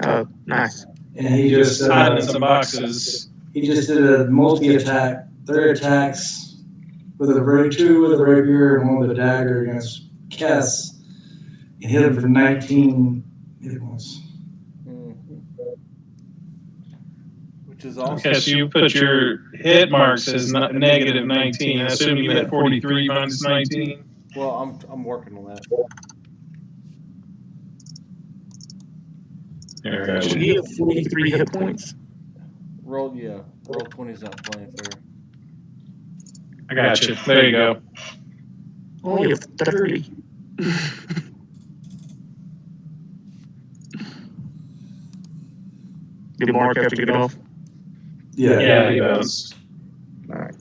[SPEAKER 4] Oh, nice.
[SPEAKER 8] and he just
[SPEAKER 3] Hiding in some boxes.
[SPEAKER 8] he just did a multi-attack, 3 attacks with a 2 with a rapier and 1 with a dagger against Kess. He hit him for 19 hit points.
[SPEAKER 6] Which is awesome.
[SPEAKER 3] Okay, so you put your hit marks as negative 19. I assume you hit 43 minus 19.
[SPEAKER 6] Well, I'm working on that.
[SPEAKER 3] There,
[SPEAKER 4] So he had 43 hit points.
[SPEAKER 6] Roll 20's not playing fair.
[SPEAKER 3] I got you. There you go.
[SPEAKER 4] Only a 30. Did Mark have to get off?
[SPEAKER 3] Yeah, he does.
[SPEAKER 4] All right.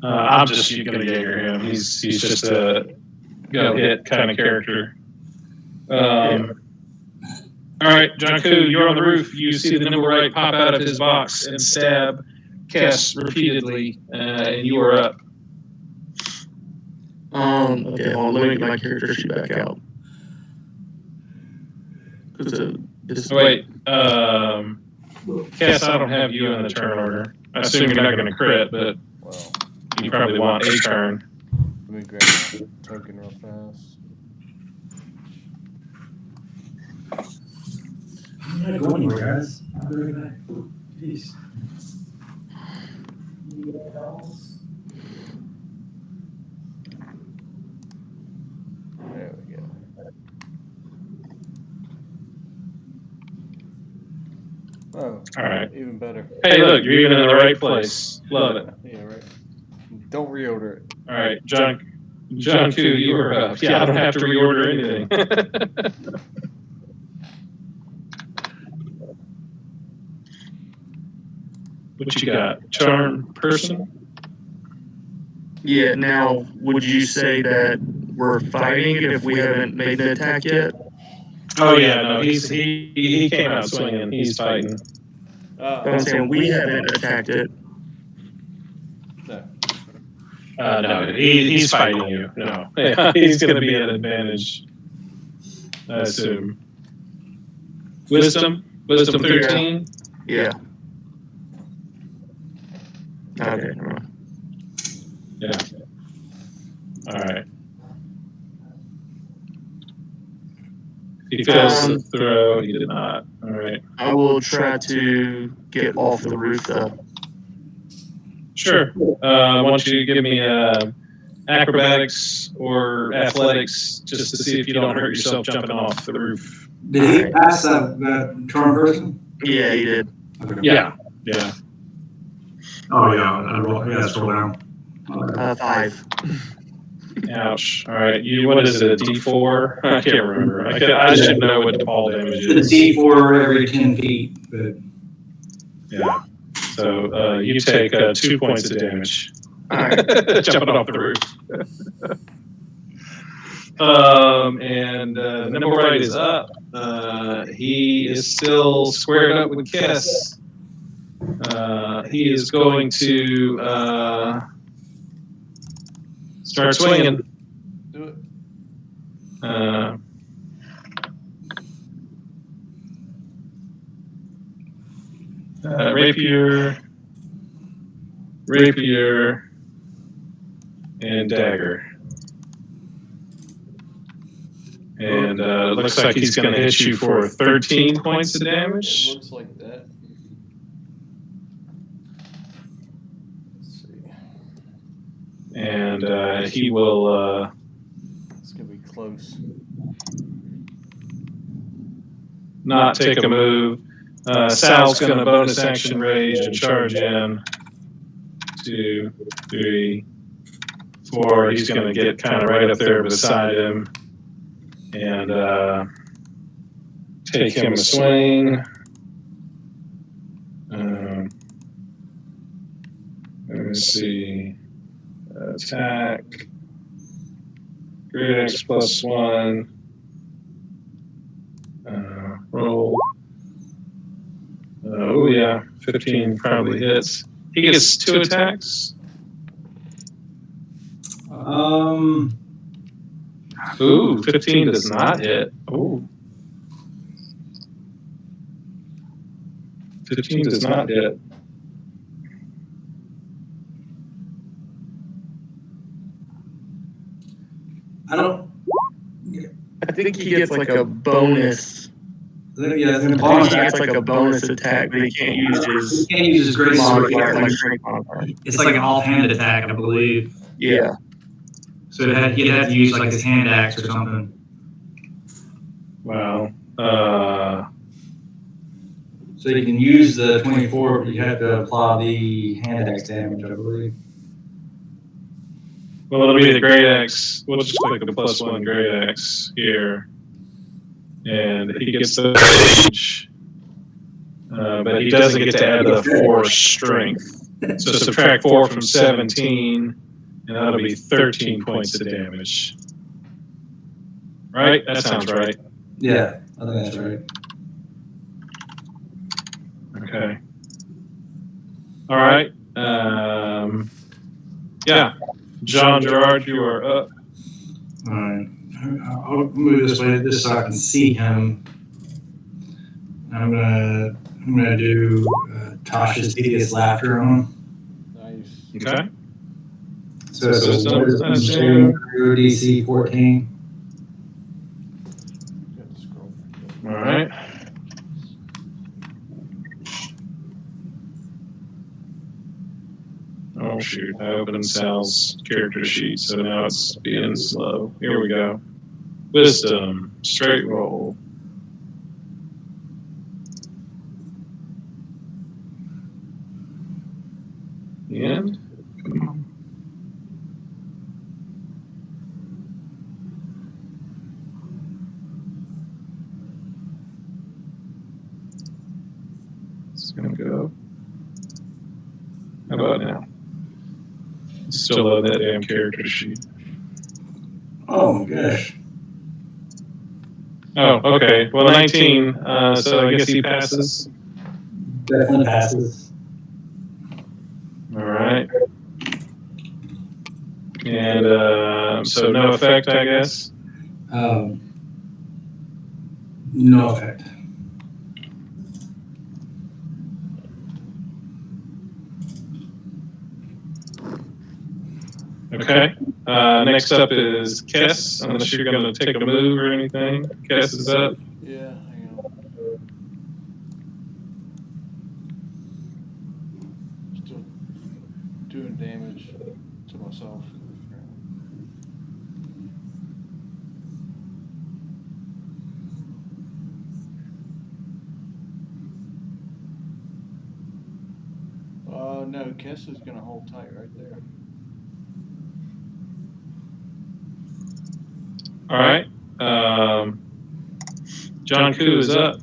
[SPEAKER 3] I'm just gonna Jaeger him. He's just a hit kind of character. All right, John Koo, you're on the roof. You see the nimble right pop out of his box and stab Kess repeatedly, and you are up.
[SPEAKER 4] Okay, hold on. Let me get my character sheet back out.
[SPEAKER 3] Wait, Kess, I don't have you in the turn order. I assume you're not going to crit, but
[SPEAKER 6] Well,
[SPEAKER 3] you probably want a turn.
[SPEAKER 6] let me grab my token real fast.
[SPEAKER 8] I'm not going anywhere, guys. I'll be right back. Peace.
[SPEAKER 6] There we go. Oh,
[SPEAKER 3] All right.
[SPEAKER 6] even better.
[SPEAKER 3] Hey, look, you're even in the right place. Love it.
[SPEAKER 6] Yeah, right. Don't reorder it.
[SPEAKER 3] All right, John Koo, you are up. Yeah, I don't have to reorder anything. What you got? Charm person?
[SPEAKER 4] Yeah, now, would you say that we're fighting if we haven't made an attack yet?
[SPEAKER 3] Oh yeah, no, he came out swinging. He's fighting.
[SPEAKER 4] I'm saying we haven't attacked it.
[SPEAKER 6] No.
[SPEAKER 3] No, he's fighting you. No, he's going to be at an advantage, I assume. Wisdom 13.
[SPEAKER 4] Yeah. Okay, never mind.
[SPEAKER 3] Yeah. All right. He fails the throw. He did not. All right.
[SPEAKER 4] I will try to get off the roof, though.
[SPEAKER 3] Sure. Why don't you give me acrobatics or athletics just to see if you don't hurt yourself jumping off the roof.
[SPEAKER 8] Did he pass that charm person?
[SPEAKER 4] Yeah, he did.
[SPEAKER 8] Okay.
[SPEAKER 3] Yeah.
[SPEAKER 8] Oh, yeah. I got to scroll down.
[SPEAKER 4] 5.
[SPEAKER 3] Ouch. All right. What is it, a D4? I can't remember. I should know what the ball damage
[SPEAKER 8] It's
[SPEAKER 3] is.
[SPEAKER 8] a D4 every 10 feet. But
[SPEAKER 3] Yeah. So you take 2 points of damage.
[SPEAKER 4] All right.
[SPEAKER 3] Jumping off the roof. And number right is up. He is still squared up with Kiss. He is going to start swinging.
[SPEAKER 6] Do it. Rapier, and dagger. And it looks like he's going to hit you for 13 points of
[SPEAKER 1] It
[SPEAKER 3] damage.
[SPEAKER 1] looks like that. Let's see.
[SPEAKER 3] And he will
[SPEAKER 6] It's gonna be close.
[SPEAKER 3] not take a move. Sal's going to bonus action rage and charge in. 2, 3, 4. He's going to get kind of right up there beside him and take him a swing. Let me see. Attack. Great X +1. Roll. Oh yeah, 15 probably hits. He gets 2 attacks. Ooh, 15 does not hit. Ooh. 15 does not hit.
[SPEAKER 4] I think he gets like a bonus.
[SPEAKER 8] Yeah,
[SPEAKER 4] I think he gets like a bonus attack, but he can't use his.
[SPEAKER 7] He can't use his great sword.
[SPEAKER 4] modifier, like strength modifier.
[SPEAKER 7] It's like an offhand attack, I believe.
[SPEAKER 4] Yeah.
[SPEAKER 7] So he'd have to use like his hand axe or something.
[SPEAKER 3] Well,
[SPEAKER 8] So you can use the 24, but you have to apply the hand axe damage, I believe.
[SPEAKER 3] Well, it'll be the great axe. We'll just click the +1 great axe here, and he gets the rage, but he doesn't get to add the 4 strength. So subtract 4 from 17, and that'll be 13 points of damage. Right? That sounds right.
[SPEAKER 8] Yeah, I think that's right.
[SPEAKER 3] Okay. All right. Yeah. John Gerard, you are up.
[SPEAKER 8] All right. I'll move this way just so I can see him. I'm gonna do Tasha's hideous laughter on him.
[SPEAKER 6] Nice.
[SPEAKER 3] Okay.
[SPEAKER 8] So through DC 14.
[SPEAKER 6] Got to scroll back up.
[SPEAKER 3] All right. Oh shoot! I opened Sal's character sheet, so now it's being slow. Here we go. Wisdom, straight roll. And come on. It's gonna go. How about now? Still love that damn character sheet.
[SPEAKER 8] Oh my gosh.
[SPEAKER 3] Oh, okay. Well, 19. So I guess he passes.
[SPEAKER 8] Definitely passes.
[SPEAKER 3] All right. And so no effect, I guess.
[SPEAKER 8] No effect.
[SPEAKER 3] Okay. Next up is Kess, unless you're going to take a move or anything. Kess is up.
[SPEAKER 6] Yeah, hang on. Still doing damage to myself. No, Kess is gonna hold tight right there.
[SPEAKER 3] All right. John Koo is up.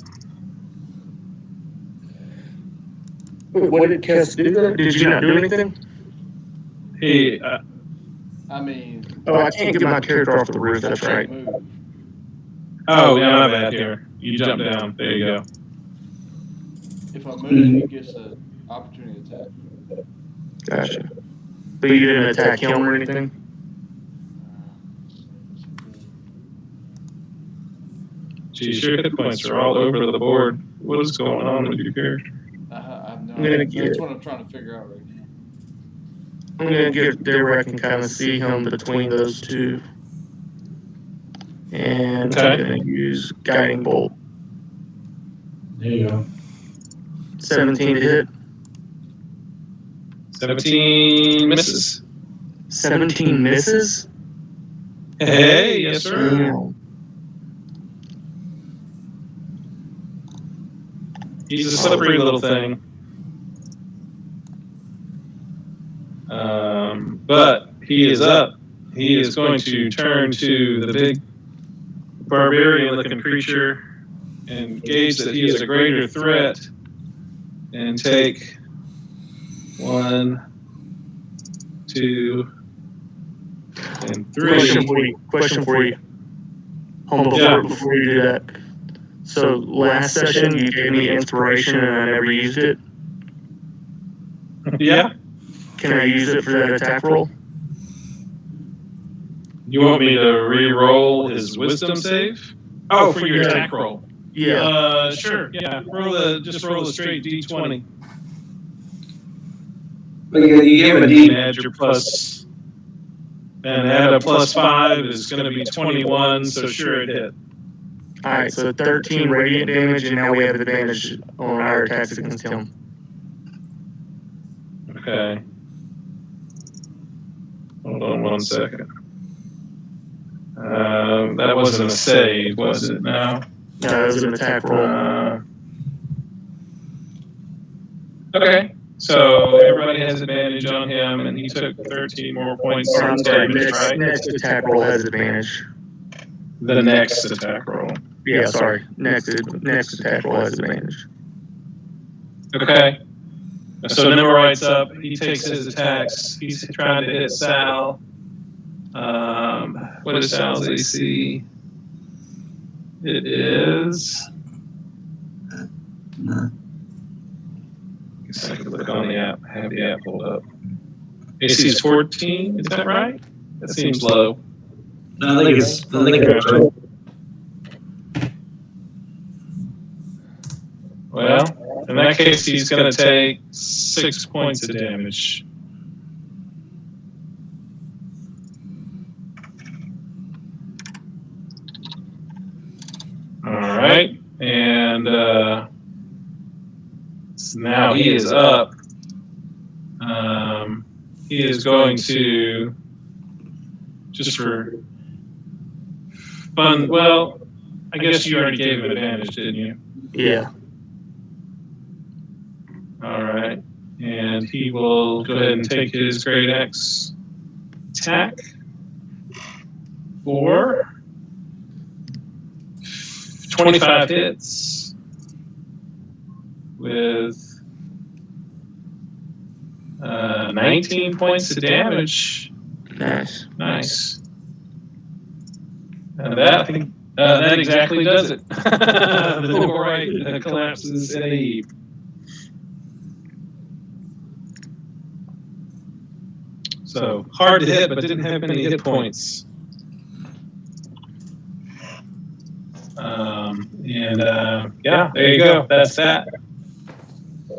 [SPEAKER 4] Wait, what did Kess do there? Did you not do anything?
[SPEAKER 3] He.
[SPEAKER 6] I mean,
[SPEAKER 4] Oh, I can't get my character off the roof. That's right.
[SPEAKER 6] move.
[SPEAKER 3] Oh, yeah, my bad. Here, you jump down. There you go.
[SPEAKER 6] If I move, he gets an opportunity attack.
[SPEAKER 4] Gotcha. But you didn't attack him or anything?
[SPEAKER 3] Geez, your hit points are all over the board. What is going on with your character?
[SPEAKER 6] I have no
[SPEAKER 4] I'm gonna
[SPEAKER 6] idea. That's
[SPEAKER 4] get-
[SPEAKER 6] what I'm trying to figure out right now.
[SPEAKER 4] I'm gonna get there where I can kind of see him between those two. And I'm
[SPEAKER 3] Okay.
[SPEAKER 4] gonna use Guiding Bolt.
[SPEAKER 8] There you go.
[SPEAKER 4] 17 to hit.
[SPEAKER 3] 17 misses.
[SPEAKER 4] 17 misses?
[SPEAKER 3] Hey, yes, sir.
[SPEAKER 4] Damn.
[SPEAKER 3] He's a slippery little thing. But he is up. He is going to turn to the big barbarian-looking creature and gauge that he is a greater threat and take 1, 2, and 3.
[SPEAKER 4] Question for you. Hold on,
[SPEAKER 3] Yeah.
[SPEAKER 4] before you do that. So last session you gave me inspiration and I never used it.
[SPEAKER 3] Yeah.
[SPEAKER 4] Can I use it for that attack roll?
[SPEAKER 3] You want me to re-roll his wisdom save? Oh, for your attack roll.
[SPEAKER 4] Yeah.
[SPEAKER 3] Sure. Yeah. Just roll a straight D20.
[SPEAKER 8] But you gave him a
[SPEAKER 3] And
[SPEAKER 8] D.
[SPEAKER 3] add your plus, and add a +5 is going to be 21. So sure, it hit.
[SPEAKER 4] Alright, so 13 radiant damage and now we have advantage on our attacks against him.
[SPEAKER 3] Okay. Hold on 1 second. That wasn't a save, was it? No.
[SPEAKER 4] No, that was an attack roll.
[SPEAKER 3] Okay. So everybody has advantage on him, and he took 13 more points
[SPEAKER 4] Or, I'm
[SPEAKER 3] of
[SPEAKER 4] sorry,
[SPEAKER 3] damage, right?
[SPEAKER 4] next attack roll has advantage.
[SPEAKER 3] The next attack roll.
[SPEAKER 4] Yeah, sorry. Next attack roll has advantage.
[SPEAKER 3] Okay. So Nimmerite's up. He takes his attacks. He's trying to hit Sal. What is Sal's AC? It is. I guess I could look on the app. I have the app pulled up. AC is 14. Is that right? That seems low.
[SPEAKER 7] No, I think it's right.
[SPEAKER 3] Well, in that case, he's going to take 6 points of damage. All right, and so now he is up. He is going to, just for fun, well, I guess you already gave him advantage, didn't you?
[SPEAKER 4] Yeah.
[SPEAKER 3] All right, and he will go ahead and take his Great Axe attack for 25 hits with 19 points of damage.
[SPEAKER 4] Nice.
[SPEAKER 3] Nice. And that, I think, that exactly does it. The Nimmerite collapses in a heap. So hard to hit, but didn't have many hit points. Yeah, there you go. That's that.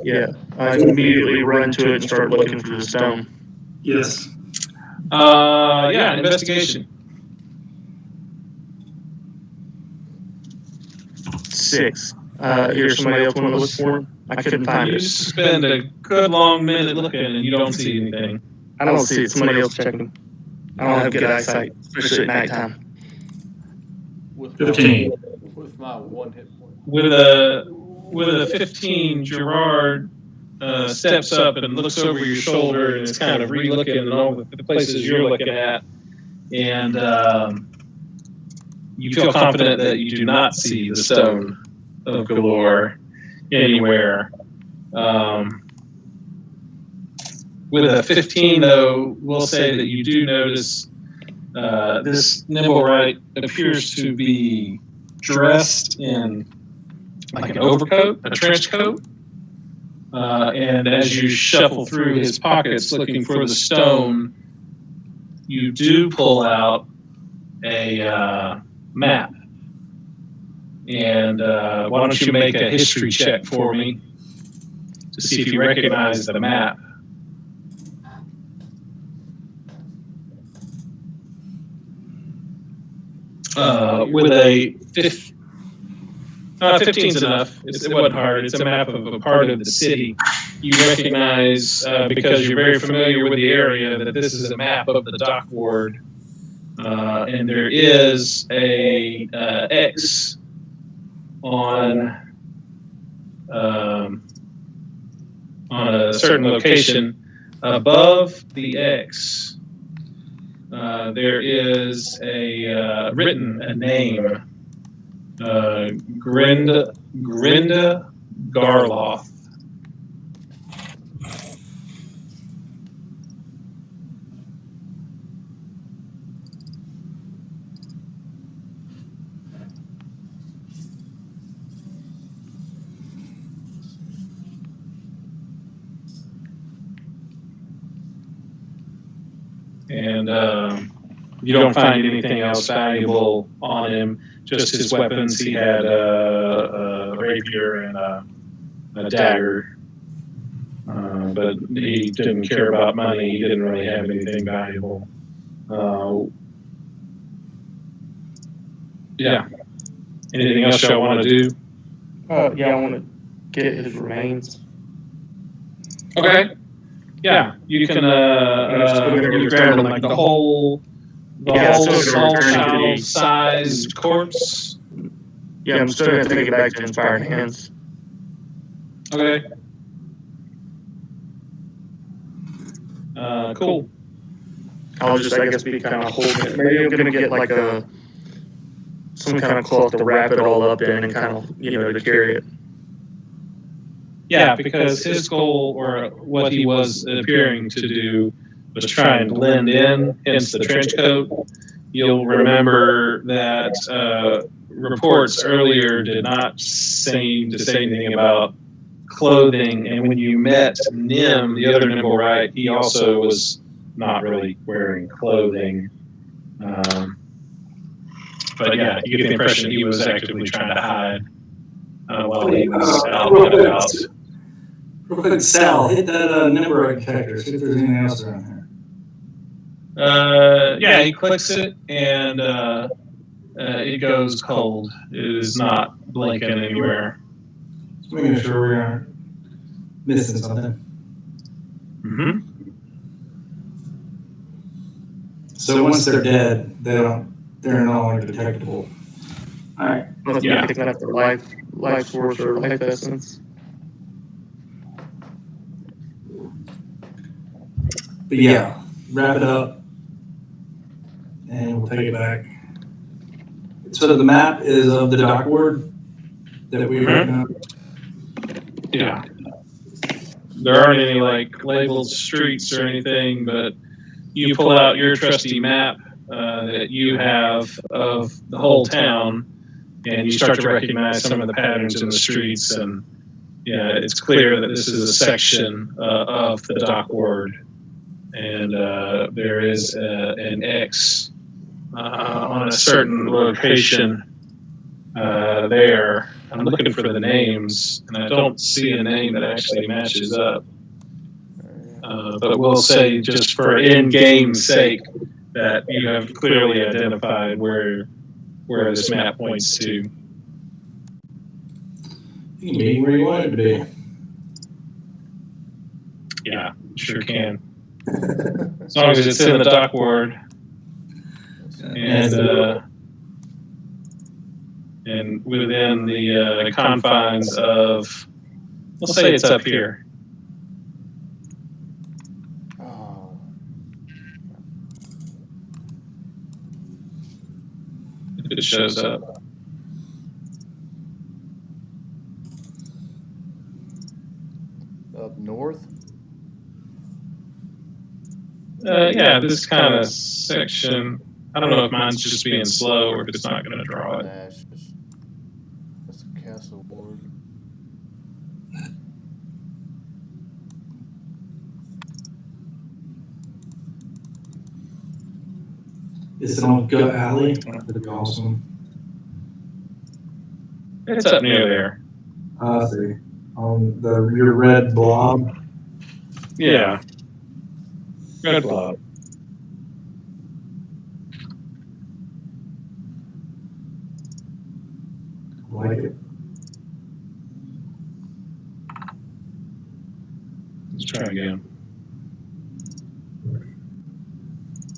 [SPEAKER 4] Yeah. I immediately run to it and start looking for the stone.
[SPEAKER 7] Yes.
[SPEAKER 3] Yeah, investigation.
[SPEAKER 4] 6. Here's somebody else want to look for him. I couldn't find
[SPEAKER 3] You
[SPEAKER 4] it.
[SPEAKER 3] spend a good long minute looking and you don't see anything.
[SPEAKER 4] I don't see it. Somebody else checking. I don't have good eyesight, especially at nighttime.
[SPEAKER 1] With
[SPEAKER 7] 15.
[SPEAKER 1] With my 1 hit point.
[SPEAKER 3] With a 15, Gerard steps up and looks over your shoulder and is kind of re-looking at all the places you're looking at, and you feel confident that you do not see the stone of Galore anywhere. With a 15, though, we'll say that you do notice this Nimblewright appears to be dressed in like an overcoat, a trench coat. And as you shuffle through his pockets looking for the stone, you do pull out a map. And why don't you make a history check for me to see if you recognize the map? With a 15's enough. It wasn't hard. It's a map of a part of the city. You recognize, because you're very familiar with the area, that this is a map of the dock ward. And there is a X on a certain location. Above the X, there is a name. Grinda Garloth. And you don't find anything else valuable on him. Just his weapons. He had a rapier and a dagger, but he didn't care about money. He didn't really have anything valuable. Yeah. Anything else y'all want to do?
[SPEAKER 4] Yeah, I want to get his remains.
[SPEAKER 3] Okay. Yeah, you can you grab like the whole small child-sized corpse.
[SPEAKER 4] Yeah, I'm still going to take it back to Inspired Hands.
[SPEAKER 3] Okay. Cool.
[SPEAKER 4] I'll just, I guess, be kind of holding it. Maybe I'm gonna get like some kind of cloth to wrap it all up in and kind of, to carry it.
[SPEAKER 3] Yeah, because his goal, or what he was appearing to do, was try and blend in, hence the trench coat. You'll remember that reports earlier did not seem to say anything about clothing, and when you met Nim, the other nimble right, he also was not really wearing clothing. But yeah, you get the impression he was actively trying to hide while he was out and about.
[SPEAKER 8] Real quick, Sal, hit that number detector. See if there's anything else around here.
[SPEAKER 3] Yeah, he clicks it, and it goes cold. It is not blinking anywhere.
[SPEAKER 8] Just making sure we aren't missing something.
[SPEAKER 3] Mm-hmm.
[SPEAKER 8] So once they're dead, they're no longer detectable. All right.
[SPEAKER 4] Unless
[SPEAKER 3] Yeah.
[SPEAKER 4] we have their life force or life essence.
[SPEAKER 8] But yeah, wrap it up, and we'll take it back. So the map is of the dock ward that we recognize.
[SPEAKER 3] Yeah. There aren't any like labeled streets or anything, but you pull out your trusty map that you have of the whole town, and you start to recognize some of the patterns in the streets, and yeah, it's clear that this is a section of the dock ward, and there is an X on a certain location there. I'm looking for the names, and I don't see a name that actually matches up. But we'll say, just for in-game sake, that you have clearly identified where this map points to.
[SPEAKER 8] You can be where you want it to be.
[SPEAKER 3] Yeah, sure can. As long as it's in the dock ward. And within the confines of, we'll say it's up here.
[SPEAKER 6] Oh,
[SPEAKER 3] If it shows up.
[SPEAKER 6] up north.
[SPEAKER 3] Yeah, this kind of section. I don't know if mine's just being slow or if it's not going to draw it.
[SPEAKER 6] Nah, that's the castle ward.
[SPEAKER 8] Is it on Gut Alley? That'd be awesome.
[SPEAKER 3] It's up near there.
[SPEAKER 8] I see. On your red blob.
[SPEAKER 3] Yeah. Red blob.
[SPEAKER 8] I like it.
[SPEAKER 3] Let's try again.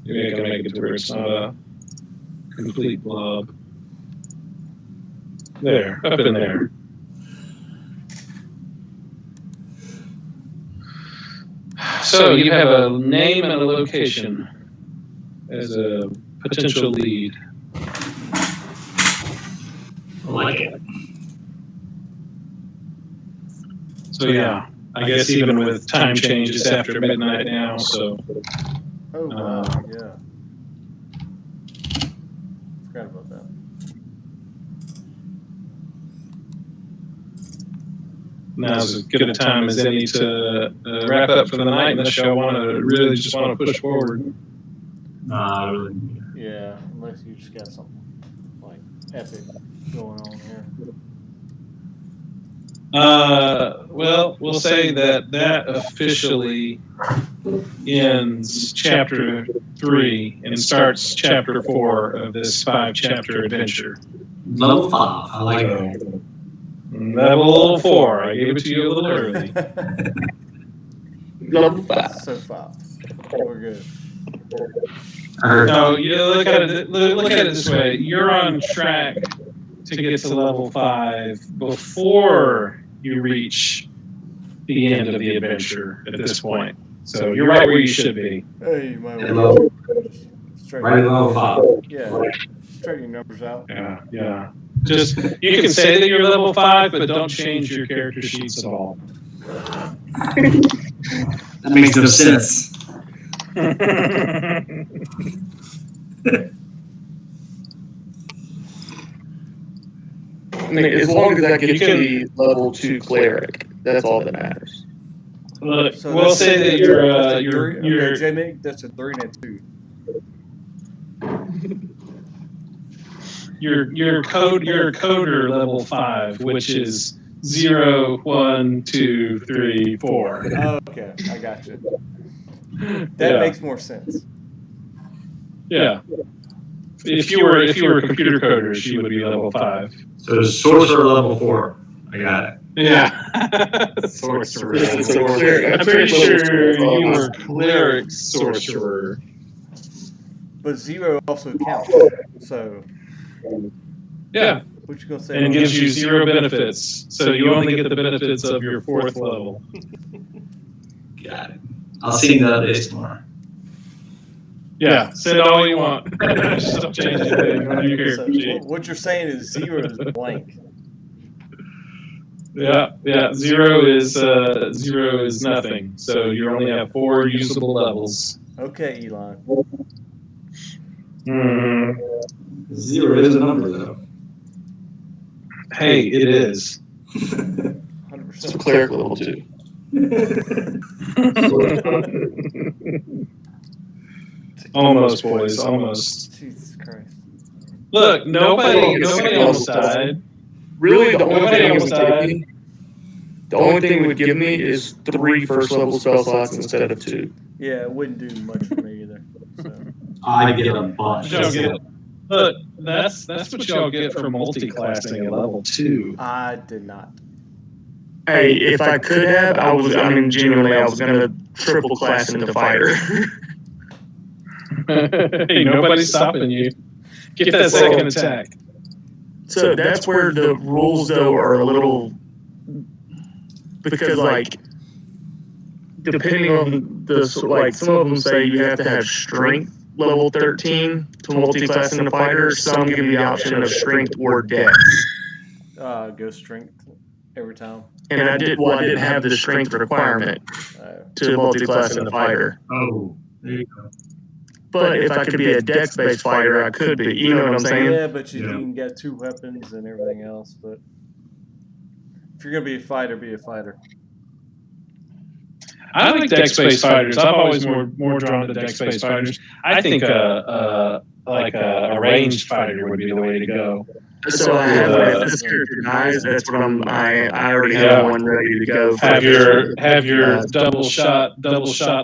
[SPEAKER 3] Maybe I can make it to where it's not a complete blob. There, up in there. So you have a name and a location as a potential lead.
[SPEAKER 7] I like it.
[SPEAKER 3] So yeah, I guess even with time changes after midnight now, so
[SPEAKER 6] Oh, wow, yeah. Forgot about that.
[SPEAKER 3] now's as good a time as any to wrap up for the night, unless y'all really just want to push forward.
[SPEAKER 7] Nah, really.
[SPEAKER 6] Yeah, unless you just got something like epic going on here.
[SPEAKER 3] Well, we'll say that officially ends chapter 3 and starts chapter 4 of this 5-chapter adventure.
[SPEAKER 7] Level 5. I like it.
[SPEAKER 3] Level 4. I gave it to you a little early.
[SPEAKER 4] Level 5.
[SPEAKER 6] So 5. We're good.
[SPEAKER 3] No, you look at it this way. You're on track to get to level 5 before you reach the end of the adventure at this point. So you're right where you should be.
[SPEAKER 6] Hey, you might
[SPEAKER 7] At
[SPEAKER 6] want
[SPEAKER 7] level,
[SPEAKER 6] to straighten
[SPEAKER 7] right at level 5.
[SPEAKER 6] Yeah, straighten your numbers out.
[SPEAKER 3] Yeah. Just you can say that you're level 5, but don't change your character sheets at all.
[SPEAKER 7] That makes no sense.
[SPEAKER 4] I mean, as long as that gets you the level 2 cleric, that's all that matters.
[SPEAKER 3] Look,
[SPEAKER 6] So
[SPEAKER 3] we'll
[SPEAKER 6] that's
[SPEAKER 3] say that
[SPEAKER 6] that's
[SPEAKER 3] you're
[SPEAKER 6] a
[SPEAKER 3] you're
[SPEAKER 6] three.
[SPEAKER 3] you're
[SPEAKER 6] Okay, Jamie, that's a 3 and a 2.
[SPEAKER 3] You're a coder level 5, which is 0, 1, 2, 3, 4.
[SPEAKER 6] Oh, okay, I got you. That makes more sense.
[SPEAKER 3] Yeah. If you were a computer coder, she would be level 5.
[SPEAKER 7] So sorcerer level 4. I got it.
[SPEAKER 3] Yeah. Sorcerer.
[SPEAKER 4] So cleric,
[SPEAKER 3] I'm pretty sure you
[SPEAKER 4] level
[SPEAKER 3] were cleric sorcerer.
[SPEAKER 6] But 0 also counts. So
[SPEAKER 3] Yeah.
[SPEAKER 6] what you gonna say?
[SPEAKER 3] And
[SPEAKER 6] about
[SPEAKER 3] gives
[SPEAKER 6] that?
[SPEAKER 3] you 0 benefits. So you only get the benefits of your 4th level.
[SPEAKER 7] Got it. I'll see you the updates tomorrow.
[SPEAKER 3] Yeah, send all you want. Just don't change anything on your
[SPEAKER 6] So
[SPEAKER 3] character sheet.
[SPEAKER 6] what you're saying is 0 is blank.
[SPEAKER 3] Yeah. 0 is nothing. So you only have 4 usable levels.
[SPEAKER 6] Okay, Elon.
[SPEAKER 3] Mm.
[SPEAKER 7] 0 is a number, though.
[SPEAKER 3] Hey, it is.
[SPEAKER 6] 100%.
[SPEAKER 4] So cleric level 2.
[SPEAKER 3] Almost, boys. Almost.
[SPEAKER 6] Jesus Christ.
[SPEAKER 3] Look, nobody almost died.
[SPEAKER 4] Really, the only
[SPEAKER 3] Nobody
[SPEAKER 4] thing it
[SPEAKER 3] almost
[SPEAKER 4] would give
[SPEAKER 3] died.
[SPEAKER 4] me, the only thing it would give me is 3 first level spell slots instead of 2.
[SPEAKER 6] Yeah, it wouldn't do much for me either. So.
[SPEAKER 7] I get a bunch.
[SPEAKER 3] Y'all get it. Look, that's what y'all get for multi-classing at level 2.
[SPEAKER 6] I did not.
[SPEAKER 4] Hey, if I could have, genuinely, I was gonna triple class into fighter.
[SPEAKER 3] Hey, nobody's stopping you. Get that second attack.
[SPEAKER 4] So that's where the rules, though, are a little, because, like, depending on some of them say you have to have strength level 13 to multi-class into fighter. Some give you the option of strength or dex.
[SPEAKER 6] Go strength every time.
[SPEAKER 4] And I didn't have the strength requirement to multi-class into fighter.
[SPEAKER 7] Oh, there you go.
[SPEAKER 4] But if I could be a dex-based fighter, I could be. You know what I'm saying?
[SPEAKER 6] Yeah, but you can get 2 weapons and everything else. But if you're gonna be a fighter, be a fighter.
[SPEAKER 3] I like dex-based fighters. I've always more drawn to dex-based fighters. I think a ranged fighter would be the way to go.
[SPEAKER 4] So I have if this character dies, that's what I already have one ready to go.
[SPEAKER 3] Have your double shot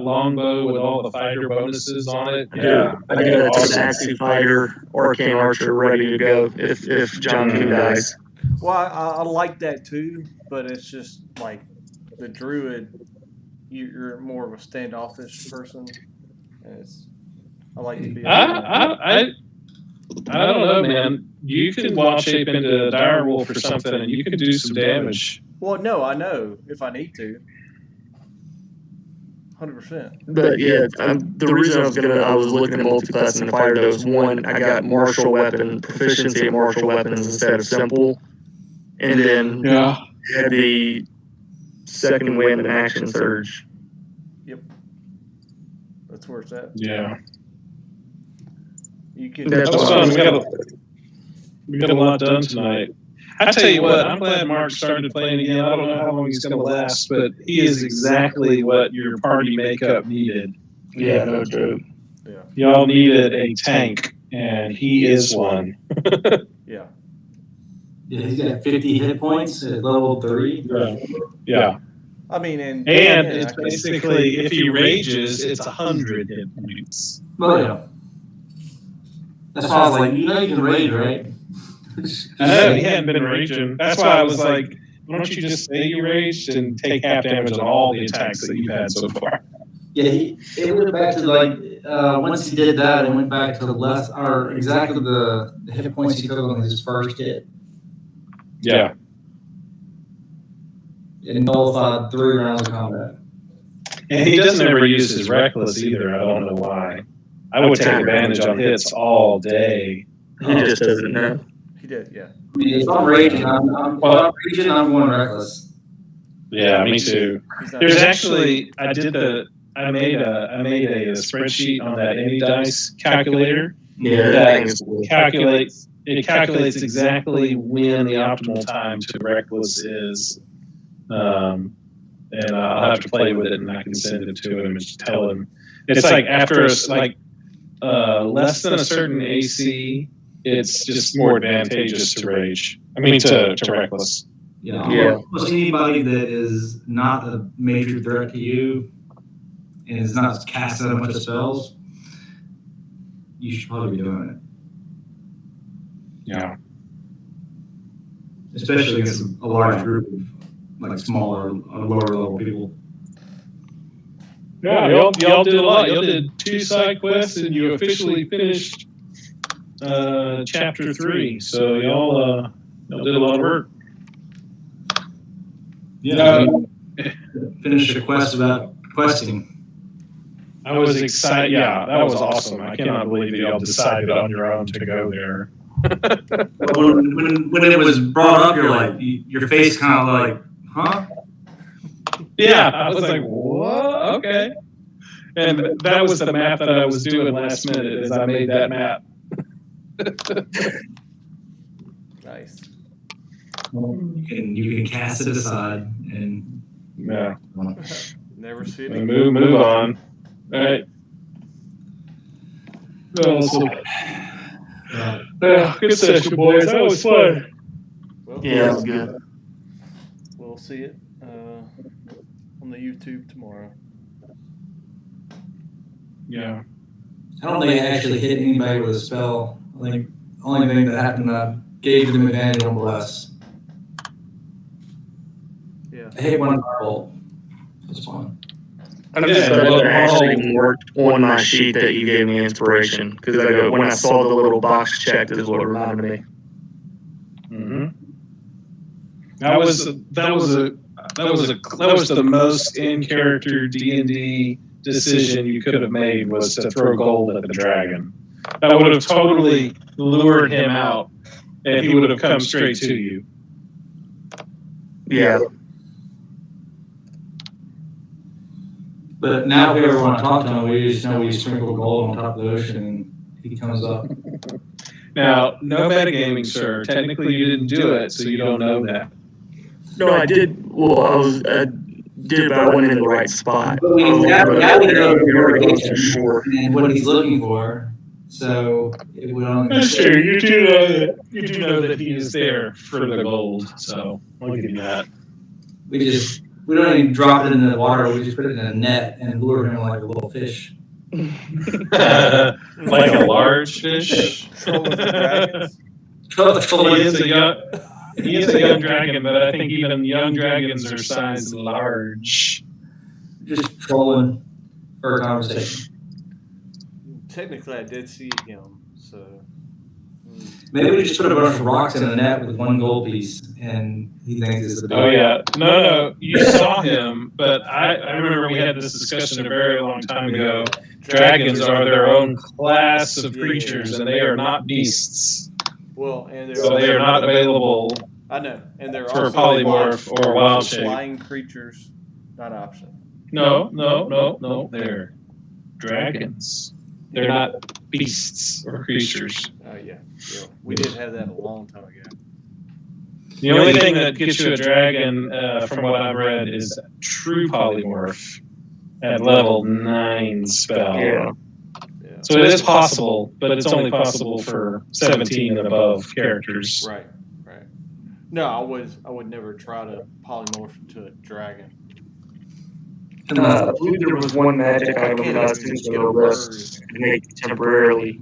[SPEAKER 3] longbow with all the fighter bonuses on it. Yeah,
[SPEAKER 4] I get a Tabaxi fighter, Arcane Archer ready to go if John Q dies.
[SPEAKER 6] Well, I like that too, but it's just like the druid. You're more of a standoffish person, and I like to be.
[SPEAKER 3] I don't know, man. You can wild shape into a direwolf or something, and you can do some damage.
[SPEAKER 6] Well, no, I know if I need to. 100%.
[SPEAKER 4] But yeah, the reason I was looking at multi-class in the fighter, though, is one, I got martial weapon proficiency at martial weapons instead of simple, and then had the second wind and action surge.
[SPEAKER 6] Yep, that's where it's at.
[SPEAKER 3] Yeah.
[SPEAKER 6] You can.
[SPEAKER 4] That's
[SPEAKER 3] fun. We got a lot done tonight. I tell you what, I'm glad Mark started playing again. I don't know how long he's going to last, but he is exactly what your party makeup needed.
[SPEAKER 4] Yeah, no joke.
[SPEAKER 6] Yeah.
[SPEAKER 3] Y'all needed a tank, and he is one.
[SPEAKER 6] Yeah.
[SPEAKER 7] Yeah, he's got 50 hit points at level 3.
[SPEAKER 3] Yeah.
[SPEAKER 6] I mean, and
[SPEAKER 3] it's basically, if he rages, it's 100 hit points.
[SPEAKER 7] Well, yeah. That's why I was like, you know you can rage, right?
[SPEAKER 3] I know, he hadn't been raging. That's why I was like, why don't you just say you raged and take half damage on all the attacks that you've had so far?
[SPEAKER 7] Yeah, it went back to once he did that, it went back to exactly the hit points he took on his first hit.
[SPEAKER 3] Yeah.
[SPEAKER 7] It nullified 3 rounds of combat.
[SPEAKER 3] And he doesn't ever use his reckless either. I don't know why. I would take advantage on hits all day.
[SPEAKER 4] He just doesn't know.
[SPEAKER 6] He did, yeah.
[SPEAKER 8] I mean, if I'm raging, I'm going reckless.
[SPEAKER 3] Yeah, me too.
[SPEAKER 6] He's not
[SPEAKER 3] There's actually I made a spreadsheet on that any dice calculator that calculates exactly when the optimal time to reckless is. And I'll have to play with it, and I can send it to him and tell him. It's like after less than a certain AC, it's just more advantageous to rage. I mean to reckless.
[SPEAKER 8] Yeah. Almost anybody that is not a major threat to you and is not casting that much of spells, you should probably be doing it.
[SPEAKER 3] Yeah.
[SPEAKER 8] Especially against a large group of like smaller or lower level people.
[SPEAKER 3] Yeah, y'all did a lot. Y'all did 2 side quests, and you officially finished chapter 3. So y'all did a lot of work.
[SPEAKER 8] Yeah. Finish a quest without questing.
[SPEAKER 3] I was excited. Yeah, that was awesome. I cannot believe that y'all decided on your own to go there.
[SPEAKER 8] when it was brought up, you're like, your face kind of like, huh?
[SPEAKER 3] Yeah, I was like, what? Okay. And that was the map that I was doing last minute. Is I made that map.
[SPEAKER 6] nice.
[SPEAKER 8] You can cast it aside and
[SPEAKER 3] yeah.
[SPEAKER 6] Never see it.
[SPEAKER 3] Move on. All right. Good session, boys. That was fun.
[SPEAKER 6] Well,
[SPEAKER 4] Yeah, it was good.
[SPEAKER 6] We'll see it on the YouTube tomorrow.
[SPEAKER 3] Yeah.
[SPEAKER 8] I don't think I actually hit anybody with a spell. I think the only thing that happened, I gave them advantage on bless.
[SPEAKER 6] Yeah.
[SPEAKER 8] I hit one firebolt. That's fun.
[SPEAKER 4] I'm just glad that actually worked on my sheet that you gave me inspiration, because when I saw the little box checked is what reminded me.
[SPEAKER 3] Mm-hmm. That was the most in character D&D decision you could have made, was to throw gold at the dragon. That would have totally lured him out, and he would have come straight to you.
[SPEAKER 4] Yeah.
[SPEAKER 8] But now if we ever want to talk to him, we just know we sprinkle gold on top of the ocean and he comes up.
[SPEAKER 3] Now, no metagaming, sir. Technically, you didn't do it, so you don't know that.
[SPEAKER 4] No, I did. Well, I did, but I went in the right spot.
[SPEAKER 8] But now we know your location and what he's looking for. So it would only.
[SPEAKER 3] That's true. You do know that he is there for the gold. So I'll give you that.
[SPEAKER 8] We don't even drop it in the water. We just put it in a net and lure him like a little fish.
[SPEAKER 3] Like a large fish. He is a young dragon, but I think even young dragons are sized large.
[SPEAKER 8] Just trolling for a conversation.
[SPEAKER 6] Technically, I did see him, so.
[SPEAKER 8] Maybe we just put a bunch of rocks in a net with one gold piece, and he thinks it's the big.
[SPEAKER 3] Oh yeah, no, you saw him, but I remember we had this discussion a very long time ago. Dragons are their own class of creatures, and they are not beasts.
[SPEAKER 6] Well, and
[SPEAKER 3] so they are not available.
[SPEAKER 6] I know, and they're
[SPEAKER 3] for
[SPEAKER 6] also
[SPEAKER 3] polymorph or wild shape.
[SPEAKER 6] Flying creatures, not option.
[SPEAKER 3] No, they're dragons. They're not beasts or creatures.
[SPEAKER 6] Oh yeah, we did have that a long time ago.
[SPEAKER 3] The only thing that gets you a dragon, from what I've read, is true polymorph at level 9 spell.
[SPEAKER 4] Yeah.
[SPEAKER 3] So it is possible, but it's only possible for 17 and above characters.
[SPEAKER 6] Right. No, I would never try to polymorph into a dragon.
[SPEAKER 4] I believe there was one magic item that I was going to go list to make temporarily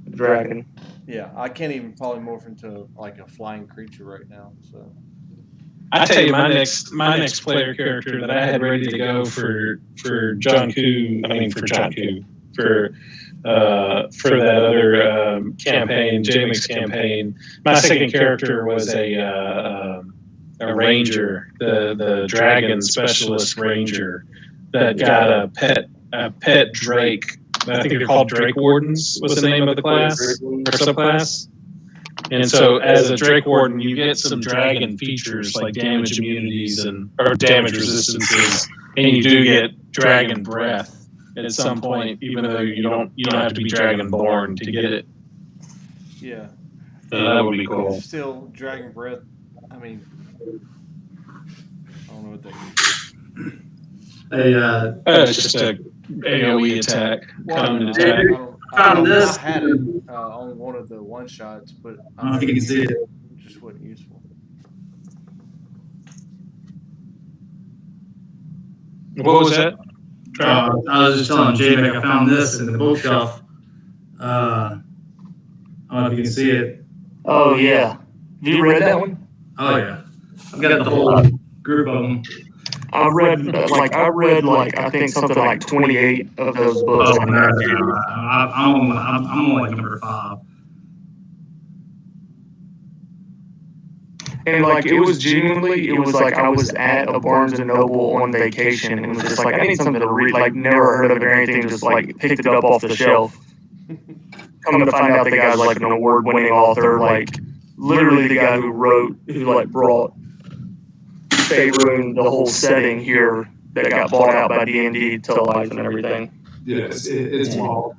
[SPEAKER 4] a dragon.
[SPEAKER 6] Yeah, I can't even polymorph into like a flying creature right now. So
[SPEAKER 3] I tell you, my next player character that I had ready to go for John Koo. For that other campaign, Jamie's campaign. My second character was a a ranger, the dragon specialist ranger, that got a pet drake. I think they're called Drake Wardens. Was the name of the class or subclass? And so, as a Drake Warden, you get some dragon features like damage immunities or damage resistances, and you do get dragon breath at some point, even though you don't have to be dragonborn to get it.
[SPEAKER 6] Yeah.
[SPEAKER 3] So that would be cool.
[SPEAKER 6] Still, dragon breath. I mean, I don't know what that is.
[SPEAKER 3] It's just a AOE attack, common attack.
[SPEAKER 7] Found this.
[SPEAKER 6] I had it on one of the one shots, but
[SPEAKER 7] I don't know if you can see it.
[SPEAKER 6] it just wasn't useful.
[SPEAKER 3] What was that?
[SPEAKER 7] I was just telling J-Mac I found this in the bookshelf. I don't know if you can see it.
[SPEAKER 4] Oh yeah. Have you read that one?
[SPEAKER 7] Oh yeah, I've got the whole group of them.
[SPEAKER 4] I read I think something like 28 of those books.
[SPEAKER 7] Oh, no, I'm on like number 5.
[SPEAKER 4] And like it was like I was at a Barnes and Noble on vacation and was just like, I need something to read, like never heard of it or anything, just like picked it up off the shelf. Come to find out the guy's like an award-winning author, like literally the guy who like brought Faerun, the whole setting here that got bought out by D&D to life and everything.
[SPEAKER 5] Yes, it's wild.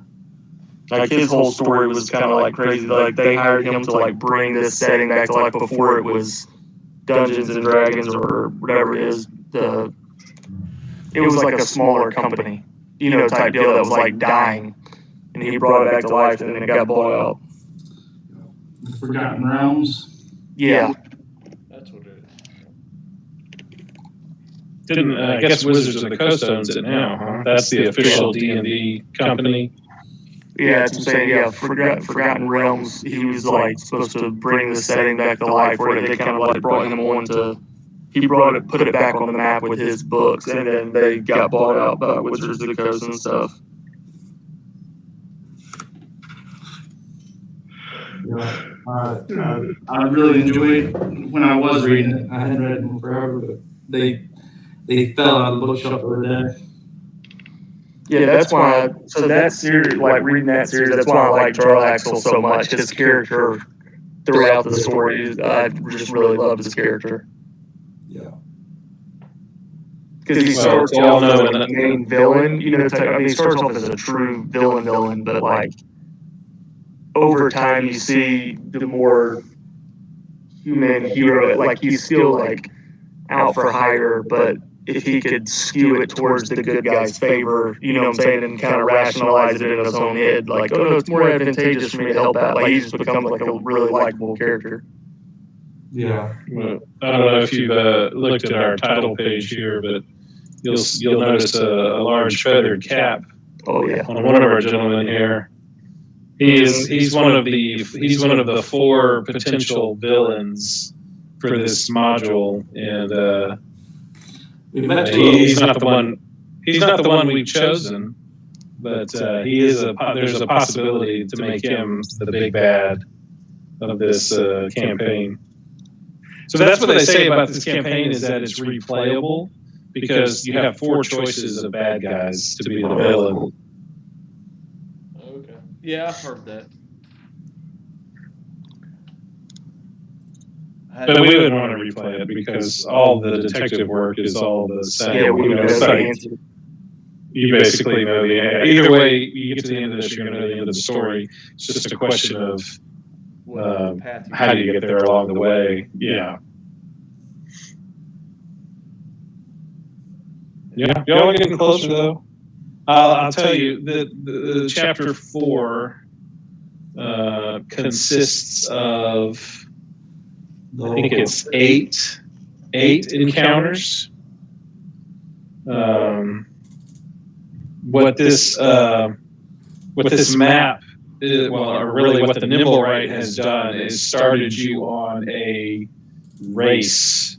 [SPEAKER 4] Like his whole story was kind of like crazy. Like they hired him to like bring this setting back to life before it was Dungeons and Dragons or whatever it is. It was like a smaller company, type deal that was like dying, and he brought it back to life, and then it got bought out.
[SPEAKER 7] Forgotten Realms.
[SPEAKER 4] Yeah.
[SPEAKER 6] That's what it is.
[SPEAKER 3] Didn't I guess Wizards of the Coast owns it now, huh? That's the official D&D company.
[SPEAKER 4] Yeah, that's what I'm saying. Yeah, Forgotten Realms. He was like supposed to bring the setting back to life, where they kind of like brought him on to. He put it back on the map with his books, and then they got bought out by Wizards of the Coast and stuff.
[SPEAKER 7] I really enjoyed when I was reading it. I hadn't read it in forever, but they fell out of the bookshelf the other day.
[SPEAKER 4] Yeah, that's why. So that series, like reading that series, that's why I like Jarl Axel so much. His character throughout the story, I just really loved his character.
[SPEAKER 5] Yeah.
[SPEAKER 4] Because he starts off as a main villain, he starts off as a true villain, but like over time you see the more human hero, like he's still like out for hire, but if he could skew it towards the good guy's favor, you know what I'm saying, and kind of rationalize it in his own head, like, oh no, it's more advantageous for me to help out. Like he just becomes like a really likable character.
[SPEAKER 5] Yeah.
[SPEAKER 3] Well, I don't know if you've looked at our title page here, but you'll notice a large feathered cap.
[SPEAKER 4] Oh yeah.
[SPEAKER 3] On one of our gentlemen here. He's one of the 4 potential villains for this module, and he's not the one. He's not the one we've chosen, but there's a possibility to make him the big bad of this campaign. So that's what they say about this campaign, is that it's replayable because you have 4 choices of bad guys to be the villain.
[SPEAKER 6] Okay. Yeah, I've heard that.
[SPEAKER 3] But we wouldn't want to replay it because all the detective work is all the same.
[SPEAKER 4] Yeah, we know the
[SPEAKER 3] You basically know either way you get to the end of this, you're going to know the end of the story. It's just a question of how do you get there along the way. Yeah. Yeah, y'all are getting closer though. I'll tell you that the chapter 4 consists of, I think it's eight encounters. What this map, or really what the Nimblewright has done, is started you on a race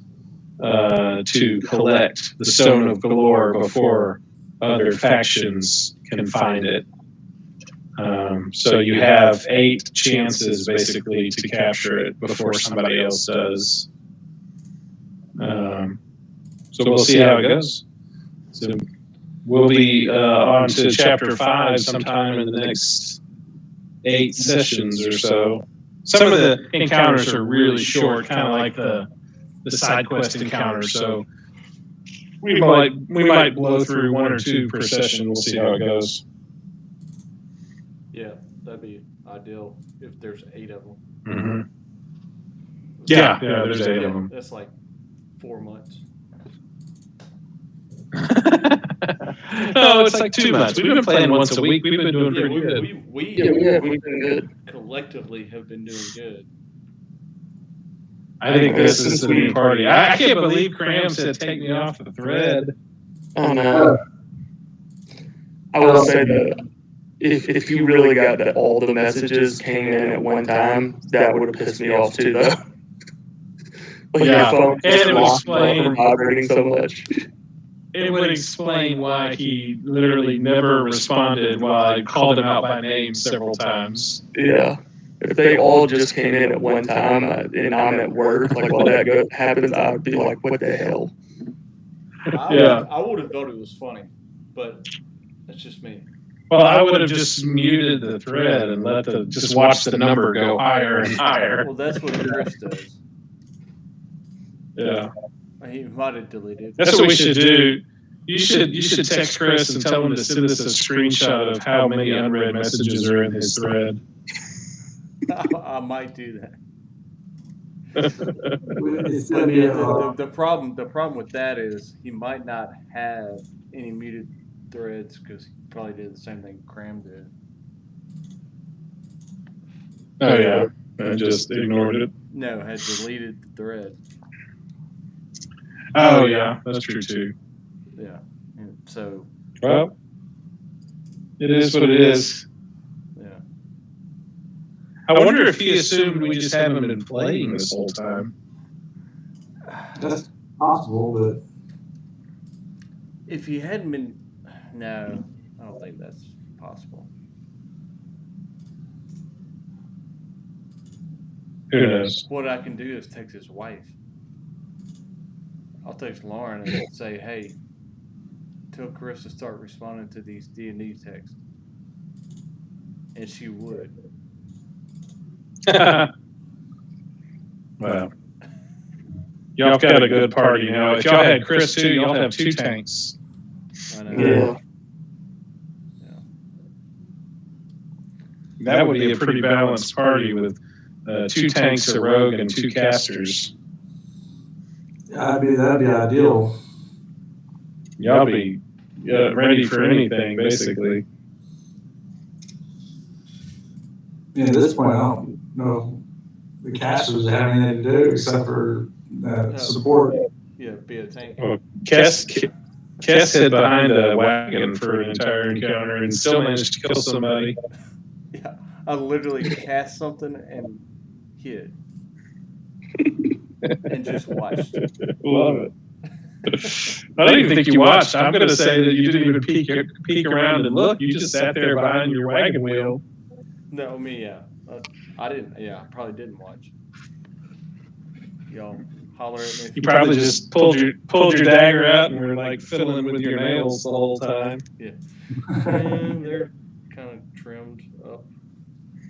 [SPEAKER 3] to collect the Stone of Galore before other factions can find it. So you have 8 chances basically to capture it before somebody else does. So we'll see how it goes. So we'll be on to chapter 5 sometime in the next 8 sessions or so. Some of the encounters are really short, kind of like the side quest encounters. So we might blow through 1 or 2 per session. We'll see how it goes.
[SPEAKER 1] Yeah, that'd be ideal if there's 8 of them.
[SPEAKER 3] Mm-hmm. Yeah, there's 8 of them.
[SPEAKER 1] That's like 4 months.
[SPEAKER 3] No, it's like 2 months. We've been playing once a week. We've been doing pretty good.
[SPEAKER 1] We've
[SPEAKER 4] been good.
[SPEAKER 1] collectively have been doing good.
[SPEAKER 3] I think this is the new party. I can't believe Cram said take me off the thread.
[SPEAKER 4] Oh no. I will say that if you really got that all the messages came in at one time, that would have pissed me off too, though. Like
[SPEAKER 3] Yeah,
[SPEAKER 4] your phone
[SPEAKER 3] and it would explain
[SPEAKER 4] vibrating so much.
[SPEAKER 3] It would explain why he literally never responded while I called him out by name several times.
[SPEAKER 4] Yeah. If they all just came in at one time and I'm at work, like while that happens, I would be like, what the hell?
[SPEAKER 1] I would have thought it was funny, but that's just me.
[SPEAKER 3] Well, I would have just muted the thread and just watch the number go higher and higher.
[SPEAKER 1] Well, that's what Chris does.
[SPEAKER 3] Yeah.
[SPEAKER 1] He might have deleted.
[SPEAKER 3] That's what we should do. You should text Chris and tell him to send us a screenshot of how many unread messages are in his thread.
[SPEAKER 1] I might do that.
[SPEAKER 8] It's gonna be
[SPEAKER 1] The problem with that is he might not have any muted threads because he probably did the same thing Cram did.
[SPEAKER 3] Oh yeah, I just ignored it.
[SPEAKER 1] No, had deleted the thread.
[SPEAKER 3] Oh yeah, that's true too.
[SPEAKER 1] Yeah, and so
[SPEAKER 3] well, it is what it is.
[SPEAKER 1] Yeah.
[SPEAKER 3] I wonder if he assumed we just haven't been playing this whole time.
[SPEAKER 8] That's possible, but
[SPEAKER 1] if he hadn't been, no, I don't think that's possible.
[SPEAKER 3] Who knows?
[SPEAKER 1] What I can do is text his wife. I'll text Lauren and say, "Hey, tell Chris to start responding to these D&D texts," and she would.
[SPEAKER 3] Well, y'all got a good party now. If y'all had Chris too, y'all have 2 tanks.
[SPEAKER 1] I know.
[SPEAKER 4] Yeah.
[SPEAKER 3] That would be a pretty balanced party with 2 tanks, a rogue, and 2 casters.
[SPEAKER 8] that'd be ideal.
[SPEAKER 3] Y'all be ready for anything, basically.
[SPEAKER 8] At this point, I don't know if the casters have anything to do except for support.
[SPEAKER 1] Yeah, be a tank.
[SPEAKER 3] Well, Kess hid behind a wagon for an entire encounter and still managed to kill somebody.
[SPEAKER 1] Yeah, I literally cast something and hid. And just watched.
[SPEAKER 3] Love it. I don't even think you watched. I'm going to say that you didn't even peek around and look. You just sat there behind your wagon wheel.
[SPEAKER 1] No, me, yeah. I didn't, yeah, I probably didn't watch. Y'all holler at me.
[SPEAKER 3] You probably just pulled your dagger out and were like fiddling with your nails the whole time.
[SPEAKER 1] Yeah. And they're kind of trimmed up.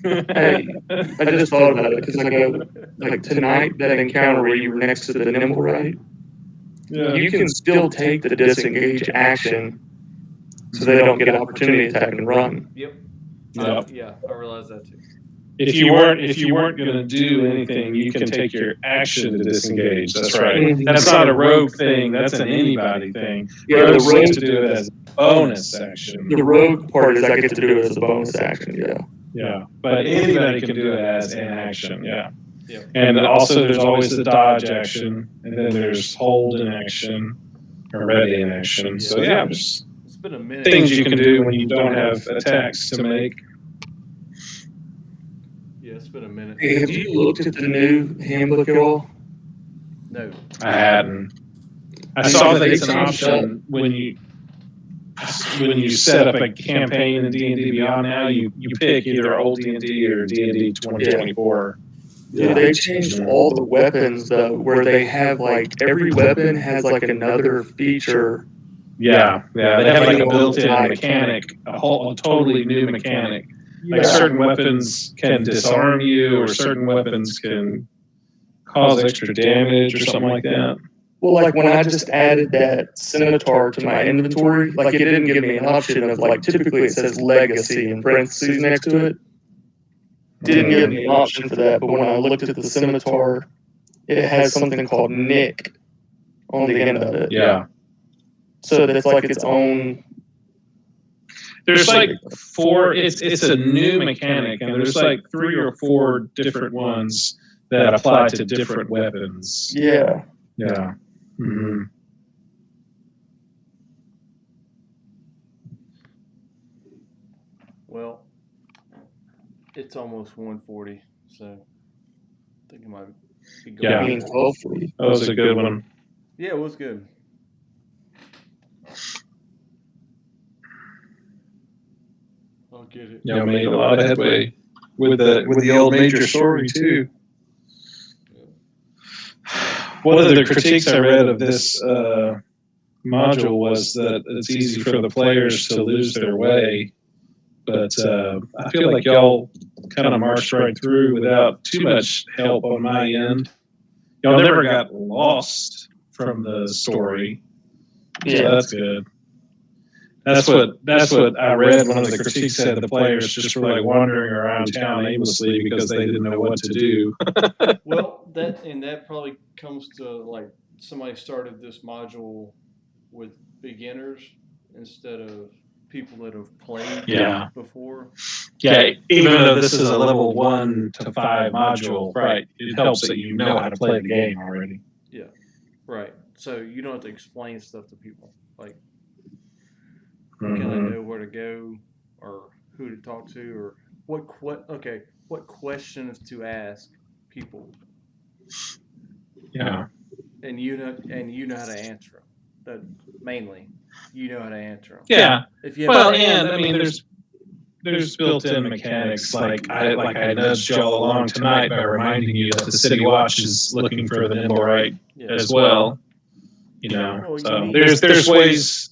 [SPEAKER 4] Hey, I just thought about it because like tonight, that encounter where you were next to the nimble, right?
[SPEAKER 3] Yeah.
[SPEAKER 4] You can still take the disengage action so they don't get an opportunity to attack and run.
[SPEAKER 1] Yep.
[SPEAKER 3] Yep.
[SPEAKER 1] Yeah, I realized that too.
[SPEAKER 3] If you weren't going to do anything, you can take your action to disengage. That's right. That's not a rogue thing. That's an anybody thing.
[SPEAKER 4] Yeah,
[SPEAKER 3] Rogues
[SPEAKER 4] the
[SPEAKER 3] get
[SPEAKER 4] rogue,
[SPEAKER 3] to do it as a bonus action.
[SPEAKER 4] the rogue part is I get to do it as a bonus action. Yeah.
[SPEAKER 3] Yeah, but anybody can do it as an action. Yeah.
[SPEAKER 1] Yep.
[SPEAKER 3] And also, there's always the dodge action, and then there's hold in action or ready in action. So yeah, just
[SPEAKER 1] It's been a minute.
[SPEAKER 3] things you can do when you don't have attacks to make.
[SPEAKER 1] Yeah, it's been a minute.
[SPEAKER 4] Hey, have you looked at the new handbook at all?
[SPEAKER 1] No.
[SPEAKER 3] I hadn't. I saw that it's an option when you set up a campaign in D&D Beyond. Now you pick either old D&D or D&D 2024.
[SPEAKER 4] Dude, they changed all the weapons though, where they have like every weapon has like another feature.
[SPEAKER 3] Yeah. They have like a
[SPEAKER 4] Yeah.
[SPEAKER 3] built-in mechanic, a totally new mechanic. Like certain weapons can disarm you, or certain weapons can cause extra damage, or something like that.
[SPEAKER 4] Well, like when I just added that scimitar to my inventory, like it didn't give me an option of like typically it says legacy in parentheses next to it. Didn't give me an option for that, but when I looked at the scimitar, it has something called Nick on the end of it.
[SPEAKER 3] Yeah.
[SPEAKER 4] So that's like its own.
[SPEAKER 3] There's like four. It's a new mechanic, and there's like 3 or 4 different ones that apply to different weapons.
[SPEAKER 4] Yeah.
[SPEAKER 3] Yeah. Mm-hmm.
[SPEAKER 6] Well, it's almost 1:40, so I think it might be going.
[SPEAKER 3] Yeah.
[SPEAKER 4] I mean, hopefully.
[SPEAKER 3] That was a good one.
[SPEAKER 6] Yeah, it was good. I'll get it.
[SPEAKER 3] Yeah, made a lot of headway with the old major story too. One of the critiques I read of this module was that it's easy for the players to lose their way, but I feel like y'all kind of marched right through without too much help on my end. Y'all never got lost from the story, so that's good. That's what I read. One of the critiques said the players just were like wandering around town aimlessly because they didn't know what to do.
[SPEAKER 6] Well, that probably comes to like somebody started this module with beginners instead of people that have played before.
[SPEAKER 3] Yeah, even though this is a level 1 to 5 module, right? It helps that you know how to play the game already.
[SPEAKER 6] Yeah, right. So you don't have to explain stuff to people. Like, kind of know where to go, or who to talk to, or what questions to ask people.
[SPEAKER 3] Yeah,
[SPEAKER 6] and you know how to answer them. That mainly, you know how to answer them.
[SPEAKER 3] Yeah.
[SPEAKER 6] If you
[SPEAKER 3] Well, and I mean, there's built-in mechanics. Like I nudged y'all along tonight by reminding you that the City Watch is looking for the nimble right as well. You know, so there's ways.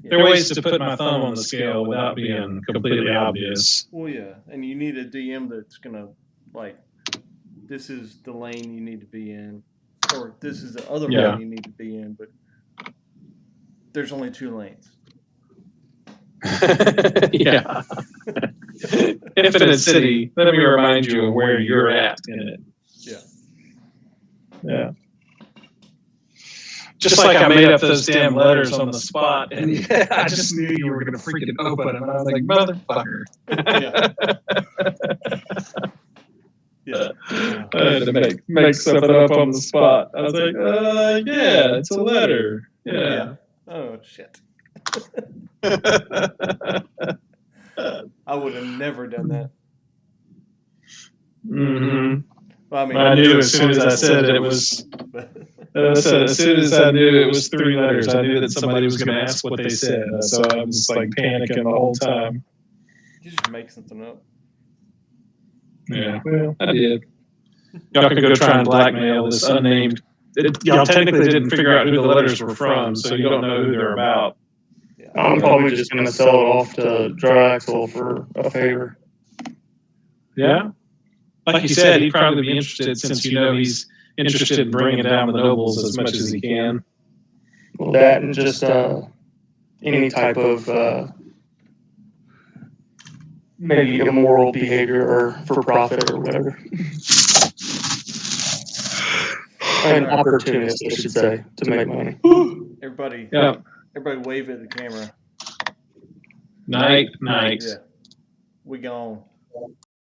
[SPEAKER 3] There are ways to put my thumb on the scale without being completely obvious.
[SPEAKER 6] Well, yeah, and you need a DM that's gonna like, this is the lane you need to be in, or this is the other lane you need to be in, but there's only 2 lanes.
[SPEAKER 3] Yeah. Infinite City. Let me remind you of where you're at in it. Yeah. Just like I made up those damn letters on the spot, and I just knew you were going to freaking open them, and I was like, motherfucker. I had to make something up on the spot. I was like, yeah, it's a letter. Yeah.
[SPEAKER 6] Oh, shit. I would have never done that.
[SPEAKER 3] Mm-hmm.
[SPEAKER 6] Well, I mean,
[SPEAKER 3] I knew as soon as I said it was. As soon as I knew it was 3 letters, I knew that somebody was going to ask what they said. So I was like panicking the whole time.
[SPEAKER 6] You just make something up.
[SPEAKER 3] Yeah, well, I did. Y'all could go try and blackmail this unnamed. Y'all technically didn't figure out who the letters were from, so you don't know who they're about.
[SPEAKER 6] Yeah.
[SPEAKER 4] I'm probably just going to sell it off to Dryxel for a favor.
[SPEAKER 3] Yeah? Like you said, he'd probably be interested since you know he's interested in bringing down the nobles as much as he can.
[SPEAKER 4] Well, that and just any type of maybe immoral behavior or for profit or whatever. An opportunist, I should say, to make money.
[SPEAKER 6] Everybody wave at the camera.
[SPEAKER 3] Night.
[SPEAKER 6] Yeah. We gone.